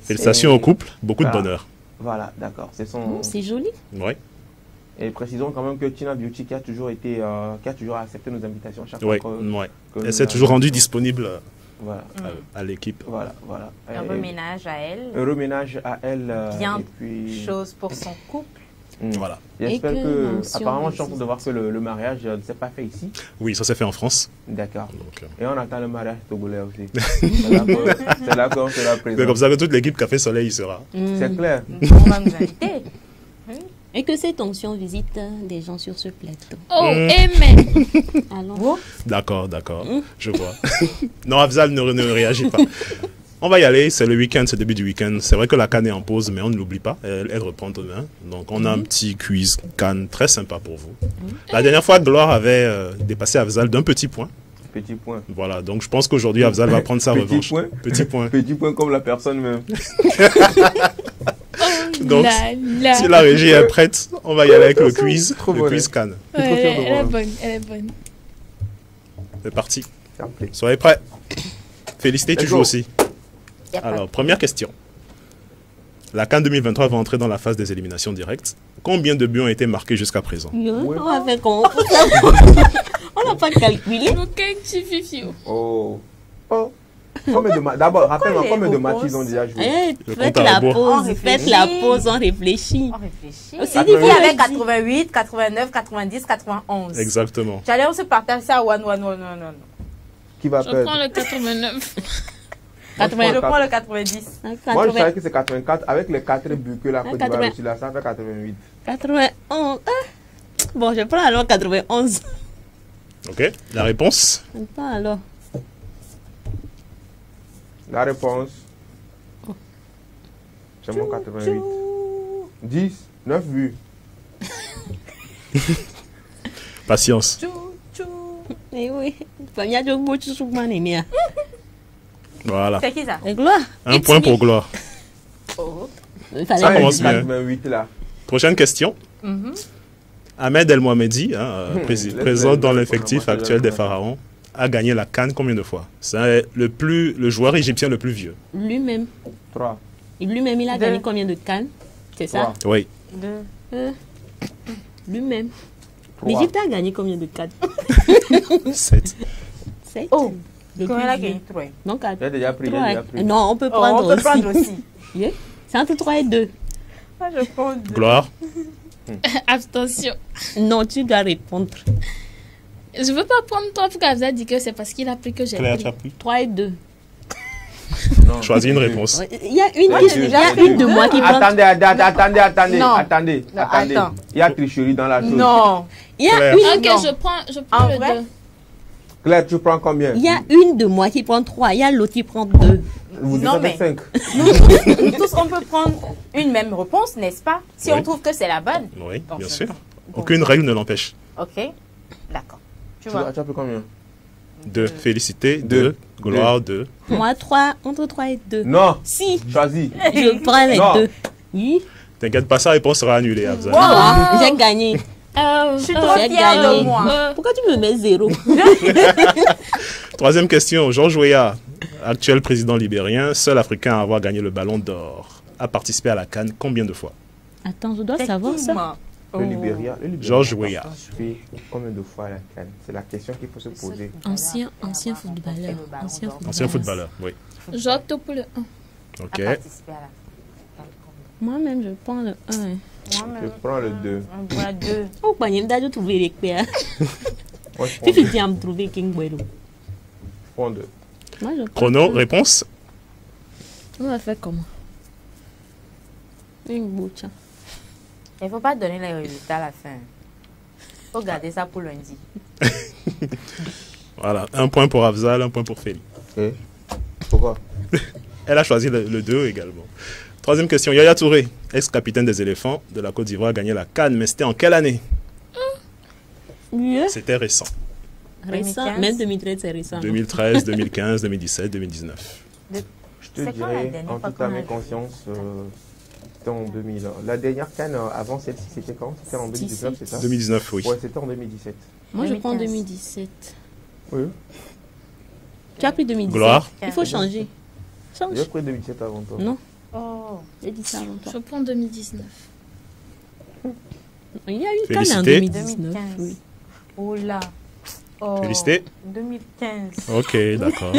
félicitations au couple. Beaucoup de bonheur. Voilà, d'accord. C'est joli. Oui. Et précisons quand même que Tina Beauty qui a toujours accepté nos invitations chaque fois. Oui. Elle s'est toujours rendue disponible. Voilà. À l'équipe. Voilà. Un reménage à elle. Un reménage à elle. Bien et puis... chose pour son couple. Voilà. J'espère que, apparemment, je suis en train de voir que le mariage ne s'est pas fait ici. Oui, ça s'est fait en France. D'accord. Et on attend le mariage togolais aussi. C'est là qu'on sera présent. C'est comme ça que toute l'équipe Café Soleil y sera. C'est clair. On va nous inviter. Et que cette onction visite des gens sur ce plateau. Oh, amen. Allons. D'accord. Je vois. Non, Afzal ne réagit pas. On va y aller, c'est le week-end, c'est le début du week-end. C'est vrai que la CAN est en pause, mais on ne l'oublie pas. Elle reprend demain. Donc, on a un petit quiz CAN très sympa pour vous. La dernière fois, Gloire avait dépassé Afzal d'un petit point. Petit point. Voilà, donc je pense qu'aujourd'hui, Afzal va prendre sa revanche. Petit point. Petit point comme la personne même. Donc, si la régie est prête, on va y aller avec le quiz. Le quiz CAN. Elle est bonne. C'est parti. Soyez prêts. Félicité, tu joues aussi. Alors, première question. La CAN 2023 va entrer dans la phase des éliminations directes. Combien de buts ont été marqués jusqu'à présent? On n'a pas calculé. D'abord, rappelle-moi combien de matchs ils ont déjà joué. Faites la pause, on réfléchit. C'est dit qu'il y avait 88, 89, 90, 91. Exactement. J'allais on se partage ça à 1. Qui va perdre? Je prends le 89. 80. Je prends le 90. Moi, je savais que c'est 84. Avec les 4 buts que la Côte d'Ivoire a reçu là, ça fait 88. 91. Bon, je prends alors 91. Ok, la réponse? Je prends alors. La réponse. C'est mon 88. 10, 9 buts. Patience. Eh oui. Voilà. C'est qui ça? Gloire. Un point pour Gloire. Ça commence bien. 88 là. Prochaine question. Ahmed El Mohamedi, présent dans l'effectif actuel des Pharaons, a gagné la CAN combien de fois? C'est le joueur égyptien le plus vieux. Lui-même. 3. Lui-même, il a gagné combien de CAN? C'est ça? Oui. Lui-même. L'Égypte a gagné combien de CAN? 7. 7. Oh, combien il a gagné? 3. Non, 4. Il a déjà pris. Non, on peut prendre aussi. On peut prendre aussi. Yeah. C'est entre 3 et 2. Moi, je prends 2. Gloire. Abstention. Non, tu dois répondre. Je veux pas prendre 3 pour qu'Abza dit que c'est parce qu'il a pris que j'ai pris. 3 et 2. Choisis une réponse. Il y a une de moi qui prend. Attendez. Non. Attends. Il y a tricherie dans la chose. Non. Il y a Claire. une. Ok, je prends le 2. Claire, tu prends combien? Il y a une de moi qui prend 3. Il y a l'autre qui prend 2. Vous Non, avez mais 5. nous tous, on peut prendre une même réponse, n'est-ce pas? Si Oui. on trouve que c'est la bonne. Oui, bien sûr. Aucune règle ne l'empêche. Ok, d'accord. Tu vois. Tu as pris combien? 2. Félicité. 2. Gloire. 2. Moi, 3. Entre 3 et 2. Non. Si. Choisis. Je prends les Non. 2. Oui. T'inquiète pas, sa réponse sera annulée, Abza. Wow. J'ai gagné. Je suis trop J'ai fière de gagné. moi. Pourquoi tu me mets 0? Troisième question. Georges Weah, actuel président libérien, seul Africain à avoir gagné le Ballon d'Or, a participé à la CAN combien de fois? Attends, je dois savoir ça. Le Libéria. Georges Weah. Fait combien de fois la CAN? C'est la question qu'il faut se poser. Ancien footballeur. Ancien footballeur, oui. J'opte pour le 1. Ok. Moi-même, je prends le 1. Je prends le 2. Voilà 2. Oh, pas n'y a trouvé les pères. Moi, je prends Puis 2. tu as me trouvé King Boylo. Je prends 2. Chrono, réponse? On va faire comment? Une bouche. Il ne faut pas donner les résultats à la fin. Il faut garder ça pour lundi. Voilà, un point pour Afzal, un point pour Félix. Okay. Pourquoi? Elle a choisi le 2 également. Troisième question. Yaya Touré, ex-capitaine des éléphants de la Côte d'Ivoire, a gagné la CAN, mais c'était en quelle année? C'était récent. Récent, même 2013, c'est récent. 2013, 2015, 2017, 2019. Je te dirais, en toute âme et conscience, c'était en 2000. La dernière CAN avant celle-ci, c'était quand? C'était en 2019, c'est ça? 2019, oui. Ouais, c'était en 2017. Moi, je prends 2017. Oui. Tu as pris 2017. Gloire. Il faut changer. Change. J'ai pris 2017 avant toi. Non. Oh, j'ai dit ça avant toi. Je prends 2019. Il y a eu Félicité. en 2019. Oui. Oh là. Oh, Félicité. 2015. Ok, d'accord.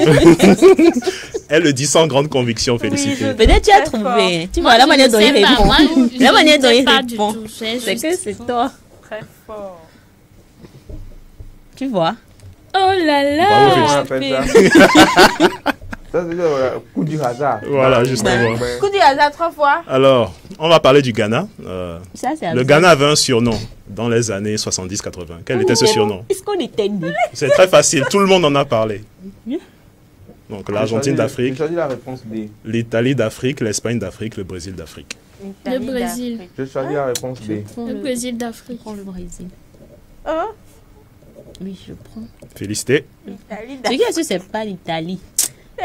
Elle le dit sans grande conviction, félicité. Peut-être tu as trouvé. Tu vois la manière dont il répond. La manière dont il répond. C'est que c'est toi. Très fort. Tu vois. Oh là là. Ça, c'est le coup du hasard. Voilà, justement. Coup du hasard 3 fois. Alors, on va parler du Ghana. Ça, c'est le Ghana avait un surnom dans les années 70-80. Quel était ce surnom? Est-ce qu'on était nul? C'est très facile, tout le monde en a parlé. Donc l'Argentine d'Afrique, J'ai choisi la réponse D. l'Italie d'Afrique, l'Espagne d'Afrique, le Brésil d'Afrique. Le Brésil. J'ai choisi la réponse D. Le Brésil d'Afrique. Je prends le Brésil. Oh. Oui, je prends. Félicité. Ce que c'est pas l'Italie.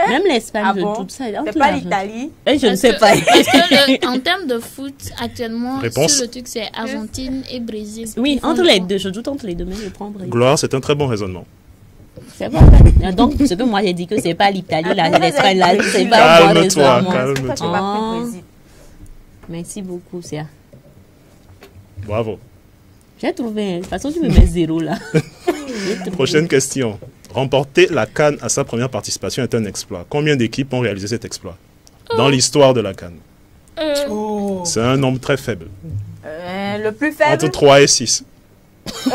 Même l'Espagne, je doute ça. C'est pas l'Italie. Je ne sais pas. Parce que en termes de foot, actuellement, Réponse. sur le truc, c'est Argentine et Brésil. Oui, entre les deux. Je doute entre les deux, mais je prends Brésil. Gloire, c'est un très bon raisonnement. C'est bon. Donc, ce que moi j'ai dit que c'est pas l'Italie, l'Espagne, là, c'est pas un bon raisonnement. Calme-toi. Merci beaucoup, Sia. Bravo. J'ai trouvé. De toute façon, tu me mets 0 là. Prochaine question. Remporter la CAN à sa première participation est un exploit. Combien d'équipes ont réalisé cet exploit dans l'histoire de la CAN? C'est un nombre très faible. Le plus faible. Entre 3 et 6. Je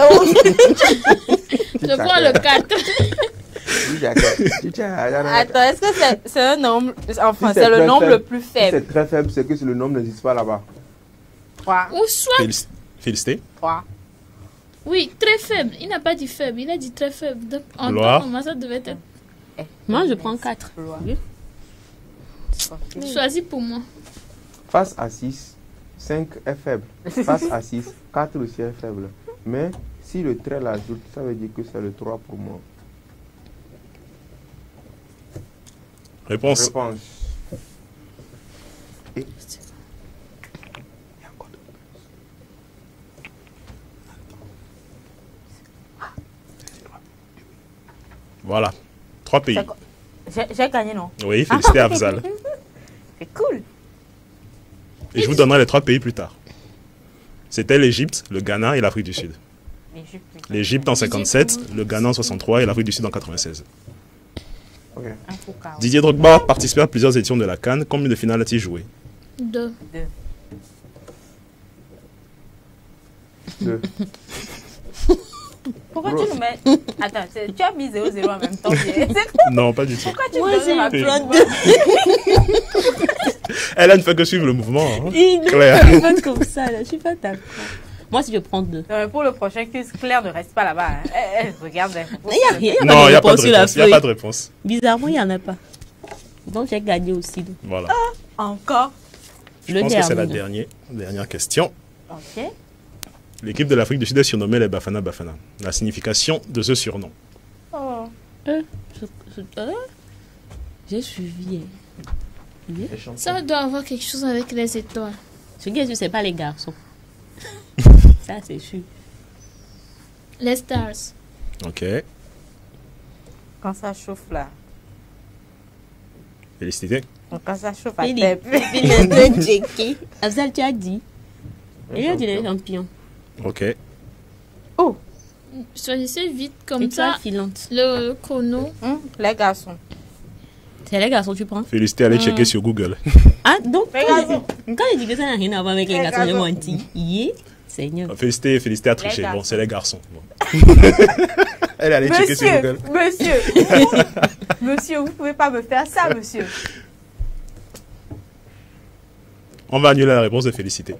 prends le 4. Attends, est-ce que c'est un nombre, enfin, c'est le nombre le plus faible? C'est très faible, c'est que le nombre n'existe pas là-bas. 3. Ou soit... Félicité. 3. Oui, très faible. Il n'a pas dit faible, il a dit très faible. Donc, en Gloire. temps, ça devait être... Moi, je prends 4. Choisis pour moi. Face à 6, 5 est faible. Face à 6, 4 aussi est faible. Mais si le trait l'ajoute, ça veut dire que c'est le 3 pour moi. Réponse. Et... Voilà. 3 pays. J'ai gagné, non? Oui, félicité Afzal. C'est cool. Et je vous donnerai les 3 pays plus tard. C'était l'Égypte, le Ghana et l'Afrique du Sud. L'Égypte en 57, le Ghana en 63 et l'Afrique du Sud en 96. Okay. Didier Drogba a participé à plusieurs éditions de la CAN. Combien de finales a-t-il joué? 2. 2. Pourquoi tu nous mets... Attends, tu as mis 0-0 en même temps. Non, pas du tout. Pourquoi tu Moi, me j'ai ma eu plante Elle ne fait que suivre le mouvement. Hein. Claire. Je comme ça, là. Je suis pas d'accord. Moi, si je prends 2. Pour le prochain quiz, Claire ne reste pas là-bas. Hein. Regarde. Il n'y a rien. Non, il n'y a pas de réponse. Il n'y a pas de réponse. Bizarrement, il n'y en a pas. Donc, j'ai gagné aussi. Voilà. Encore. Je pense que c'est la dernière question. Ok. L'équipe de l'Afrique du Sud est surnommée les Bafana Bafana. La signification de ce surnom. Oh. J'ai suivi. Ça doit avoir quelque chose avec les étoiles. Ce qui est sûr, c'est pas les garçons. Ça, c'est sûr. Les stars. Ok. Quand ça chauffe là. Félicité. Quand ça chauffe à Philippe, tête. Afzal, tu as dit. Et il a dit les champions. Ok. Oh. Choisissez vite comme ça. Filante. Le chrono. Les garçons. C'est les garçons, tu prends? Félicité, allez checker sur Google. Ah, donc, quand il dit que ça n'a rien à voir avec les garçons, je menti. Seigneur. Félicité à tricher. Bon, c'est les garçons. Bon. Elle allait checker sur Google. Monsieur, vous pouvez pas me faire ça, monsieur. On va annuler la réponse de Félicité.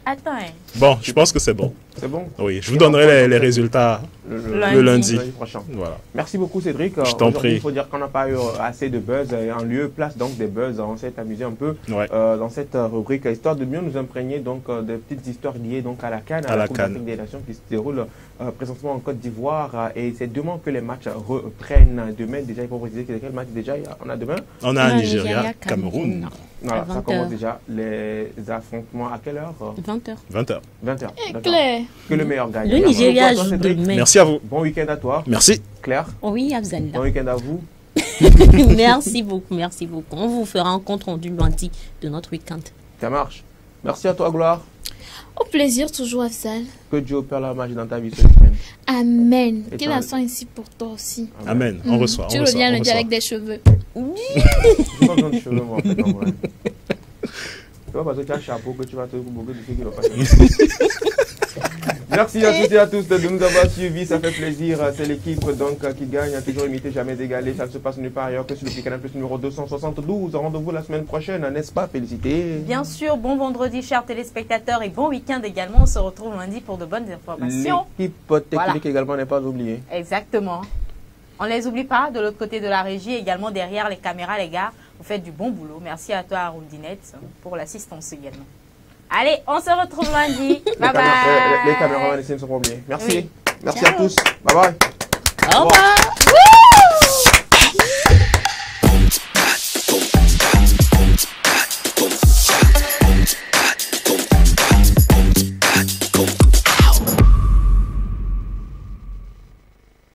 Attends. Bon, je pense que c'est bon. C'est bon? Oui, je vous donnerai les résultats le lundi prochain. Voilà. Merci beaucoup, Cédric. Je t'en prie. Il faut dire qu'on n'a pas eu assez de buzz. En lieu, place donc des buzz. On s'est amusé un peu dans cette rubrique, histoire de mieux nous imprégner donc des petites histoires liées donc à la CAN, à la Coupe d'Afrique des Nations qui se déroule présentement en Côte d'Ivoire. Et c'est demain que les matchs reprennent. Demain, déjà, il faut préciser quel match déjà on a demain? On a Nigeria, Cameroun. Voilà, ça commence déjà les affrontements à quelle heure? 20h. 20h. 20h. Claire. Que le meilleur gagne. Le Nigeria joue demain. Merci à vous. Bon week-end à toi. Merci. Claire. Oui, Afzal. Bon week-end à vous. Merci beaucoup, merci beaucoup. On vous fera un compte rendu lundi de notre week-end. Ça marche. Merci à toi, Gloire. Au plaisir, toujours, Afzal. Que Dieu opère la magie dans ta vie ce week-end. Amen. Qu'il en soit ici pour toi aussi. Amen. On reçoit. Tu reviens le dialecte des cheveux. J'ai pas besoin de cheveux, moi, en fait, en vrai. C'est pas parce que tu as un chapeau que tu vas te beaucoup de ceux qui l'ont pas. Merci à toutes et à tous de nous avoir suivis, ça fait plaisir. C'est l'équipe donc qui gagne, toujours imité, jamais égalé. Ça ne se passe nulle part ailleurs que sur le Canal Plus numéro 272. Rendez-vous la semaine prochaine, n'est-ce pas? Félicité. Bien sûr, bon vendredi, chers téléspectateurs, et bon week-end également. On se retrouve lundi pour de bonnes informations. L'équipe technique également n'est pas oubliée. Exactement. On ne les oublie pas, de l'autre côté de la régie, également derrière les caméras, les gars. Vous faites du bon boulot. Merci à toi, Arundinette, pour l'assistance également. Allez, on se retrouve lundi. Bye bye. Les caméramans, laissez-nous sont oubliés. Merci. Oui. Merci à tous. Bye bye. Au revoir.